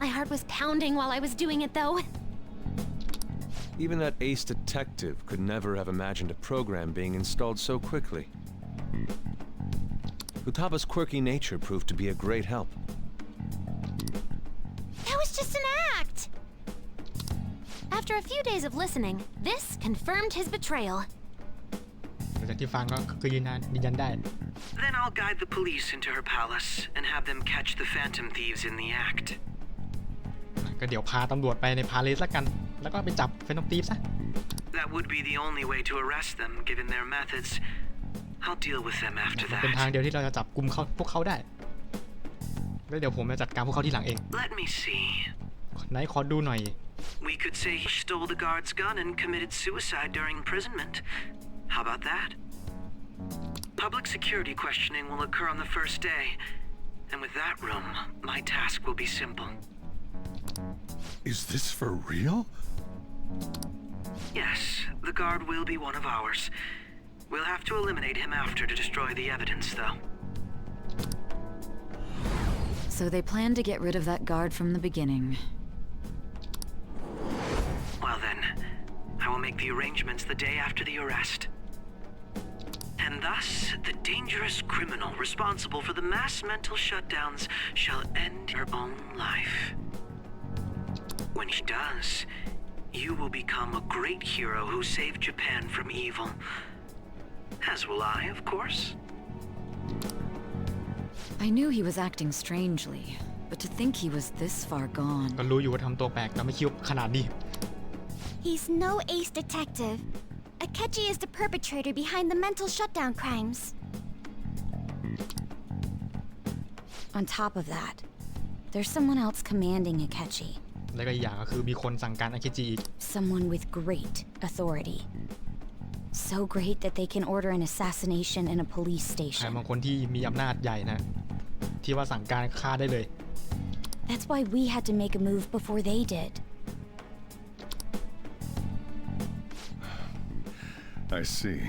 My heart was pounding while I was doing it, though. Even that ace detective could never have imagined a program being installed so quickly. Futaba's quirky nature proved to be a great help. That was just an act! After a few days of listening, this confirmed his betrayal. จากที่ฟังก็คือยืนยันได้ Then I'll guide the police into her palace and have them catch the phantom thieves in the act. ก็เดี๋ยวพาตำรวจไปในพาเลสละกันแล้วก็ไปจับแฟนตอมธีฟซะ That would be the only way to arrest them, given their methods. I'll deal with them after เป็นทาง that. เดียวที่เราจะจับกลุ่มพวกเขาได้แล้วเดี๋ยวผมจะจัดการพวกเขาทีหลังเอง Let me see. ไหนขอดูหน่อย We could say he stole the guard's gun and committed suicide during imprisonment. How about that? Public security questioning will occur on the first day. And with that room, my task will be simple. Is this for real? Yes, the guard will be one of ours. We'll have to eliminate him after to destroy the evidence, though. So they planned to get rid of that guard from the beginning. Well then, I will make the arrangements the day after the arrest. And thus, the dangerous criminal responsible for the mass mental shutdowns shall end her own life. When he does, you will become a great hero who saved Japan from evil. As will I, of course. I knew he was acting strangely, but to think he was this far gone. ก็รู้อยู่ว่าทำตัวแปลกแต่ไม่คิดขนาดนี้ He's no ace detective. Akechi is the perpetrator behind the mental shutdown crimes. On top of that, there's someone else commanding Akechi. แล้วก็อีกอย่างก็คือมีคนสั่งการอาเคจิอีก Someone with great authority. So great that they can order an assassination in a police ใคร station. บางคนที่มีอำนาจใหญ่นะที่ว่าสั่งการฆ่าได้เลย That's why we had to make a move before they did. I see.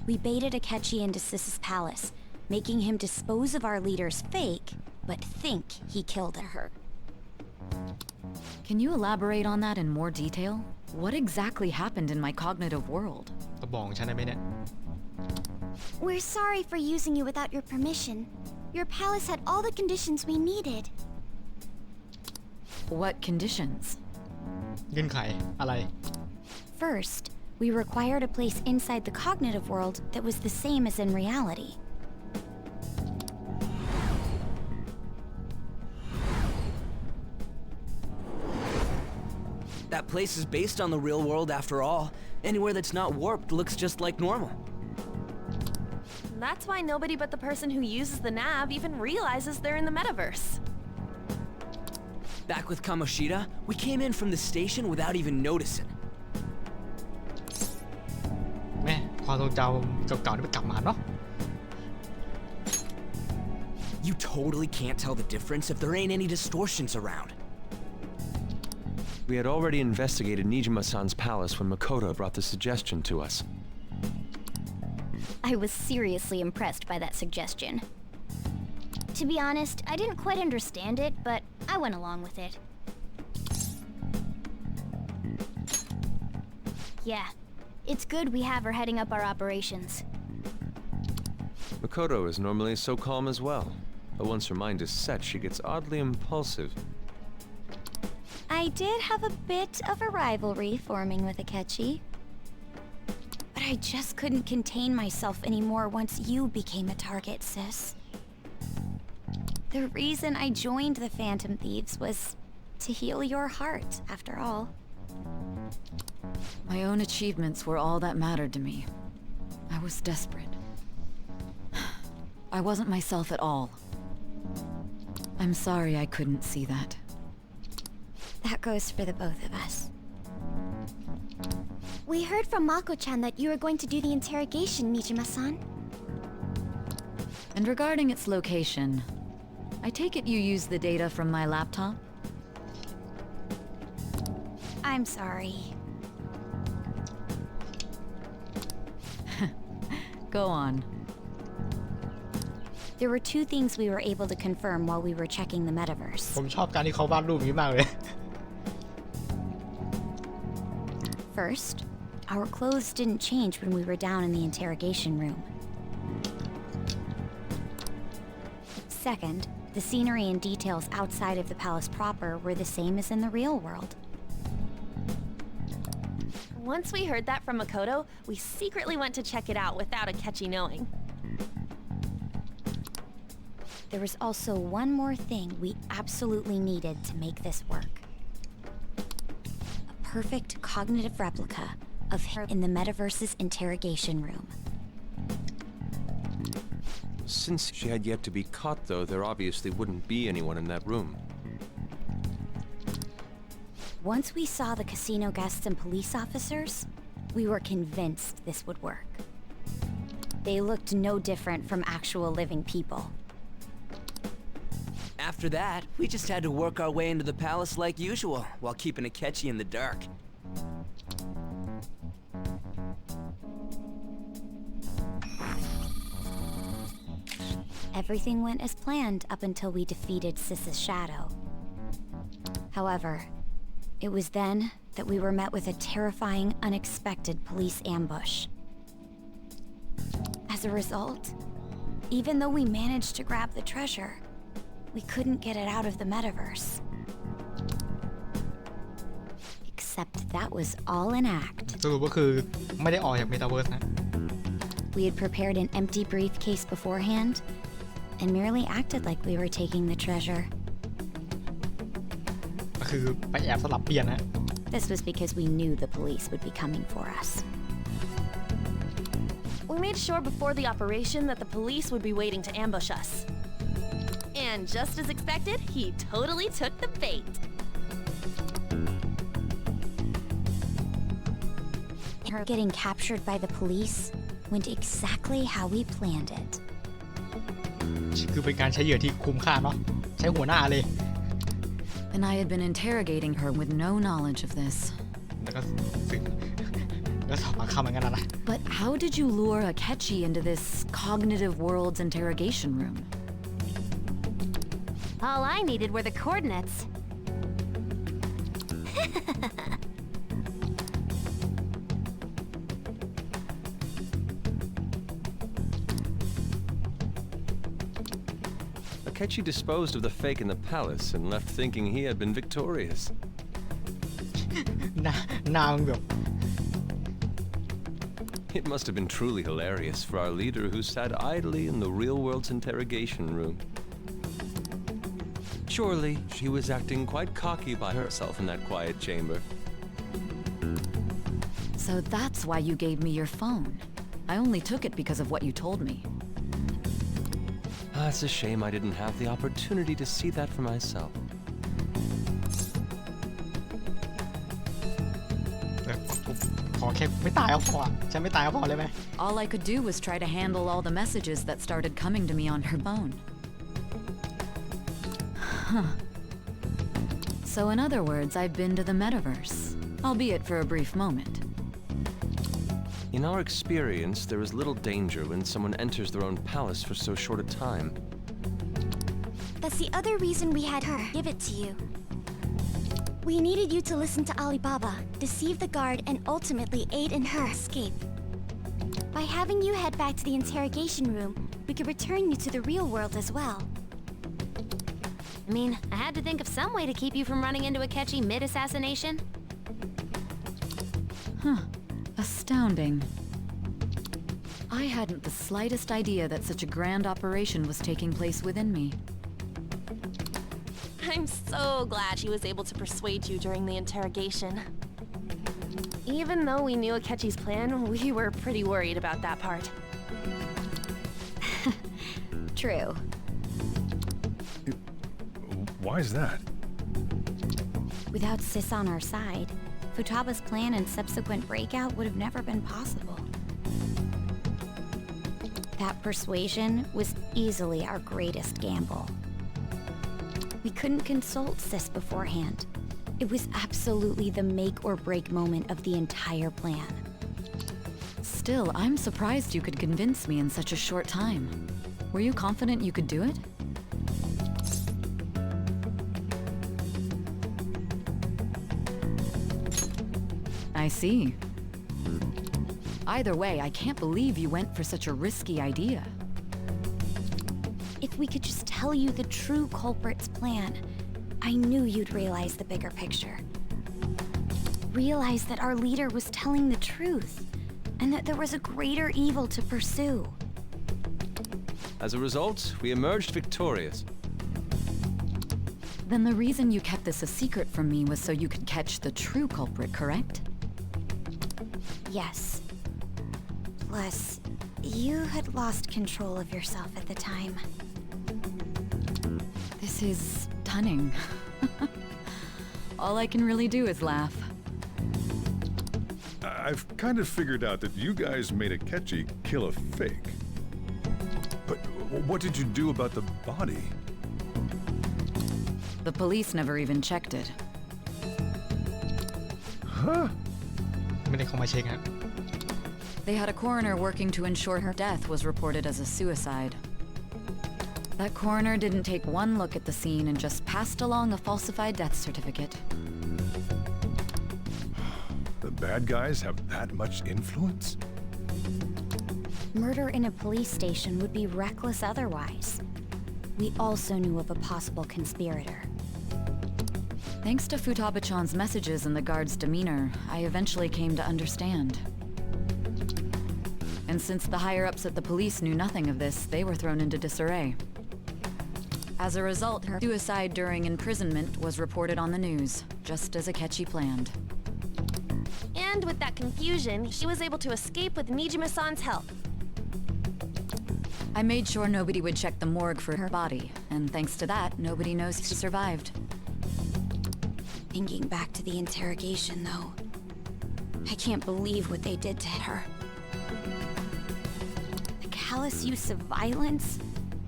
We baited Akechi into Sis's palace, making him dispose of our leader's fake, but think he killed her. Can you elaborate on that in more detail? What exactly happened in my cognitive world? ตัวบอกฉันได้ไหมเนี่ย We're sorry for using you without your permission. Your palace had all the conditions we needed. What conditions? เงื่อนไขอะไร First, we required a place inside the cognitive world that was the same as in reality. That place is based on the real world after all. Anywhere that's not warped looks just like normal. That's why nobody but the person who uses the nav even realizes they're in the metaverse. Back with Kamoshida, we came in from the station without even noticing. แม่ความทรงจำเก่าๆนี่มันกลับมาเนาะ You totally can't tell the difference if there ain't any distortions around. We had already investigated Nijima-san's palace when Makoto brought the suggestion to us. I was seriously impressed by that suggestion. To be honest, I didn't quite understand it, but I went along with it. Yeah, it's good we have her heading up our operations. Makoto is normally so calm as well, but once her mind is set, she gets oddly impulsive. I did have a bit of a rivalry forming with Akechi. But I just couldn't contain myself anymore once you became a target, sis. The reason I joined the Phantom Thieves was to heal your heart, after all. My own achievements were all that mattered to me. I was desperate. I wasn't myself at all. I'm sorry I couldn't see that. That goes for the both of us. We heard from Mako-chan that you were going to do the interrogation, Nijima-san. And regarding its location, I take it you used the data from my laptop? I'm sorry. Go on. There were two things we were able to confirm while we were checking the metaverse. ผมชอบการที่เขาวาดรูปนี้มากเลย First, our clothes didn't change when we were down in the interrogation room. Second, the scenery and details outside of the palace proper were the same as in the real world. Once we heard that from Makoto, we secretly went to check it out without Akechi knowing. There was also one more thing we absolutely needed to make this work. A perfect cognitive replica of her in the metaverse's interrogation room. Since she had yet to be caught, though, there obviously wouldn't be anyone in that room. Once we saw the casino guests and police officers, we were convinced this would work. They looked no different from actual living people. After that, we just had to work our way into the palace like usual, while keeping Akechi in the dark. Everything went as planned up until we defeated Sis's shadow. However, it was then that we were met with a terrifying, unexpected police ambush. As a result, even though we managed to grab the treasure, we couldn't get it out of the metaverse. Except that was all an act. สรุปก็คือไม่ได้ออกจาก Metaverse นะ We had prepared an empty briefcase beforehand and merely acted like we were taking the treasure. ก็คือไปแอบสลับเปลี่ยนนะ This was because we knew the police would be coming for us. We made sure before the operation that the police would be waiting to ambush us. And just as expected, he totally took the bait. Her getting captured by the police went exactly how we planned it. คือเป็นการใช้เหยื่อที่คุ้มค่าเนาะใช้หัวหน้าเลย And I had been interrogating her with no knowledge of this. แล้วก็สึกแล้วสอบปากคำเหมือนกันนะ But how did you lure Akechi into this cognitive world's interrogation room? All I needed were the coordinates. Akechi disposed of the fake in the palace and left thinking he had been victorious. หน้ามึงแบบ It must have been truly hilarious for our leader who sat idly in the real world's interrogation room. Surely, she was acting quite cocky by herself in that quiet chamber. So that's why you gave me your phone. I only took it because of what you told me. It's a shame I didn't have the opportunity to see that for myself. ขอแค่ไม่ตายก็พอฉันไม่ตายก็พอเลยไหม All I could do was try to handle all the messages that started coming to me on her phone. Huh. So in other words, I've been to the metaverse, albeit for a brief moment. In our experience, there is little danger when someone enters their own palace for so short a time. That's the other reason we had her give it to you. We needed you to listen to Alibaba, deceive the guard, and ultimately aid in her escape. By having you head back to the interrogation room, we could return you to the real world as well. I mean, I had to think of some way to keep you from running into Akechi mid-assassination. Huh. Astounding. I hadn't the slightest idea that such a grand operation was taking place within me. I'm so glad she was able to persuade you during the interrogation. Even though we knew Akechi's plan, we were pretty worried about that part. True. Why is that? Without Sis on our side, Futaba's plan and subsequent breakout would have never been possible. That persuasion was easily our greatest gamble. We couldn't consult Sis beforehand. It was absolutely the make or break moment of the entire plan. Still, I'm surprised you could convince me in such a short time. Were you confident you could do it? I see. Either way, I can't believe you went for such a risky idea. If we could just tell you the true culprit's plan, I knew you'd realize the bigger picture. Realize that our leader was telling the truth, and that there was a greater evil to pursue. As a result, we emerged victorious. Then the reason you kept this a secret from me was so you could catch the true culprit, correct? Yes. Plus, you had lost control of yourself at the time. This is stunning. All I can really do is laugh. I've kind of figured out that you guys made Akechi kill a fake. But what did you do about the body? The police never even checked it. Huh? ไม่ได้เข้ามาเช็คฮะ They had a coroner working to ensure her death was reported as a suicide. That coroner didn't take one look at the scene and just passed along a falsified death certificate. The bad guys have that much influence? Murder in a police station would be reckless otherwise. We also knew of a possible conspirator. Thanks to Futaba-chan's messages and the guard's demeanor, I eventually came to understand. And since the higher-ups at the police knew nothing of this, they were thrown into disarray. As a result, her suicide during imprisonment was reported on the news, just as Akechi planned. And with that confusion, she was able to escape with Nijima-san's help. I made sure nobody would check the morgue for her body, and thanks to that, nobody knows she survived. Thinking back to the interrogation, though, I can't believe what they did to her. The callous use of violence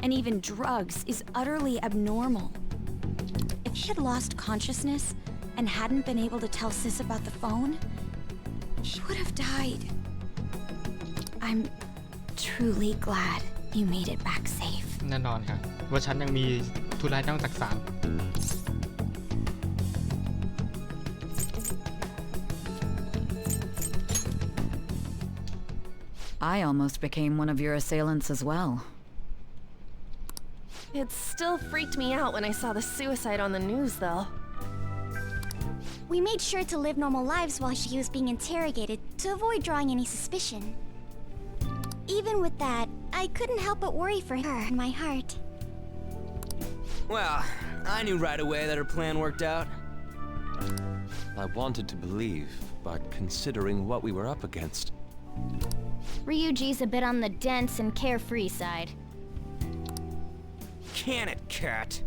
and even drugs is utterly abnormal. If she had lost consciousness and hadn't been able to tell Sis about the phone, she would have died. I'm truly glad you made it back safe. แน่นอนค่ะว่าฉันยังมีธุระต้องจักสาน I almost became one of your assailants as well. It still freaked me out when I saw the suicide on the news, though. We made sure to live normal lives while she was being interrogated to avoid drawing any suspicion. Even with that, I couldn't help but worry for her in my heart. Well, I knew right away that her plan worked out. I wanted to believe, but considering what we were up against... Ryuji's a bit on the dense and carefree side. Can it, cat?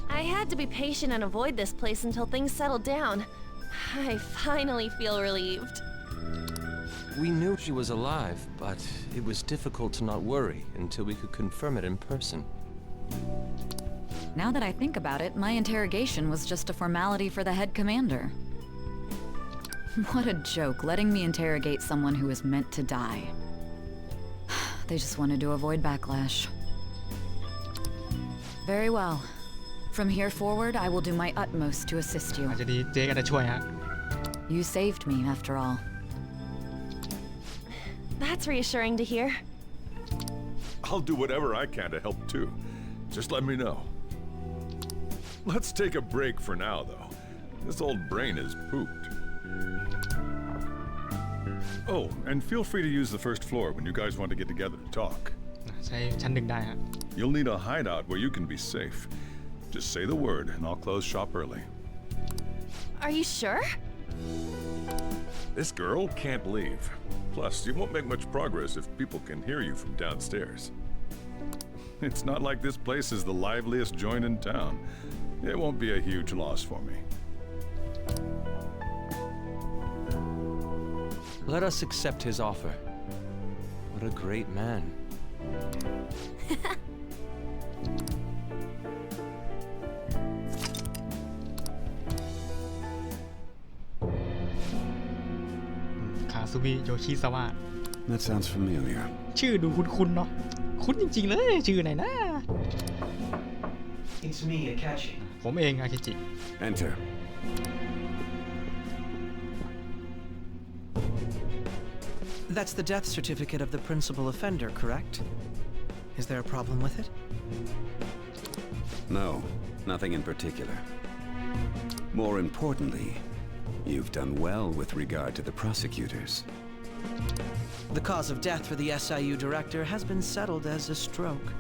I had to be patient and avoid this place until things settled down. I finally feel relieved. We knew she was alive, but it was difficult to not worry until we could confirm it in person. Now that I think about it, my interrogation was just a formality for the head commander. What a joke, letting me interrogate someone who was meant to die. They just wanted to avoid backlash. Very well. From here forward, I will do my utmost to assist you. อาจจะดีเจ๊ก็จะช่วยฮะ You saved me, after all. That's reassuring to hear. I'll do whatever I can to help too. Just let me know. Let's take a break for now, though. This old brain is pooped. Oh, and feel free to use the first floor when you guys want to get together to talk. ใช้ชั้นหนึ่งได้ฮะ You'll need a hideout where you can be safe. Just say the word, and I'll close shop early. Are you sure? This girl can't leave. Plus, you won't make much progress if people can hear you from downstairs. It's not like this place is the liveliest joint in town. It won't be a huge loss for me. Let us accept his offer. What a great man. Kasumi Yoshizawa That sounds familiar. ชื่อดูคุ้นๆเนาะคุ้นจริงๆเลยชื่อไหนนะ It's me, Akachi. ผมเองอาคิจิ Enter. That's the death certificate of the principal offender, correct? Is there a problem with it? No, nothing in particular. More importantly, you've done well with regard to the prosecutors. The cause of death for the SIU director has been settled as a stroke.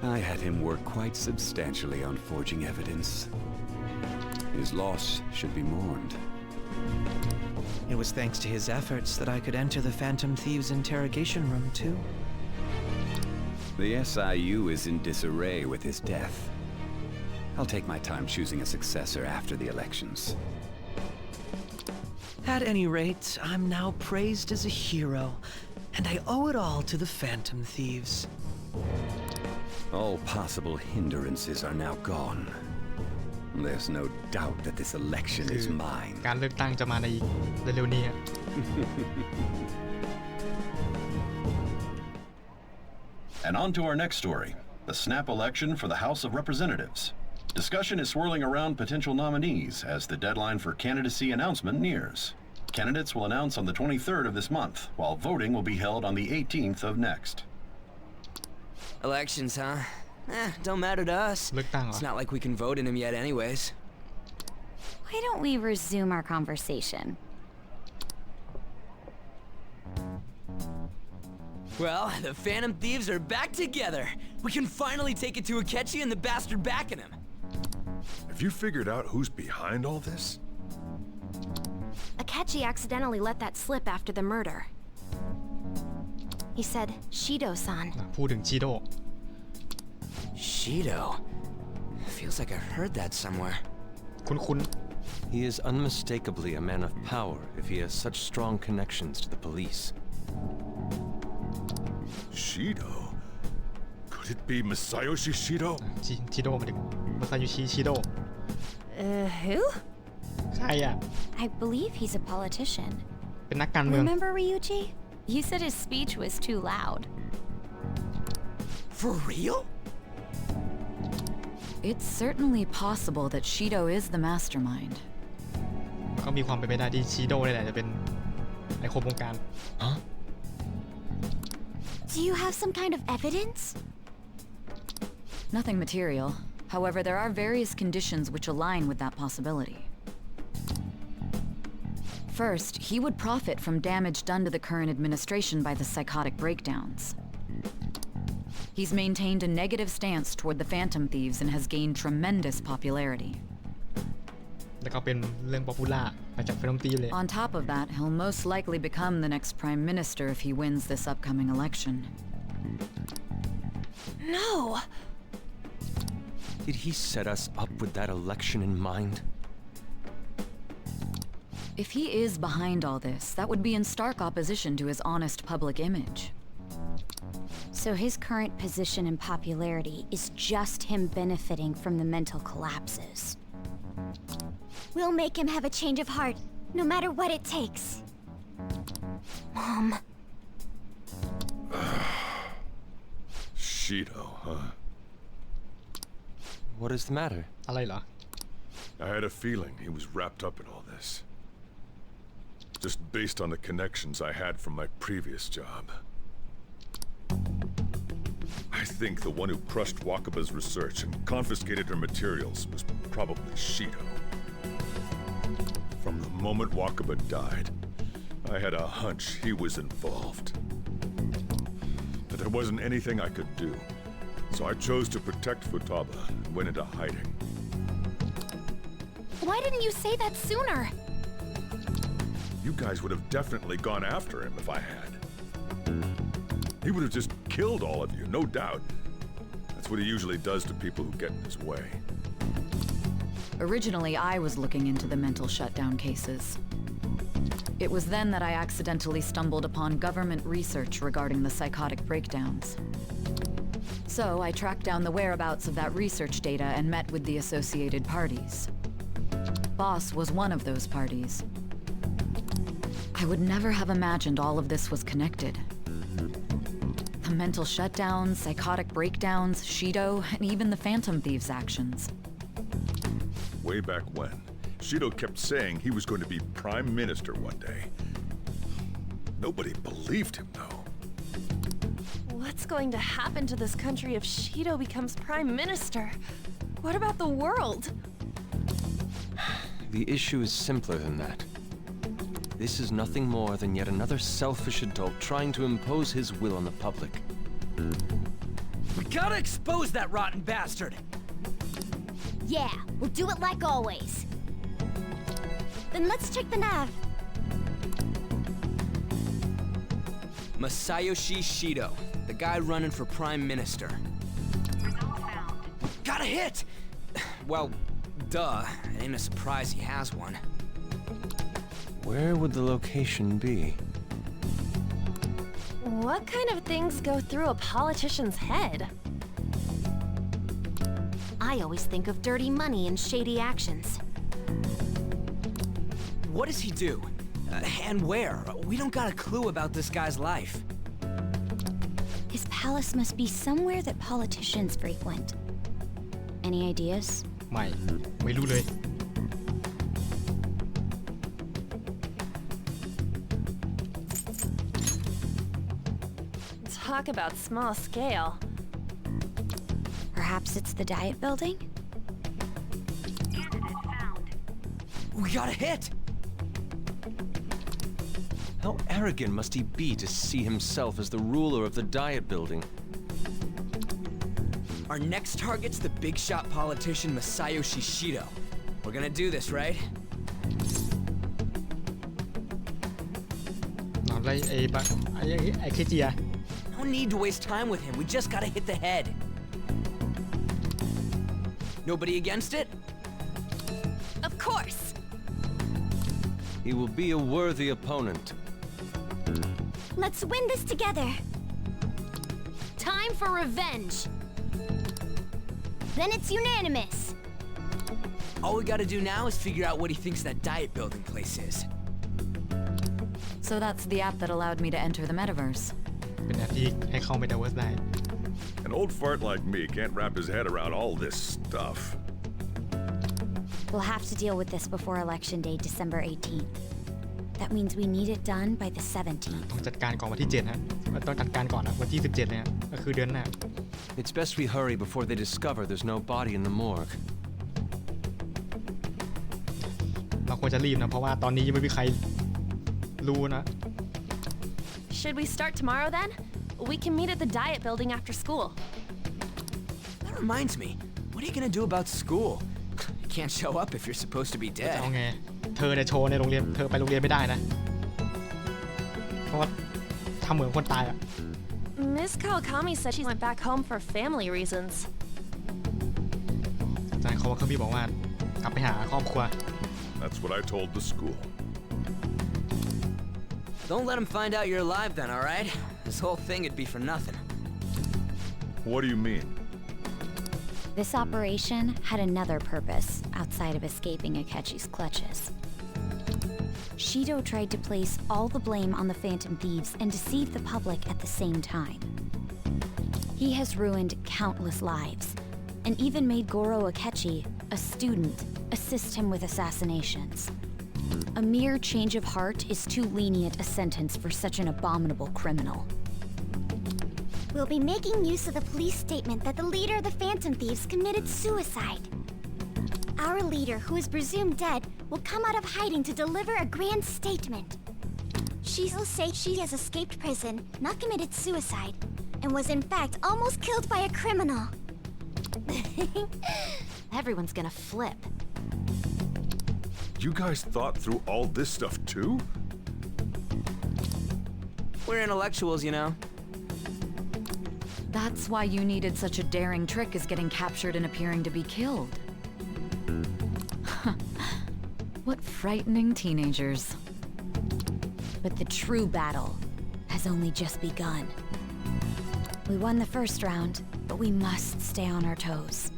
I had him work quite substantially on forging evidence. His loss should be mourned. It was thanks to his efforts that I could enter the Phantom Thieves' interrogation room, too. The SIU is in disarray with his death. I'll take my time choosing a successor after the elections. At any rate, I'm now praised as a hero, and I owe it all to the Phantom Thieves. All possible hindrances are now gone. There's no doubt that this election is mine. การเลือกตั้งจะมาในเร็วๆนี้ And on to our next story, the snap election for the House of Representatives. Discussion is swirling around potential nominees as the deadline for candidacy announcement nears. Candidates will announce on the 23rd of this month, while voting will be held on the 18th of next. Elections, huh? Don't matter to us. It's not like we can vote in them yet anyways. Why don't we resume our conversation? Well, the Phantom Thieves are back together. We can finally take it to Akechi and the bastard backing him. Have you figured out who's behind all this? Akechi accidentally let that slip after the murder. He said, Shido-san. พูดถึงชิโด Shido? Feels like I've heard that somewhere. คุ้น He is unmistakably a man of power if he has such strong connections to the police. Shido? Could it be Masayoshi Shido? ชิโดมาถึงมาซาโยชิชิโด Who? ใครอ่ะ I believe he's a politician. เป็นนักการเมือง Remember Ryuji? You said his speech was too loud. For real? It's certainly possible that Shido is the mastermind. ก็มีความเป็นไปได้ที่ชิโดนี่แหละจะเป็นในคมวงการ Do you have some kind of evidence? Nothing material. However, there are various conditions which align with that possibility. First, he would profit from damage done to the current administration by the psychotic breakdowns. He's maintained a negative stance toward the Phantom Thieves and has gained tremendous popularity. แล้วก็เป็นเรื่องป๊อปปูล่ามาจาก Phantom Thieves เลย On top of that, he'll most likely become the next prime minister if he wins this upcoming election. No! Did he set us up with that election in mind? If he is behind all this, that would be in stark opposition to his honest public image. So his current position and popularity is just him benefiting from the mental collapses. We'll make him have a change of heart, no matter what it takes. Mom. Shido, huh? What is the matter? อะไรเหรอ I had a feeling he was wrapped up in all this. Just based on the connections I had from my previous job. I I think the one who crushed Wakaba's research and confiscated her materials was probably Shido. From the moment Wakaba died, I had a hunch he was involved. But there wasn't anything I could do, so I chose to protect Futaba and went into hiding. Why didn't you say that sooner? You guys would have definitely gone after him if I had. He would have just killed all of you, no doubt. That's what he usually does to people who get in his way. Originally, I was looking into the mental shutdown cases. It was then that I accidentally stumbled upon government research regarding the psychotic breakdowns. So I tracked down the whereabouts of that research data and met with the associated parties. Boss was one of those parties. I would never have imagined all of this was connected. The mental shutdowns, psychotic breakdowns, Shido, and even the Phantom Thieves' actions. Way back when, Shido kept saying he was going to be Prime Minister one day. Nobody believed him, though. What's going to happen to this country if Shido becomes Prime Minister? What about the world? The issue is simpler than that. This is nothing more than yet another selfish adult trying to impose his will on the public. We gotta expose that rotten bastard! Yeah, we'll do it like always. Then let's check the nav. Masayoshi Shido, the guy running for Prime Minister. Got a hit! Well, duh. It ain't a surprise he has one. Where would the location be? What kind of things go through a politician's head? I always think of dirty money and shady actions. What does he do? And where? We don't got a clue about this guy's life. His palace must be somewhere that politicians frequent. Any ideas? ไม่รู้เลย Talk about small scale. Perhaps it's the Diet Building? We got a hit! How arrogant must he be to see himself as the ruler of the Diet Building? Our next target's the big shot politician Masayoshi Shido. We're gonna do this, right? ไอ้เคจีย No need to waste time with him. We just gotta hit the head. Nobody against it? Of course! He will be a worthy opponent. Let's win this together. Time for revenge. Then it's unanimous. All we gotta do now is figure out what he thinks that Diet Building place is. So that's the app that allowed me to enter the metaverse. เป็นแอปที่ให้เข้า Metaverse ได้ An old fart like me can't wrap his head around all this stuff. We'll have to deal with this before Election Day, December 18th. That means we need it done by the 17th. ต้องจัดการก่อนวันที่7ฮะต้องจัดการก่อนนะวันที่17เลยฮะก็คือเดือนหน้า It's best we hurry before they discover there's no body in the morgue. เราควรจะรีบนะเพราะว่าตอนนี้ยังไม่มีใครรู้นะ Should we start tomorrow then? We can meet at the Diet Building after school. That reminds me. What are you gonna do about school? You can't show up if you're supposed to be จะเอา dead. ไงเธอเนี่ยโชว์ในโรงเรียนเธอไปโรงเรียนไม่ได้นะเพราะว่าทำเหมือนคนตายอะ Miss Kawakami said she went back home for family reasons. อาจารย์เขามีบอกว่ากลับไปหาครอบครัว That's what I told the school. Don't let him find out you're alive then, alright? This whole thing would be for nothing. What do you mean? This operation had another purpose outside of escaping Akechi's clutches. Shido tried to place all the blame on the Phantom Thieves and deceive the public at the same time. He has ruined countless lives, and even made Goro Akechi, a student, assist him with assassinations. A mere change of heart is too lenient a sentence for such an abominable criminal. We'll be making use of the police statement that the leader of the Phantom Thieves committed suicide. Our leader, who is presumed dead, will come out of hiding to deliver a grand statement. She'll say she has escaped prison, not committed suicide, and was in fact almost killed by a criminal. Everyone's gonna flip. You guys thought through all this stuff too? We're intellectuals, you know. That's why you needed such a daring trick as getting captured and appearing to be killed. What frightening teenagers. But the true battle has only just begun. We won the first round, but we must stay on our toes.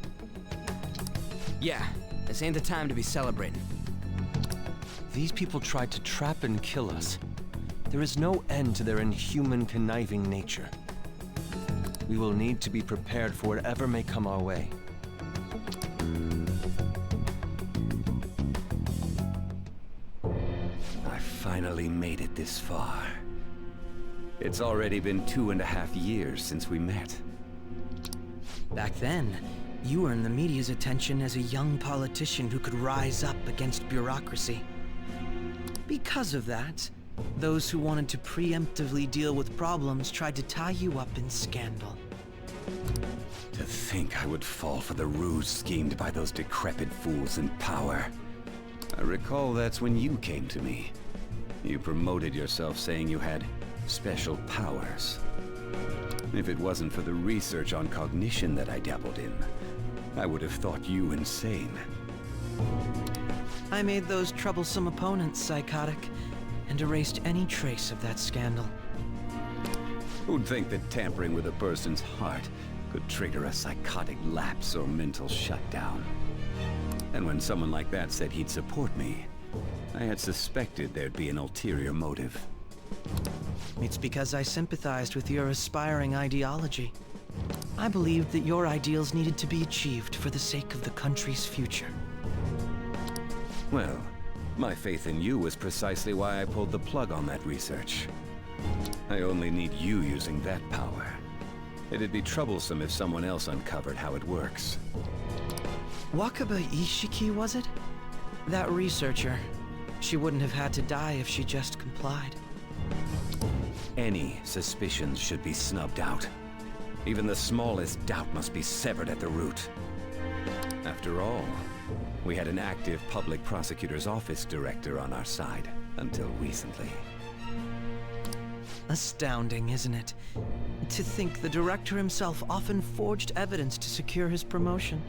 Yeah, this ain't the time to be celebrating. These people tried to trap and kill us. There is no end to their inhuman, conniving nature. We will need to be prepared for whatever may come our way. I finally made it this far. It's already been 2.5 years since we met. Back then, you earned the media's attention as a young politician who could rise up against bureaucracy. Because of that, those who wanted to preemptively deal with problems tried to tie you up in scandal. To think I would fall for the ruse schemed by those decrepit fools in power. I recall that's when you came to me. You promoted yourself saying you had special powers. If it wasn't for the research on cognition that I dabbled in, I would have thought you insane. I made those troublesome opponents psychotic and erased any trace of that scandal. Who'd think that tampering with a person's heart could trigger a psychotic lapse or mental shutdown? And when someone like that said he'd support me, I had suspected there'd be an ulterior motive. It's because I sympathized with your aspiring ideology. I believed that your ideals needed to be achieved for the sake of the country's future. Well, my faith in you was precisely why I pulled the plug on that research. I only need you using that power. It'd be troublesome if someone else uncovered how it works. Wakaba Ishiki, was it? That researcher. She wouldn't have had to die if she just complied. Any suspicions should be snubbed out. Even the smallest doubt must be severed at the root. After all, we had an active public prosecutor's office director on our side until recently. Astounding, isn't it? To think the director himself often forged evidence to secure his promotion.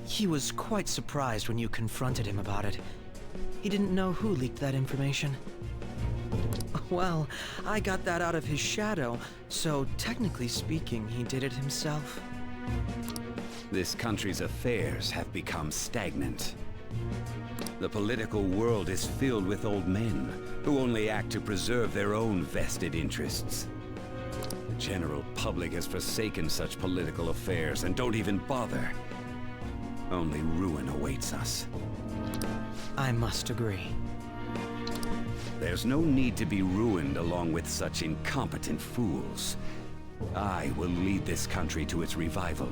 He was quite surprised when you confronted him about it. He didn't know who leaked that information. Well, I got that out of his shadow, so technically speaking, he did it himself. This country's affairs have become stagnant. The political world is filled with old men who only act to preserve their own vested interests. The general public has forsaken such political affairs and don't even bother. Only ruin awaits us. I must agree. There's no need to be ruined along with such incompetent fools. I will lead this country to its revival.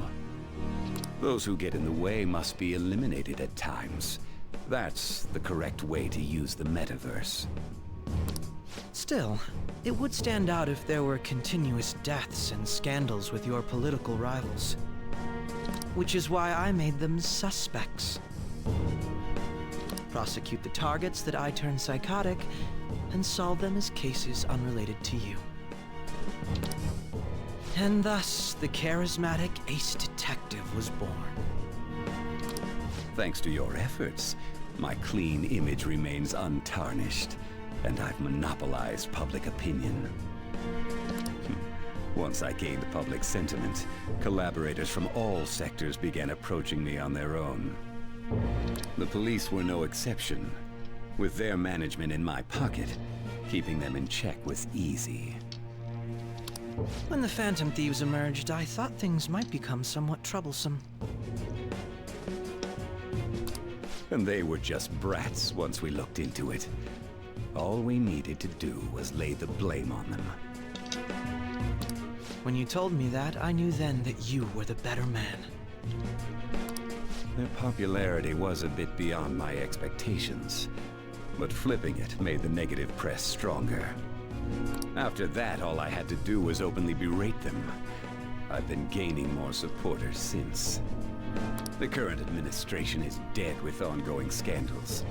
Those who get in the way must be eliminated at times. That's the correct way to use the metaverse. Still, it would stand out if there were continuous deaths and scandals with your political rivals. Which is why I made them suspects. Prosecute the targets that I turn psychotic, and solve them as cases unrelated to you. And thus, the charismatic ace detective was born. Thanks to your efforts, my clean image remains untarnished, and I've monopolized public opinion. Once I gained public sentiment, collaborators from all sectors began approaching me on their own. The police were no exception. With their management in my pocket, keeping them in check was easy. When the Phantom Thieves emerged, I thought things might become somewhat troublesome. And they were just brats once we looked into it. All we needed to do was lay the blame on them. When you told me that, I knew then that you were the better man. Their popularity was a bit beyond my expectations, but flipping it made the negative press stronger. After that, all I had to do was openly berate them. I've been gaining more supporters since. The current administration is dead with ongoing scandals.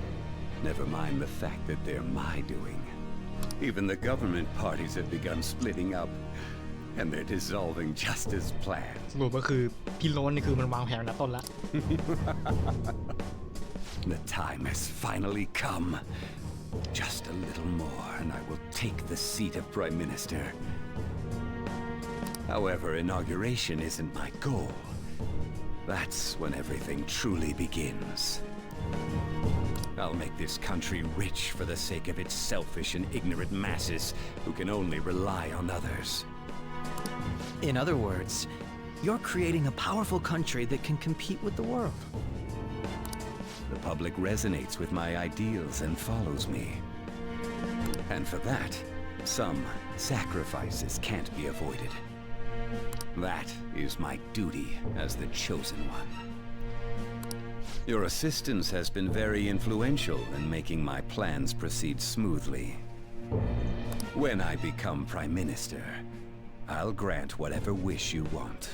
Never mind the fact that they're my doing. Even the government parties have begun splitting up, and they're dissolving just as planned. สรุปก็คือพี่โล้นนี่คือมันวางแผนนะต้นละ The time has finally come. Just a little more, and I will take the seat of Prime Minister. However, inauguration isn't my goal. That's when everything truly begins. I'll make this country rich for the sake of its selfish and ignorant masses who can only rely on others. In other words, you're creating a powerful country that can compete with the world. The public resonates with my ideals and follows me. And for that, some sacrifices can't be avoided. That is my duty as the chosen one. Your assistance has been very influential in making my plans proceed smoothly. When I become Prime Minister, I'll grant whatever wish you want.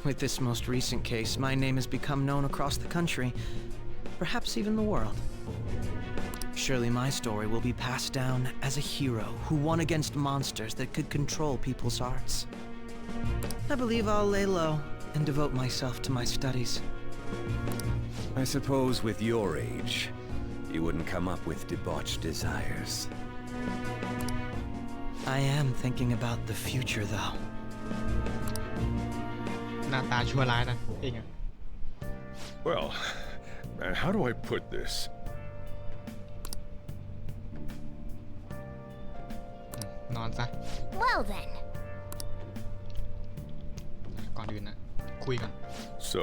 With this most recent case, my name has become known across the country, perhaps even the world. Surely my story will be passed down as a hero who won against monsters that could control people's hearts. I believe I'll lay low and devote myself to my studies. I suppose with your age, you wouldn't come up with debauched desires. I am thinking about the future, though. หน้าตาชั่วร้ายนะเองอะ Well, how do I put this? นอนซะ Well then. ก่อนอื่นนะคุยกัน So.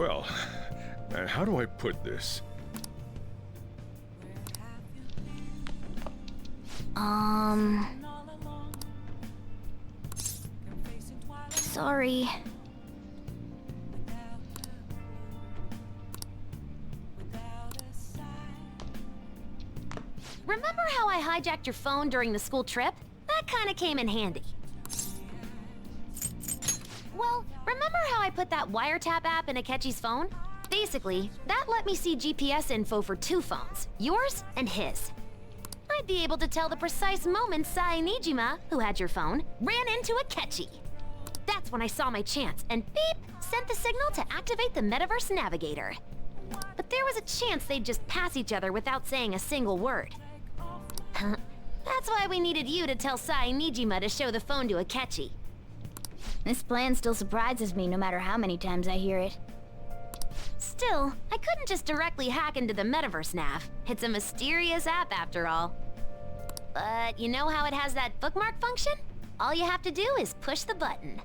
Well, how do I put this? Sorry. Remember how I hijacked your phone during the school trip? That kinda came in handy. Well, remember how I put that wiretap app in Akechi's phone? Basically, that let me see GPS info for 2 phones, yours and his. I'd be able to tell the precise moment Sae+Nijima, who had your phone, ran into Akechi. That's when I saw my chance, and beep, sent the signal to activate the Metaverse Navigator. But there was a chance they'd just pass each other without saying a single word. That's why we needed you to tell Sae+Nijima to show the phone to Akechi. This plan still surprises me no matter how many times I hear it. Still, I couldn't just directly hack into the Metaverse Nav. It's a mysterious app after all. But you know how it has that bookmark function? All you have to do is push the button.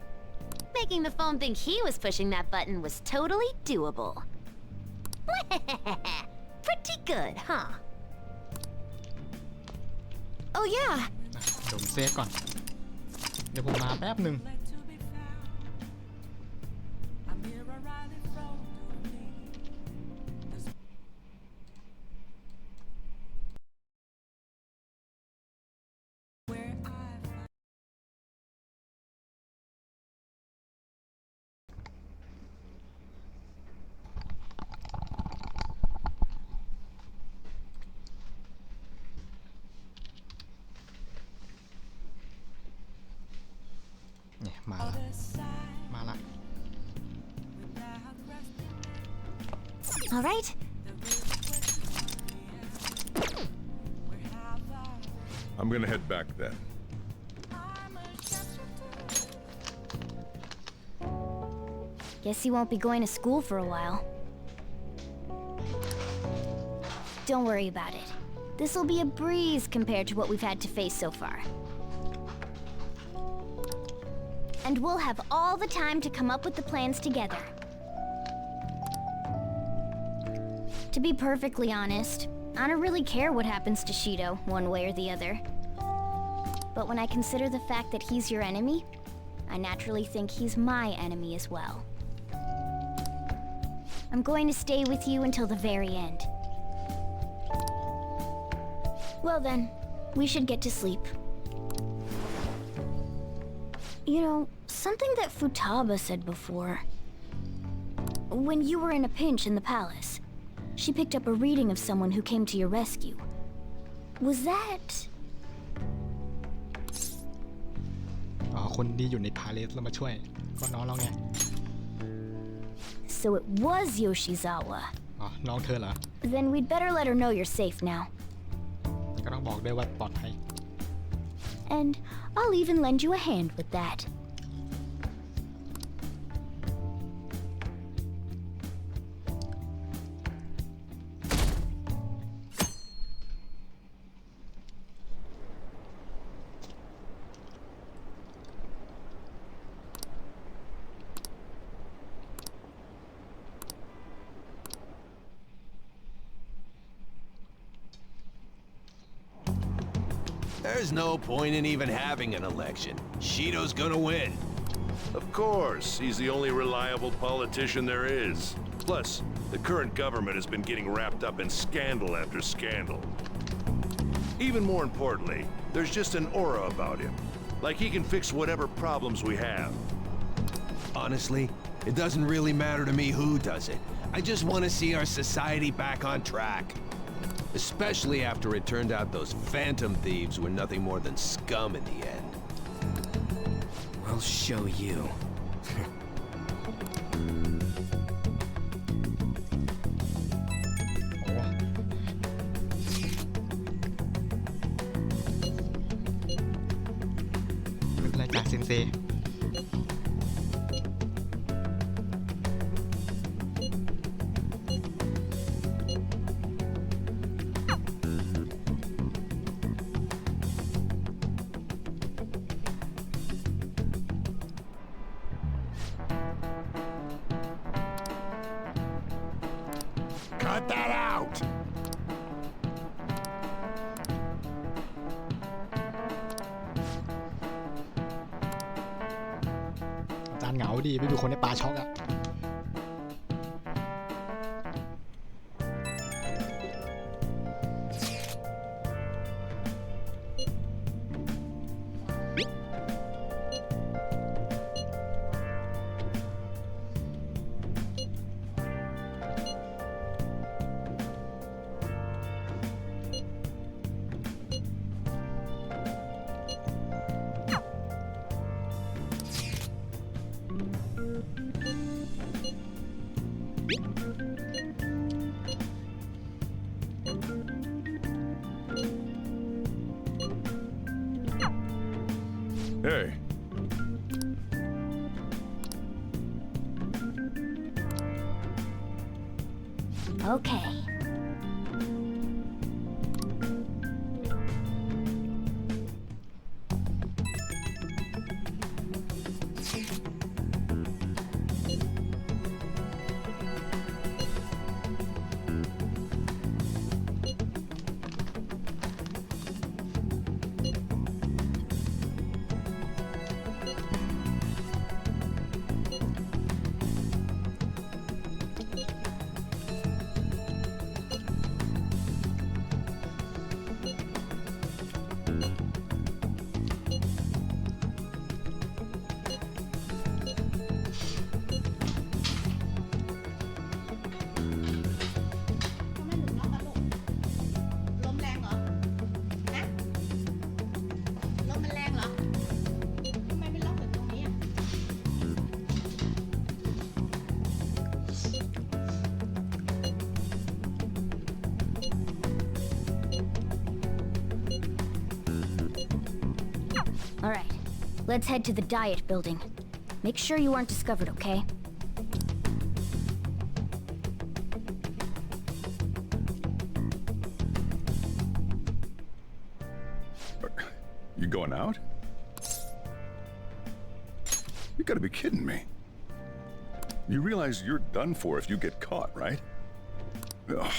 Making the phone think he was pushing that button was totally doable. Pretty good, huh? Oh yeah. เดี๋ยวผมเซฟก่อน เดี๋ยวผมมาแป๊บหนึ่ง เนี่ยมาละ All right. I'm gonna head back then. Guess he won't be going to school for a while. Don't worry about it. This will be a breeze compared to what we've had to face so far. And we'll have all the time to come up with the plans together. To be perfectly honest, I don't really care what happens to Shido, one way or the other. But when I consider the fact that he's your enemy, I naturally think he's my enemy as well. I'm going to stay with you until the very end. Well then, we should get to sleep. You know, something that Futaba said before. When you were in a pinch in the palace, she picked up a reading of someone who came to your rescue. Was that... คนที่อยู่ในพาเลสแล้วมาช่วยก็น้องเราไง So it was Yoshizawa. อ๋อน้องเธอเหรอ Then we'd better let her know you're safe now. ก็ต้องบอกด้วยว่าปลอดภัย And I'll even lend you a hand with that. There's no point in even having an election. Shido's gonna win. Of course, he's the only reliable politician there is. Plus, the current government has been getting wrapped up in scandal after scandal. Even more importantly, there's just an aura about him. Like he can fix whatever problems we have. Honestly, it doesn't really matter to me who does it. I just want to see our society back on track. Especially after it turned out those phantom thieves were nothing more than scum in the end. I'll show you. ไม่เป็นไรจากเซนเซ Cut that out! อาจารย์เหงาดีไม่มีคนในป่าช็อกอะ Hey. Okay. All right, let's head to the Diet building. Make sure you aren't discovered, okay? You going out? You gotta be kidding me. You realize you're done for if you get caught, right? Ugh.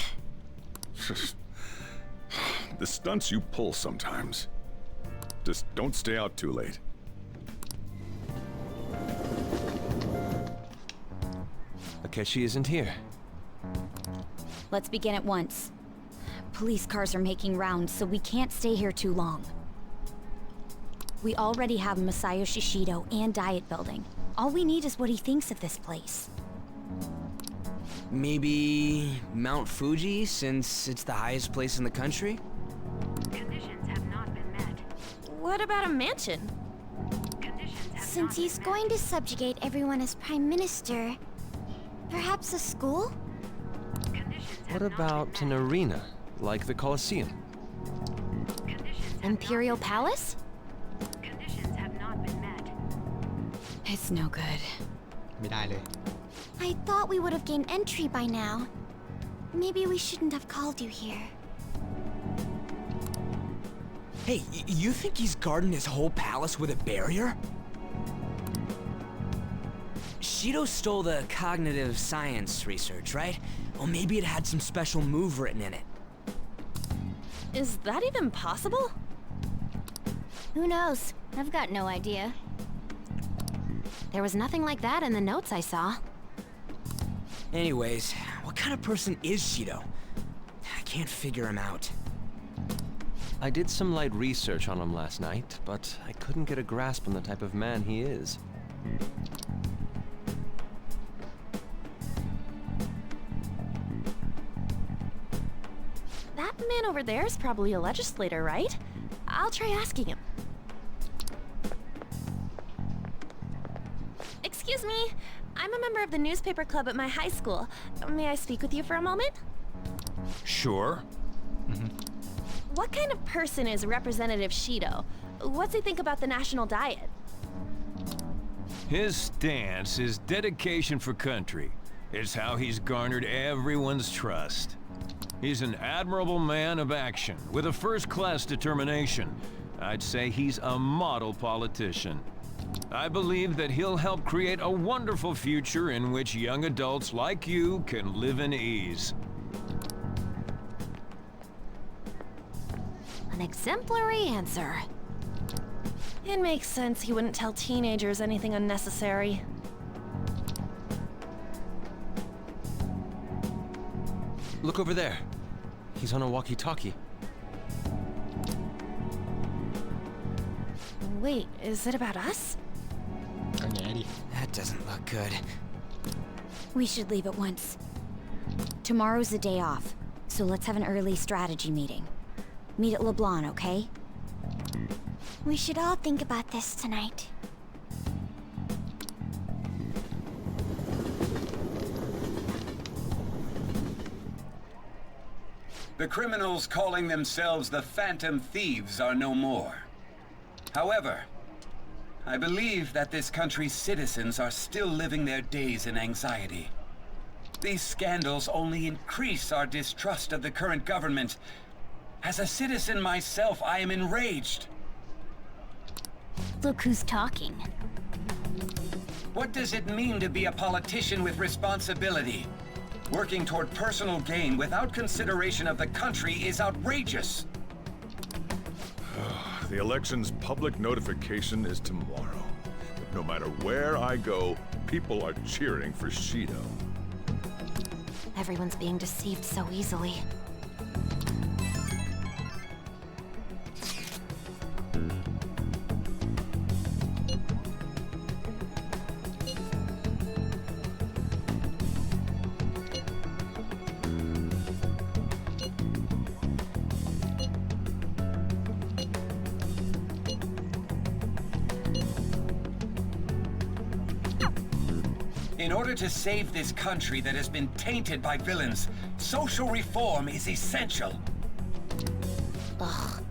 The stunts you pull sometimes. Just don't stay out too late. Akechi isn't here. Let's begin at once. Police cars are making rounds, so we can't stay here too long. We already have Masayoshi Shido and Diet Building. All we need is what he thinks of this place. Maybe Mount Fuji, since it's the highest place in the country? Conditions have not been met. What about a mansion? Since he's going to subjugate everyone as Prime Minister, perhaps a school? What about an arena, like the Colosseum? Imperial Palace? Conditions have not been met. It's no good. ไม่ได้เลย I thought we would have gained entry by now. Maybe we shouldn't have called you here. Hey, you think he's guarding his whole palace with a barrier? Shido stole the cognitive science research, right? Well, maybe it had some special move written in it. Is that even possible? Who knows? I've got no idea. There was nothing like that in the notes I saw. Anyways, what kind of person is Shido? I can't figure him out. I did some light research on him last night, but I couldn't get a grasp on the type of man he is. That man over there is probably a legislator, right? I'll try asking him. Excuse me. I'm a member of the newspaper club at my high school. May I speak with you for a moment? Sure. What kind of person is Representative Shido? What's he think about the national diet? His stance is dedication for country. It's how he's garnered everyone's trust. He's an admirable man of action with a first-class determination. I'd say he's a model politician. I believe that he'll help create a wonderful future in which young adults like you can live in ease. An exemplary answer. It makes sense he wouldn't tell teenagers anything unnecessary. Look over there. He's on a walkie-talkie. Wait, is it about us? That doesn't look good. We should leave at once. Tomorrow's the day off, so let's have an early strategy meeting. Meet at LeBlanc, okay? We should all think about this tonight. The criminals calling themselves the Phantom Thieves are no more. However, I believe that this country's citizens are still living their days in anxiety. These scandals only increase our distrust of the current government. As a citizen myself, I am enraged. Look who's talking. What does it mean to be a politician with responsibility? Working toward personal gain without consideration of the country is outrageous. The election's public notification is tomorrow. But no matter where I go, people are cheering for Shido. Everyone's being deceived so easily. In order to save this country that has been tainted by villains, social reform is essential. Ugh.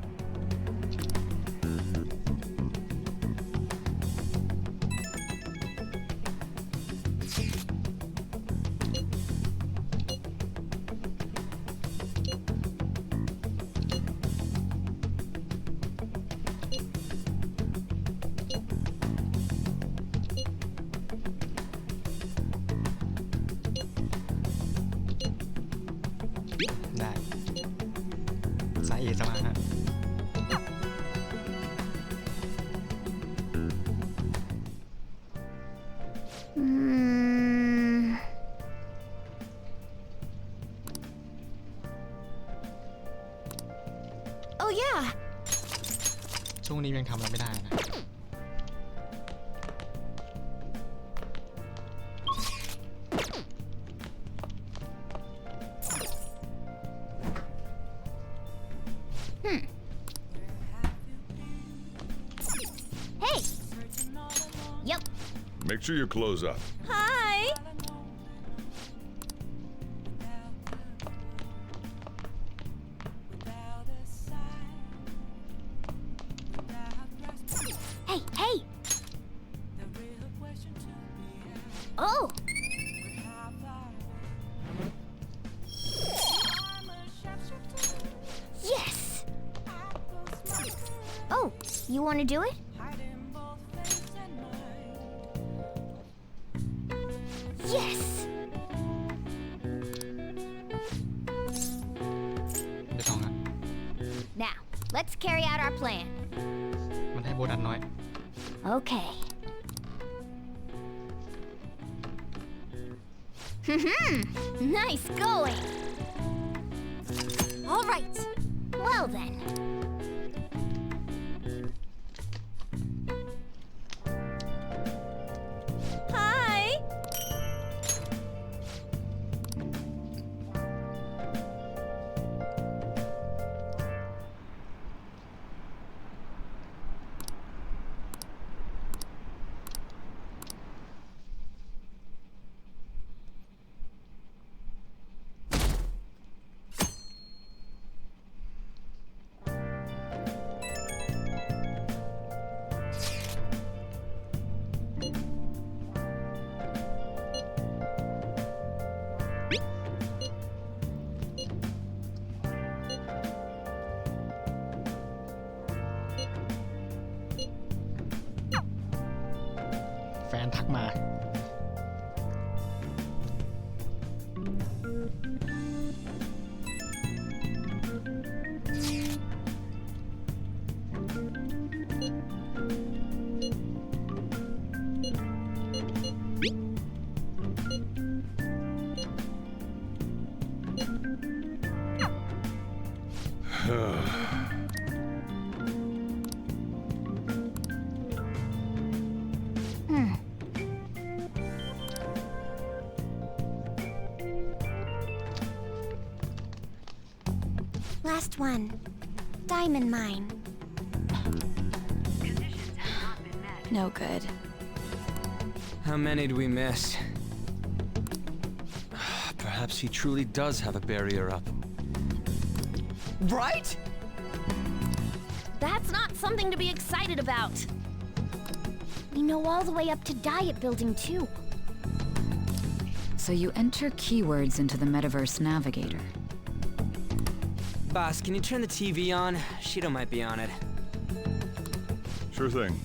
วงนี้ยังทำอะไรไม่ได้นะ Hey! Yep. Make sure you close up. Hi! Hey, hey! Oh! Yes! Oh, you want to do it? Yes! ไม่ต้องนะ Now, let's carry out our plan. มันให้โบนัสน้อย Okay. Nice going. All right. Well then. Hi!แฟนทักมา Last one. Diamond mine. No good. How many do we miss? Perhaps he truly does have a barrier up. Right? That's not something to be excited about. We know all the way up to Diet Building, too. So you enter keywords into the Metaverse Navigator. Boss, can you turn the TV on? Shido might be on it. Sure thing.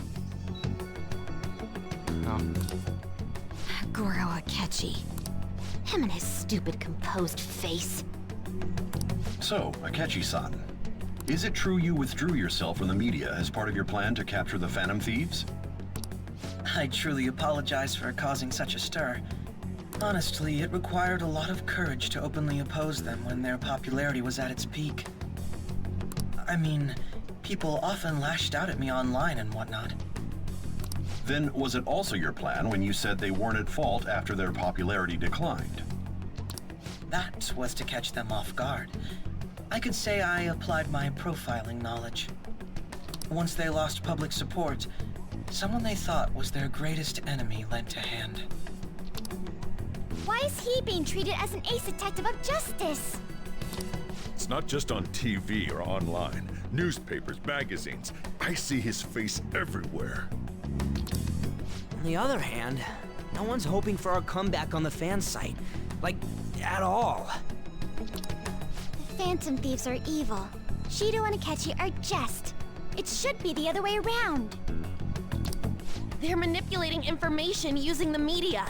Goro Akechi. Him and his stupid composed face. So, Akechi-san, is it true you withdrew yourself from the media as part of your plan to capture the Phantom Thieves? I truly apologize for causing such a stir. Honestly, it required a lot of courage to openly oppose them when their popularity was at its peak. I mean, people often lashed out at me online and whatnot. Then was it also your plan when you said they weren't at fault after their popularity declined? That was to catch them off guard. I could say I applied my profiling knowledge. Once they lost public support, someone they thought was their greatest enemy lent a hand. Why is he being treated as an ace detective of justice? It's not just on TV or online. Newspapers, magazines. I see his face everywhere. On the other hand, no one's hoping for our comeback on the fan site. Like, at all. The Phantom Thieves are evil. Shido and Akechi are just. It should be the other way around. They're manipulating information using the media.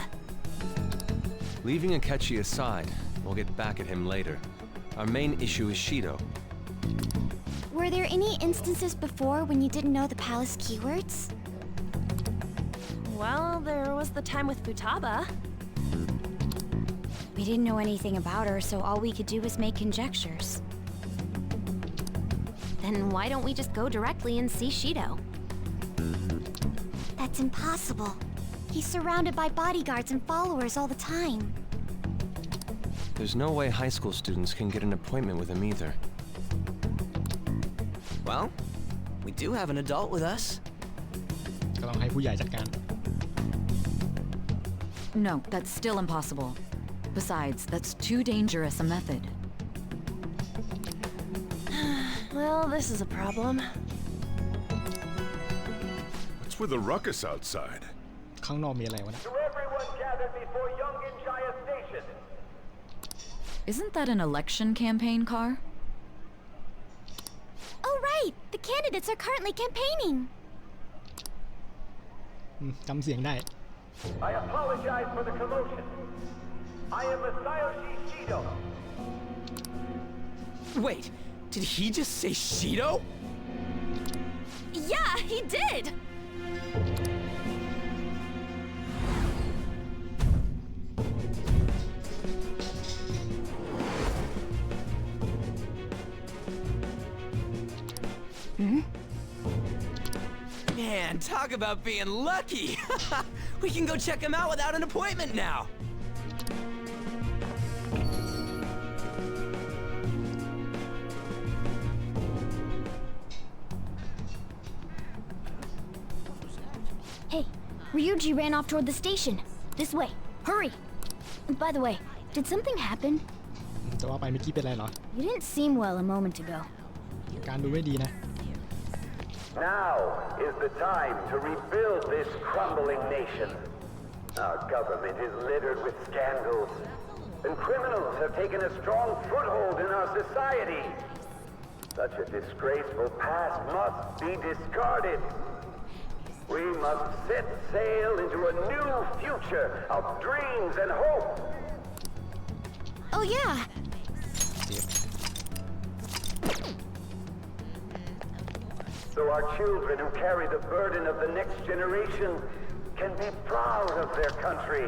Leaving Akechi aside, we'll get back at him later. Our main issue is Shido. Were there any instances before when you didn't know the palace keywords? Well, there was the time with Futaba. We didn't know anything about her, so all we could do was make conjectures. then why don't we just go directly and see Shido? That's impossible. He's surrounded by bodyguards and followers all the time. There's no way high school students can get an appointment with him either. Well, we do have an adult with us. ก็ต้องให้ผู้ใหญ่จัดการ No, that's still impossible. Besides, that's too dangerous a method. Well, this is a problem. What's with the ruckus outside? ข้างนอกมีอะไรวะนะ Isn't that an election campaign car? Oh, right! The candidates are currently campaigning! จำเสียงได้ I apologize for the commotion. I am Masayoshi Shido. Wait, did he just say Shido? Yeah, he did! Man, talk about being lucky! We can go check him out without an appointment now! Hey, Ryuji ran off toward the station. This way. Hurry! By the way, did something happen? จะว่าไปเมื่อกี้เป็นไรเหรอ You didn't seem well a moment ago. การดูไม่ดีนะ Now is the time to rebuild this crumbling nation. Our government is littered with scandals, and criminals have taken a strong foothold in our society. Such a disgraceful past must be discarded. We must set sail into a new future of dreams and hope. Oh yeah! So our children who carry the burden of the next generation can be proud of their country.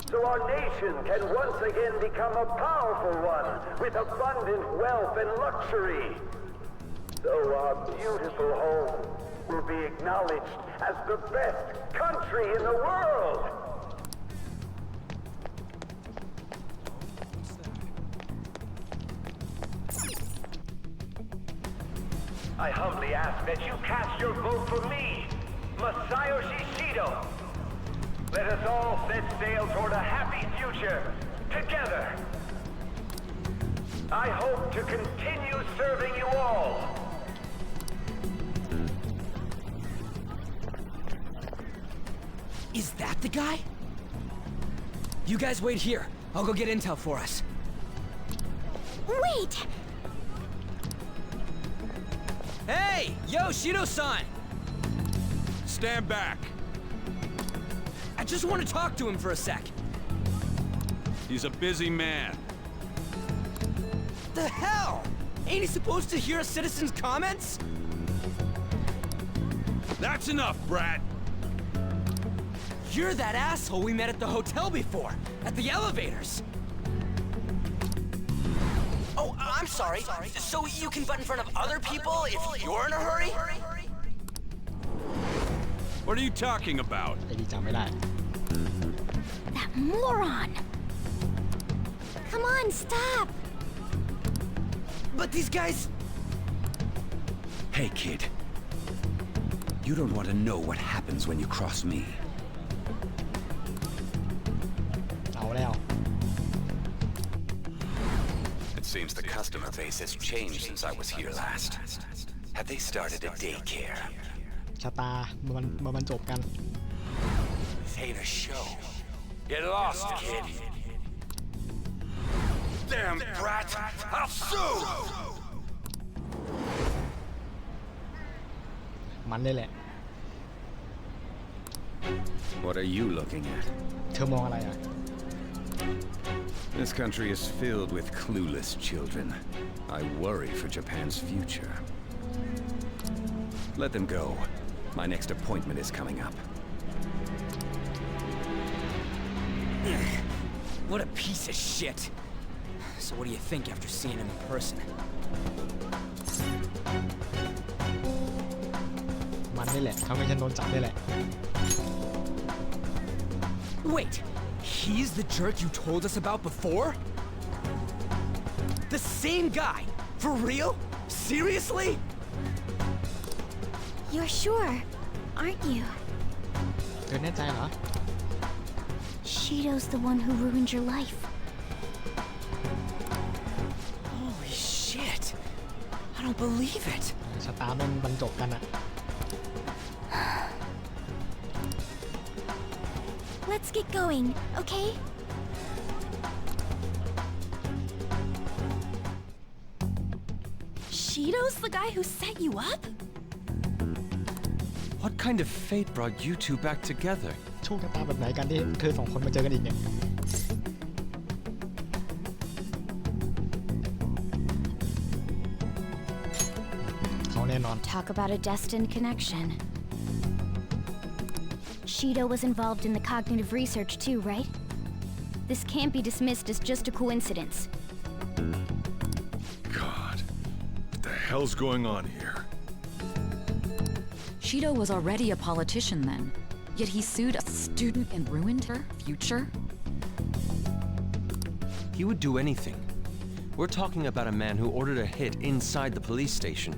So our nation can once again become a powerful one with abundant wealth and luxury. So our beautiful home will be acknowledged as the best country in the world. I humbly ask that you cast your vote for me, Masayoshi Shido. Let us all set sail toward a happy future, together. I hope to continue serving you all. Is that the guy? You guys wait here. I'll go get intel for us. Wait! Hey! Yo, Shido-san! Stand back! I just want to talk to him for a sec. He's a busy man. The hell? Ain't he supposed to hear a citizen's comments? That's enough, brat! You're that asshole we met at the hotel before, at the elevators. Oh, I'm sorry. So you can butt in front of other people if you're in a hurry? What are you talking about? ไอ้ดีจำไม่ได้ That moron! Come on, stop! But these guys... Hey, kid. You don't want to know what happens when you cross me. เอาแล้ว It seems the customer base has changed since I was here last. Have they started a daycare? ชะตามันจบกัน This ain't a show. Get lost, kid. Damn brat! I'll sue! มันเลยแหละ What are you looking at? เธอมองอะไรอ่ะ This country is filled with clueless children. I worry for Japan's future. Let them go. My next appointment is coming up. What a piece of shit. So what do you think after seeing him in person? มันนี่แหละทำให้ฉันโดนจับนี่แหละ Wait, he's the jerk you told us about before? The same guy? For real? Seriously? You're sure, aren't you? เธอแน่ใจเหรอ Shido's the one who ruined your life. Holy shit. I don't believe it. ชะตามันบรรจบกันอะ Let's get going, okay? Shido's the guy who set you up? What kind of fate brought you two back together? โชคชะตาแบบไหนกันที่เธอสองคนมาเจอกันอีกเนี่ยเขาแน่นอน Talk about a destined connection. Shido was involved in the cognitive research too, right? This can't be dismissed as just a coincidence. God, what the hell's going on here? Shido was already a politician then, yet he sued a student and ruined her future? He would do anything. We're talking about a man who ordered a hit inside the police station.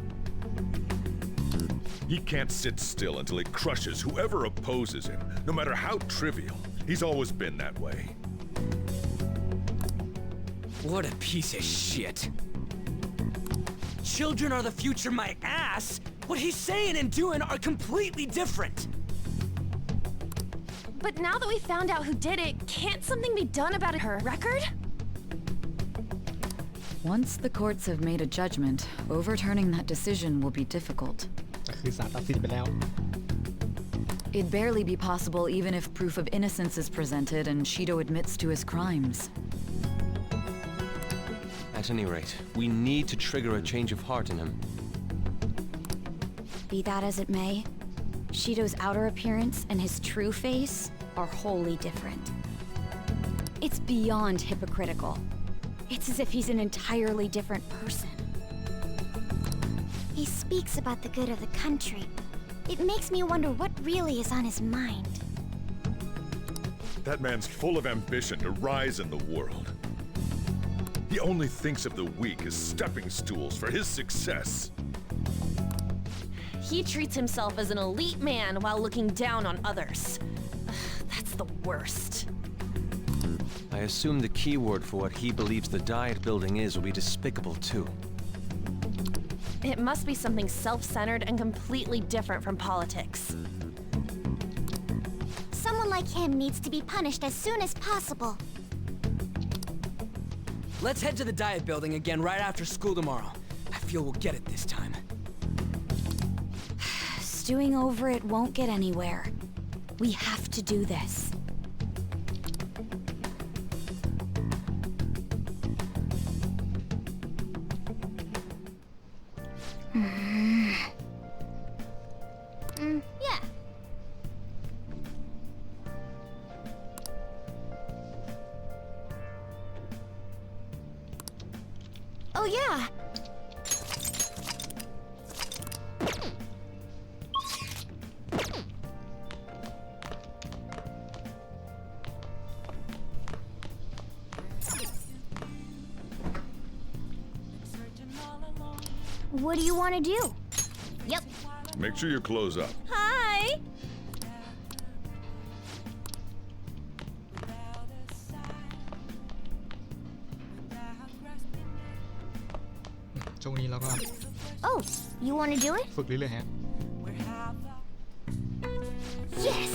He can't sit still until he crushes whoever opposes him, no matter how trivial. He's always been that way. What a piece of shit. Children are the future, my ass. What he's saying and doing are completely different. But now that we found out who did it, can't something be done about her record? Once the courts have made a judgment, overturning that decision will be difficult. ก็คือศาลตัดสินไปแล้ว It'd barely be possible even if proof of innocence is presented and Shido admits to his crimes. At any rate, we need to trigger a change of heart in him. Be that as it may, Shido's outer appearance and his true face are wholly different. It's beyond hypocritical. It's as if he's an entirely different person. He speaks about the good of the country. It makes me wonder what really is on his mind. That man's full of ambition to rise in the world. He only thinks of the weak as stepping stools for his success. He treats himself as an elite man while looking down on others. That's the worst. I assume the keyword for what he believes the Diet building is will be despicable too. It must be something self-centered and completely different from politics. Someone like him needs to be punished as soon as possible. Let's head to the Diet building again right after school tomorrow. I feel we'll get it this time. Stewing over it won't get anywhere. We have to do this. Yeah. Oh yeah. What do you want to do? Yep. Make sure you close up. Hi! ช่วงนี้เราก็ Oh, you want to do it? ฝึกเรื่อยๆฮะ Yes!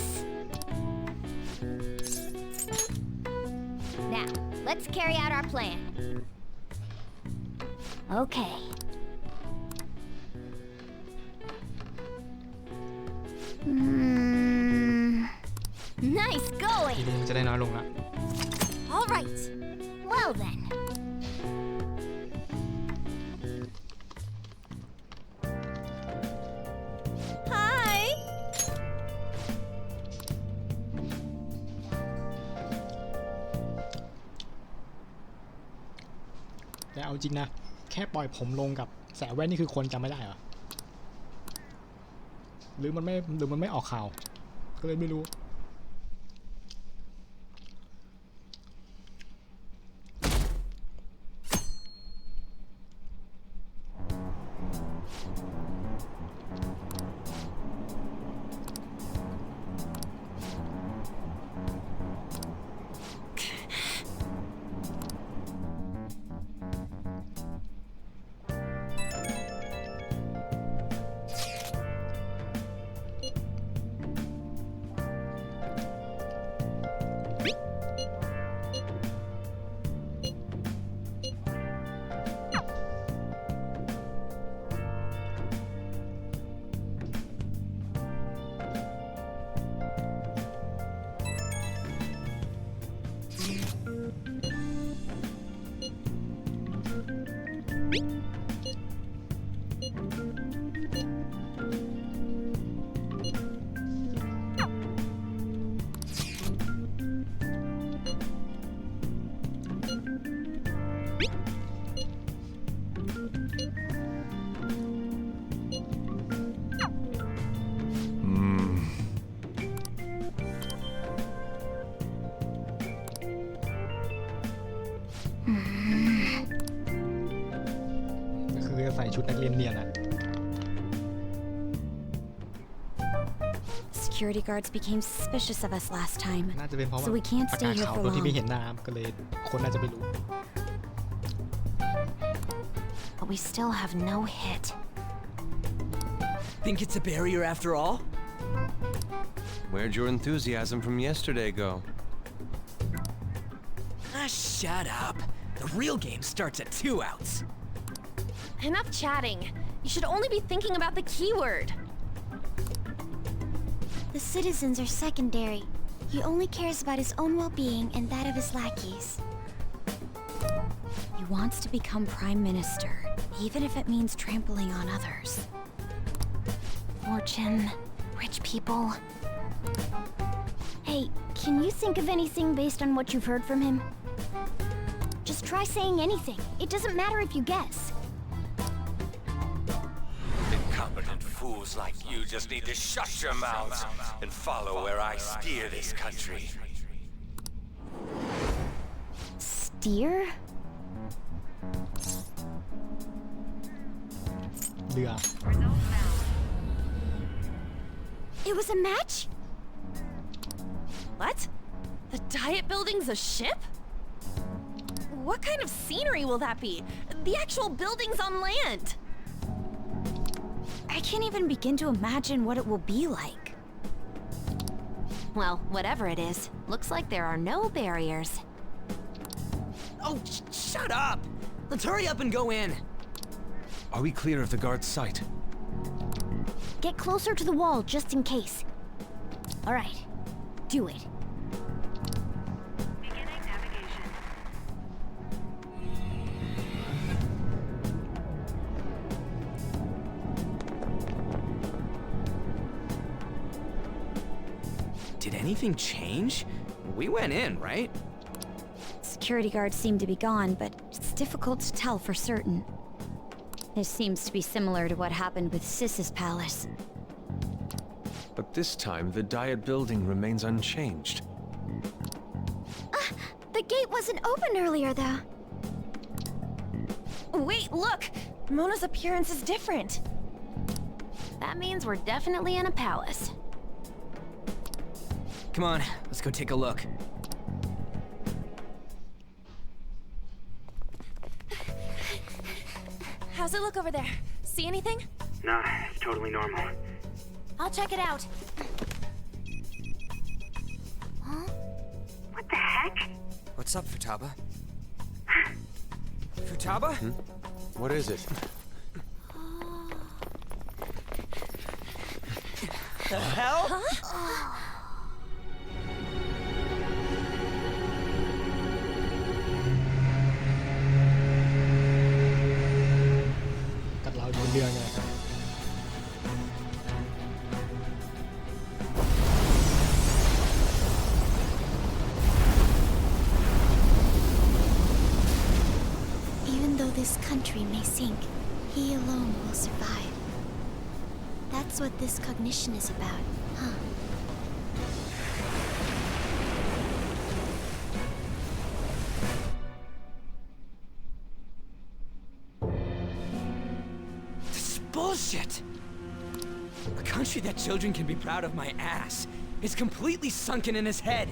Now, let's carry out our plan. Okay. Nice ที going! นี้มันจะได้น้อยลงละ All right. Well then. Hi! แต่เอาจริงนะ แค่ปล่อยผมลงกับแสแว่นนี่คือคนจำไม่ได้เหรอ หรือมันไม่ออกข่าวก็เลยไม่รู้ใส่ชุดนักเรียนเนียนอะ Security guards became suspicious of us last time, น่าจะเป็นเพราะว่า so we can't ประ stay กาศ here ข่าว for โดยที่ไม่ long. เห็นหน้าก็เลยคนน่าจะไม่รู้ But we still have no hit. Think it's a barrier after all? Where'd your enthusiasm from yesterday go? Ah, shut up. The real game starts at 2 outs. Enough chatting. You should only be thinking about the keyword. The citizens are secondary. He only cares about his own well-being and that of his lackeys. He wants to become Prime Minister, even if it means trampling on others. Fortune, rich people. Hey, can you think of anything based on what you've heard from him? Just try saying anything. It doesn't matter if you guess. Incompetent fools like you just need to shut your mouths and follow where I steer this country. Steer? เรือ It was a match? What? The Diet Building's a ship? What kind of scenery will that be? The actual buildings on land. I can't even begin to imagine what it will be like. Well, whatever it is, looks like there are no barriers. Oh, shut up! Let's hurry up and go in. Are we clear of the guard's sight? Get closer to the wall just in case. All right, do it. Did anything change? We went in, right? Security guards seem to be gone, but it's difficult to tell for certain. This seems to be similar to what happened with Sis's palace. But this time, the Diet building remains unchanged. The gate wasn't open earlier, though. Wait, look! Mona's appearance is different. That means we're definitely in a palace. Come on, let's go take a look. How's it look over there? See anything? Nah, it's totally normal. I'll check it out. Huh? What the heck? What's up, Futaba? Futaba? What is it? The hell? Huh? Even though this country may sink, he alone will survive. That's what this cognition is about, huh? This is bullshit! A country that children can be proud of my ass is completely sunken in his head.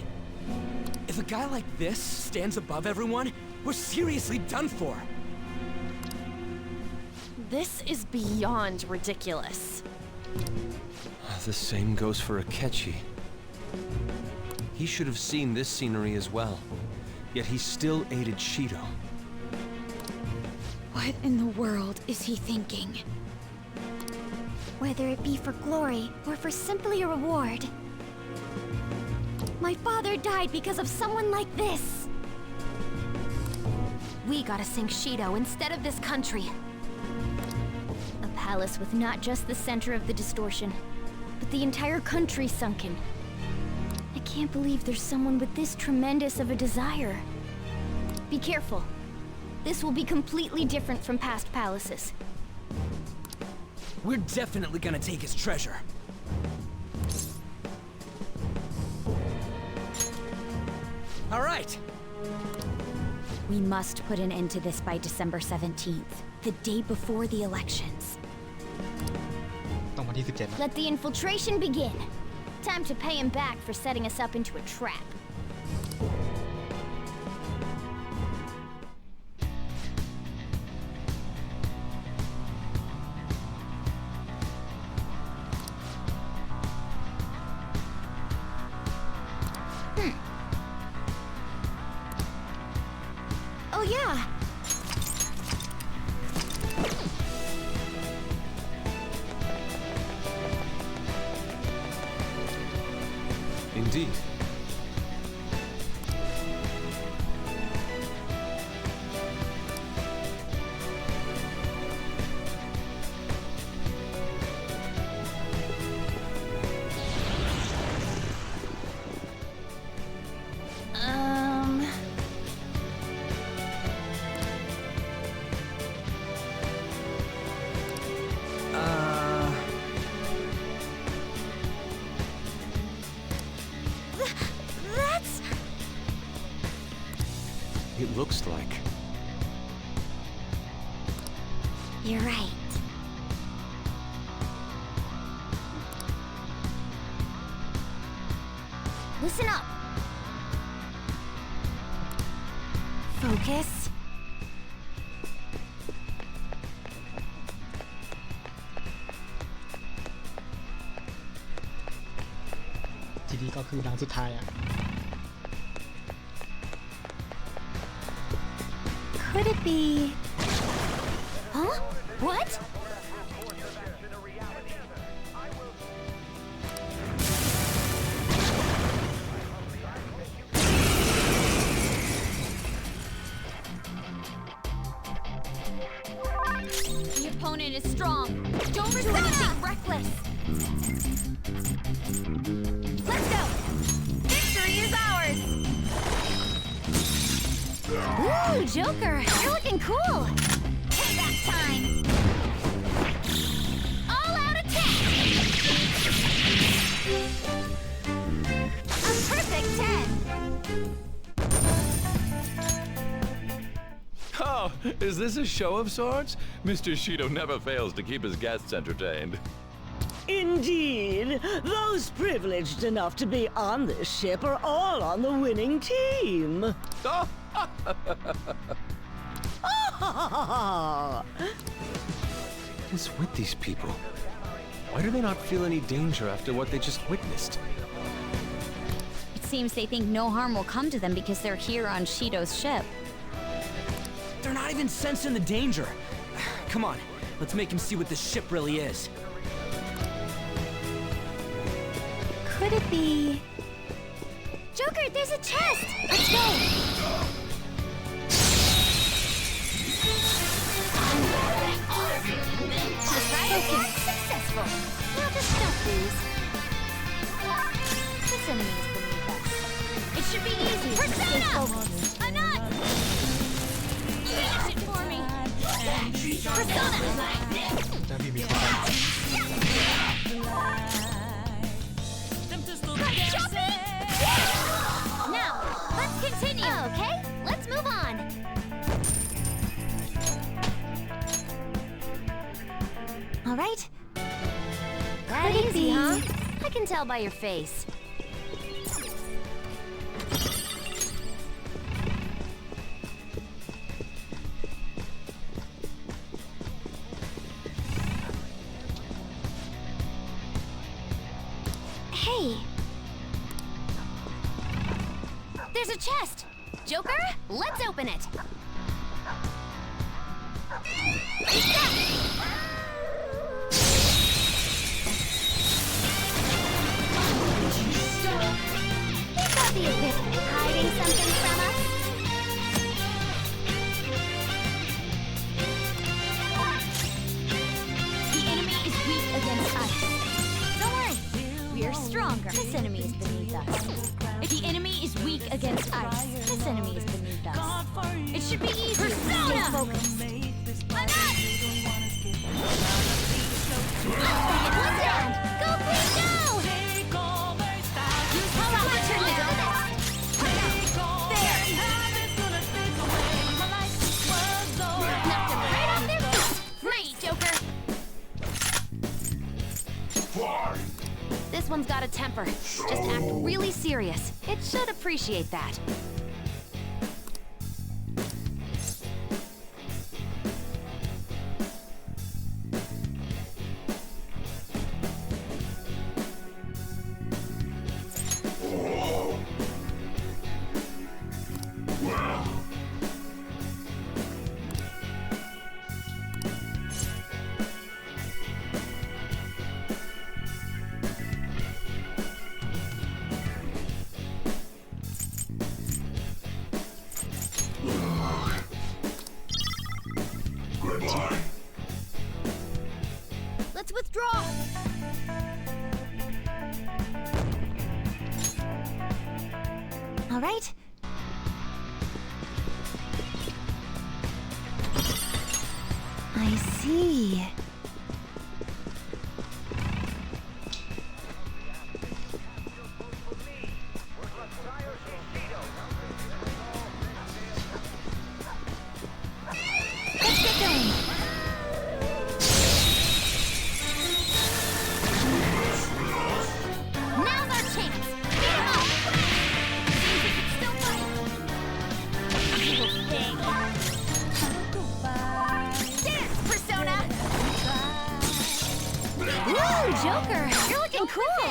If a guy like this stands above everyone, we're seriously done for. This is beyond ridiculous. The same goes for Akechi. He should have seen this scenery as well, yet he still aided Shido. What in the world is he thinking? Whether it be for glory or for simply a reward. My father died because of someone like this. We gotta sink Shido instead of this country. A palace with not just the center of the distortion, but the entire country sunken. I can't believe there's someone with this tremendous of a desire. Be careful. This will be completely different from past palaces. We're definitely gonna take his treasure. All right. We must put an end to this by December 17th, the day before the elections. ต้องวันที่17นะ Let the infiltration begin. Time to pay him back for setting us up into a trap. Oh yeah. Indeed. That's... It looks like. You're right. Listen up. Focus. ทีนี้ก็คือหลังสุดท้ายอ่ะ Could it be... Huh? What? The opponent is strong. Don't do anything reckless. Let's go! Victory is ours. Ooh, Joker, you're looking cool. Payback time. All out attack! A perfect 10. Oh, is this a show of sorts? Mr. Shido never fails to keep his guests entertained. Indeed. Those privileged enough to be on this ship are all on the winning team. What is with these people? Why do they not feel any danger after what they just witnessed? It seems they think no harm will come to them because they're here on Shido's ship. They're not even sensing the danger. Come on, let's make him see what this ship really is. Could it be... Joker, there's a chest! Let's go! Okay, successful. Now the stuff, please. This enemy is beneath us. It should be easy to stay focused. A nut! Finish it for me! Persona! จะมีคน All right. That easy, huh? I can tell by your face. Hey. There's a chest. Joker, let's open it. Hiding something from us? The enemy is weak against us. Don't worry, we are stronger. This enemy is beneath us. If the enemy is weak against us, this enemy is beneath us. It should be easy. Persona! Focus. Enough! What's that? Go, please, go! Hold on, return this. This one's got a temper. Just act really serious. It should appreciate that. Let's withdraw! All right. I see. Let's get going. Now's our chance. Beat him up. Seems we can still fight. You will beg. Dance, Persona. Woo, Joker, you're looking cool.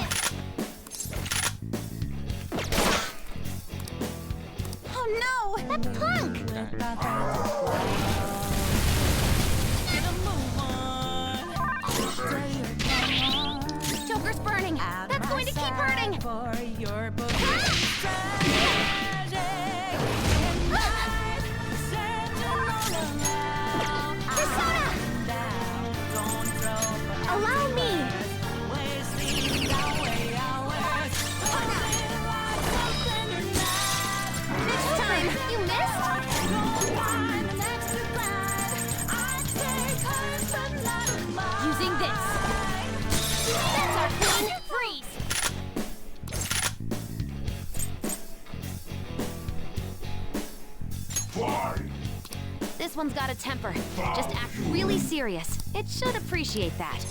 Oh no, that punk. Joker's burning. That's going to keep hurting. Persona! Allow me. Next time, you missed. Using this. That's our queen. Freeze. This one's got a temper. Just act really serious. It should appreciate that.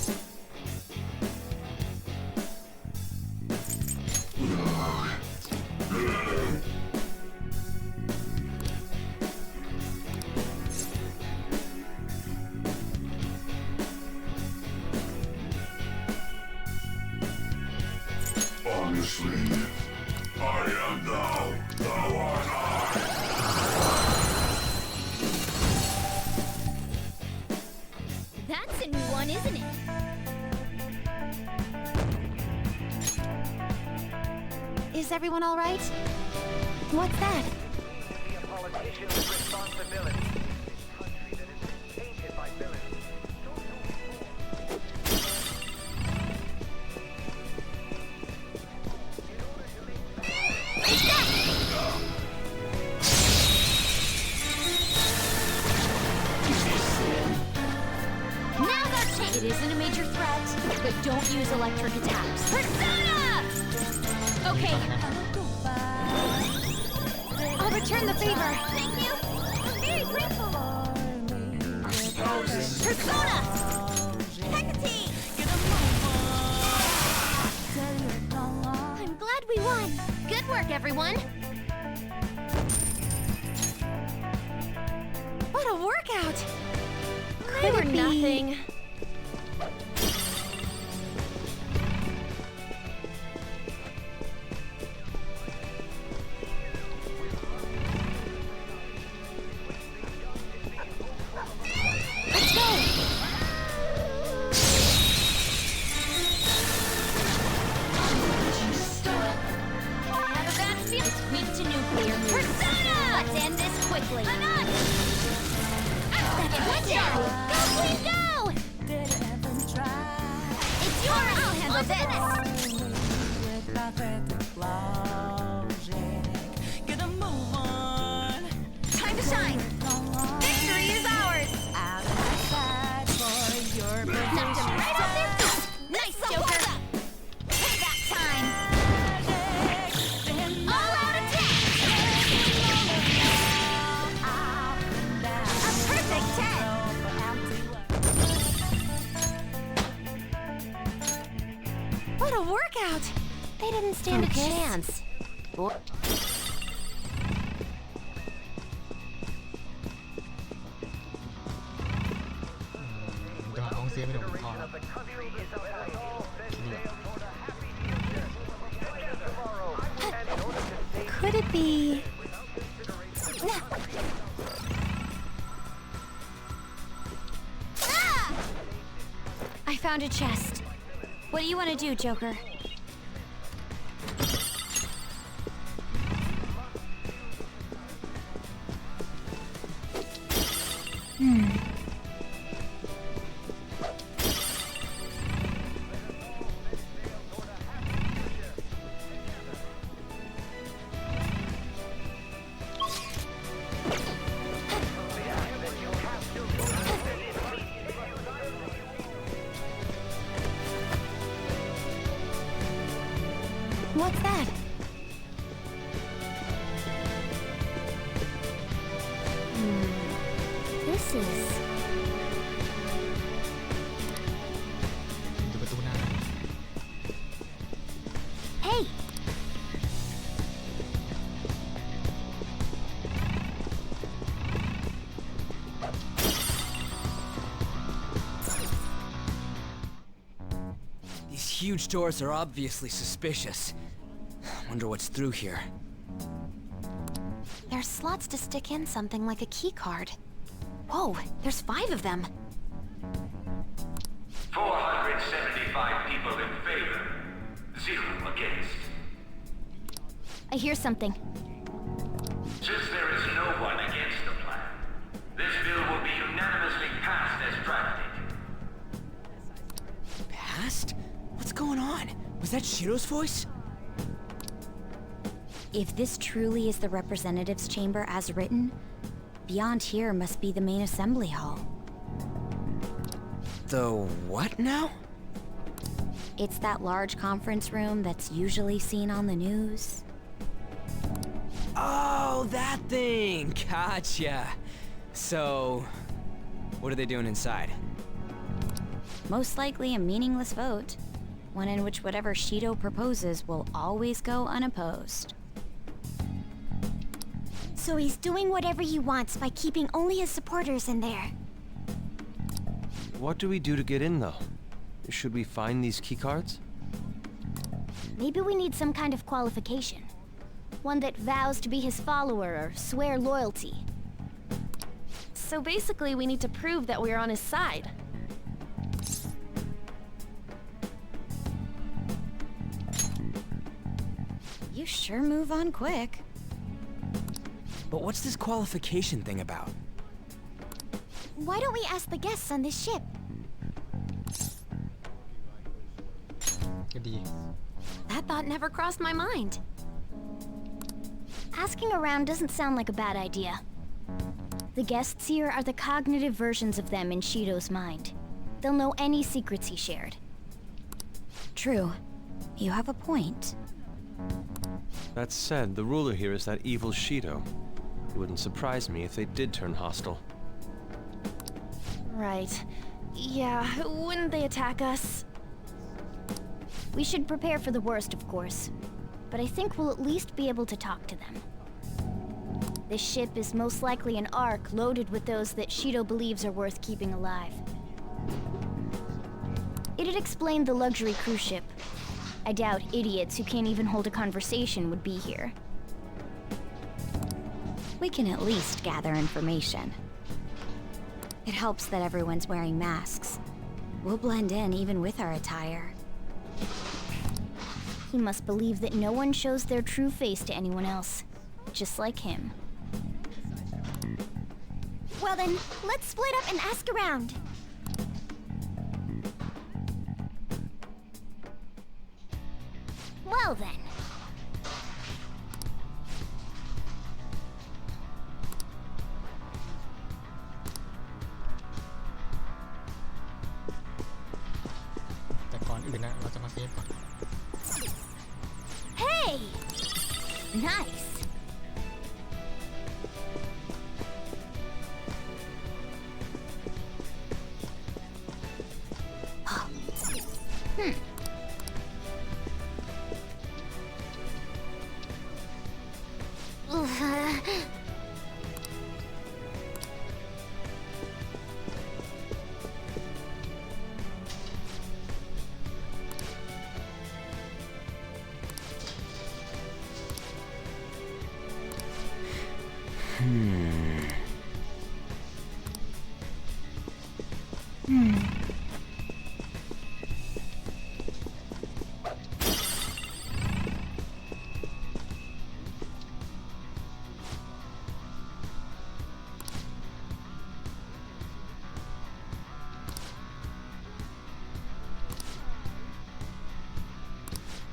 Honestly, I am thou, thou art I. That's a new one, isn't it? Is everyone all right? What's that? Be a politician with responsibility. A country that has been tainted by villains. Now's our chance! It isn't a major threat, but don't use electric attacks. Persona! Okay. I'll return the favor. Thank you. I'm very grateful. Persona! Hecate! We won! Good work, everyone! What a workout! They were nothing. Let's go! Have a bad feel. It's weak to nuclear. Persona! Let's end this quickly. Let's go! Go, Queen, go! It's yours! I'll handle this! Time to shine! Victory is ours! Knocked him right off their feet! Nice, Joker! Payback time! All out attack! A perfect 10! What a workout! They didn't stand a chance. จะหาห้องเซฟไม่ได้ผมพอแล้ว Could it be... I found a chest. What do you want to do, Joker? What's that? This is... ดูประตูหน้า Hey! These huge doors are obviously suspicious. Wonder what's through here. There's slots to stick in something like a key card. Whoa, there's 5 of them. 475 people in favor, 0 against. I hear something. Since there is no one against the plan, this bill will be unanimously passed as drafted. Passed? What's going on? Was that Shiro's voice? If this truly is the representatives' chamber as written, beyond here must be the main assembly hall. The what now? It's that large conference room that's usually seen on the news. Oh, that thing! Gotcha. So, what are they doing inside? Most likely a meaningless vote, one in which whatever Shido proposes will always go unopposed. So he's doing whatever he wants by keeping only his supporters in there. What do we do to get in, though? Should we find these keycards? Maybe we need some kind of qualification. One that vows to be his follower or swear loyalty. So basically, we need to prove that we're on his side. You sure move on quick. But what's this qualification thing about? Why don't we ask the guests on this ship? ก็ดี That thought never crossed my mind. Asking around doesn't sound like a bad idea. The guests here are the cognitive versions of them in Shido's mind. They'll know any secrets he shared. True. You have a point. That said, the ruler here is that evil Shido. It wouldn't surprise me if they did turn hostile. Right. Yeah, wouldn't they attack us? We should prepare for the worst, of course. but I think we'll at least be able to talk to them. This ship is most likely an Ark loaded with those that Shido believes are worth keeping alive. It'd explain the luxury cruise ship. I doubt idiots who can't even hold a conversation would be here. We can at least gather information. It helps that everyone's wearing masks. We'll blend in even with our attire. He must believe that no one shows their true face to anyone else, just like him. Well then, let's split up and ask around. Well then. Hey! Nice.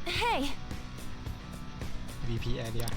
Hey! VP area.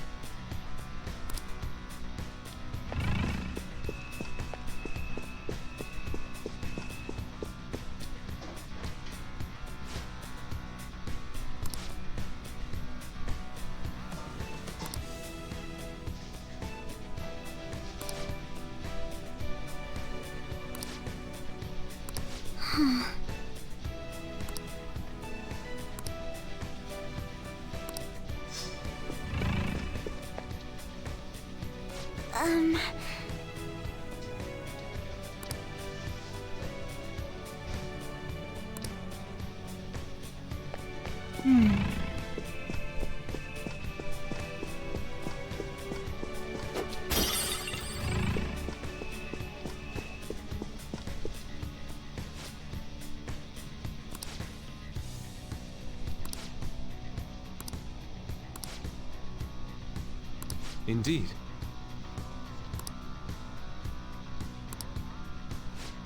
Indeed.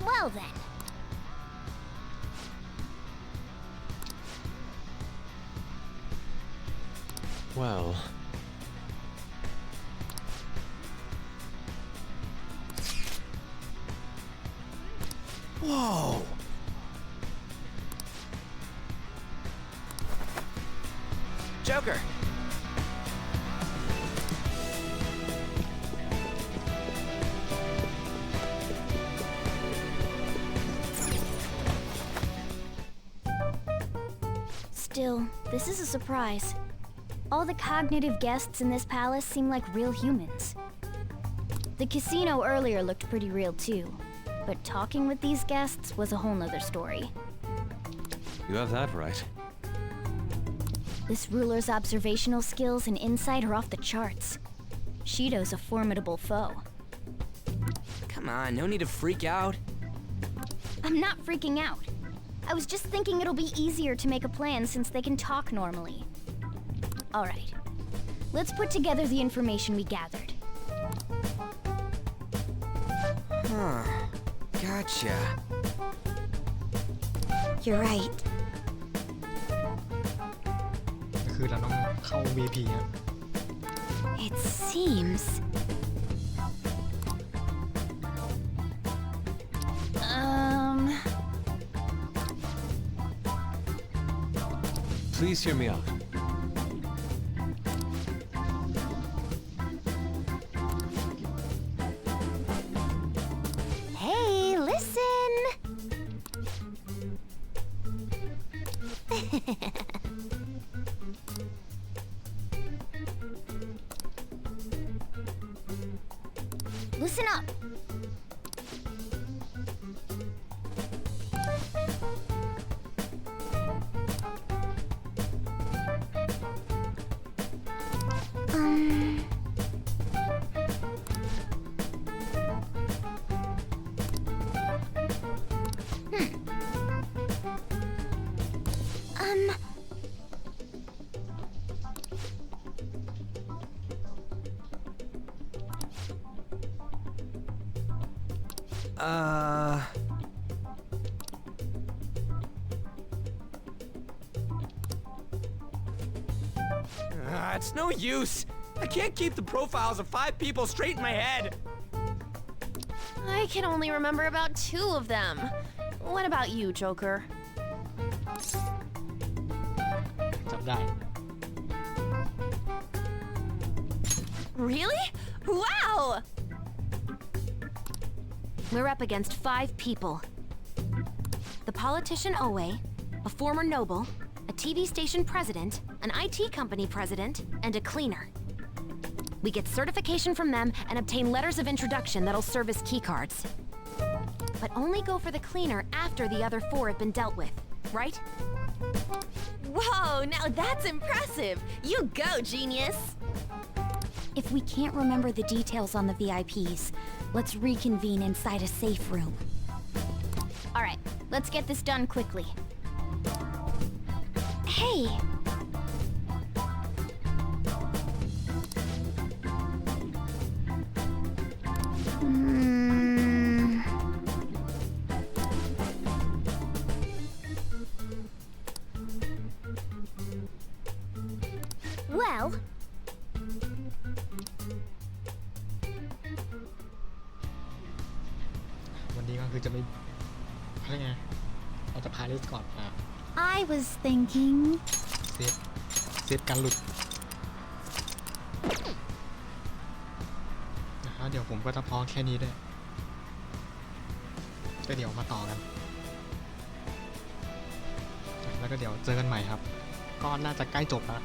Well then. Well... Whoa! Joker! Still, this is a surprise. All the cognitive guests in this palace seem like real humans. The casino earlier looked pretty real too, but talking with these guests was a whole nother story. You have that right. This ruler's observational skills and insight are off the charts. Shido's a formidable foe. Come on, no need to freak out. I'm not freaking out. I was just thinking it'll be easier to make a plan since they can talk normally. All right. Let's put together the information we gathered. Huh. Gotcha. You're right. คือเราต้องเข้า VP ฮะ It seems... Please hear me out. Hey, listen! Listen up. It's no use. I can't keep the profiles of 5 people straight in my head. I can only remember about 2 of them. What about you, Joker? จำได้ Really? Wow! We're up against 5 people. The politician Owe, a former noble, a TV station president, an IT company president, and a cleaner. We get certification from them and obtain letters of introduction that'll serve as keycards. But only go for the cleaner after the other 4 have been dealt with, right? Whoa, now that's impressive! You go, genius! If we can't remember the details on the VIPs, let's reconvene inside a safe room. Alright, let's get this done quickly. Hey! Well... วันนี้ก็คือจะไม่เขาเรียกไงเราจะพาลิสก่อนอ่ะ I was thinking... เซฟการหลุดนะครับเดี๋ยวผมก็จะพอแค่นี้ด้วยก็เดี๋ยวมาต่อกันแล้วก็เดี๋ยวเจอกันใหม่ครับก็น่าจะใกล้จบแล้ว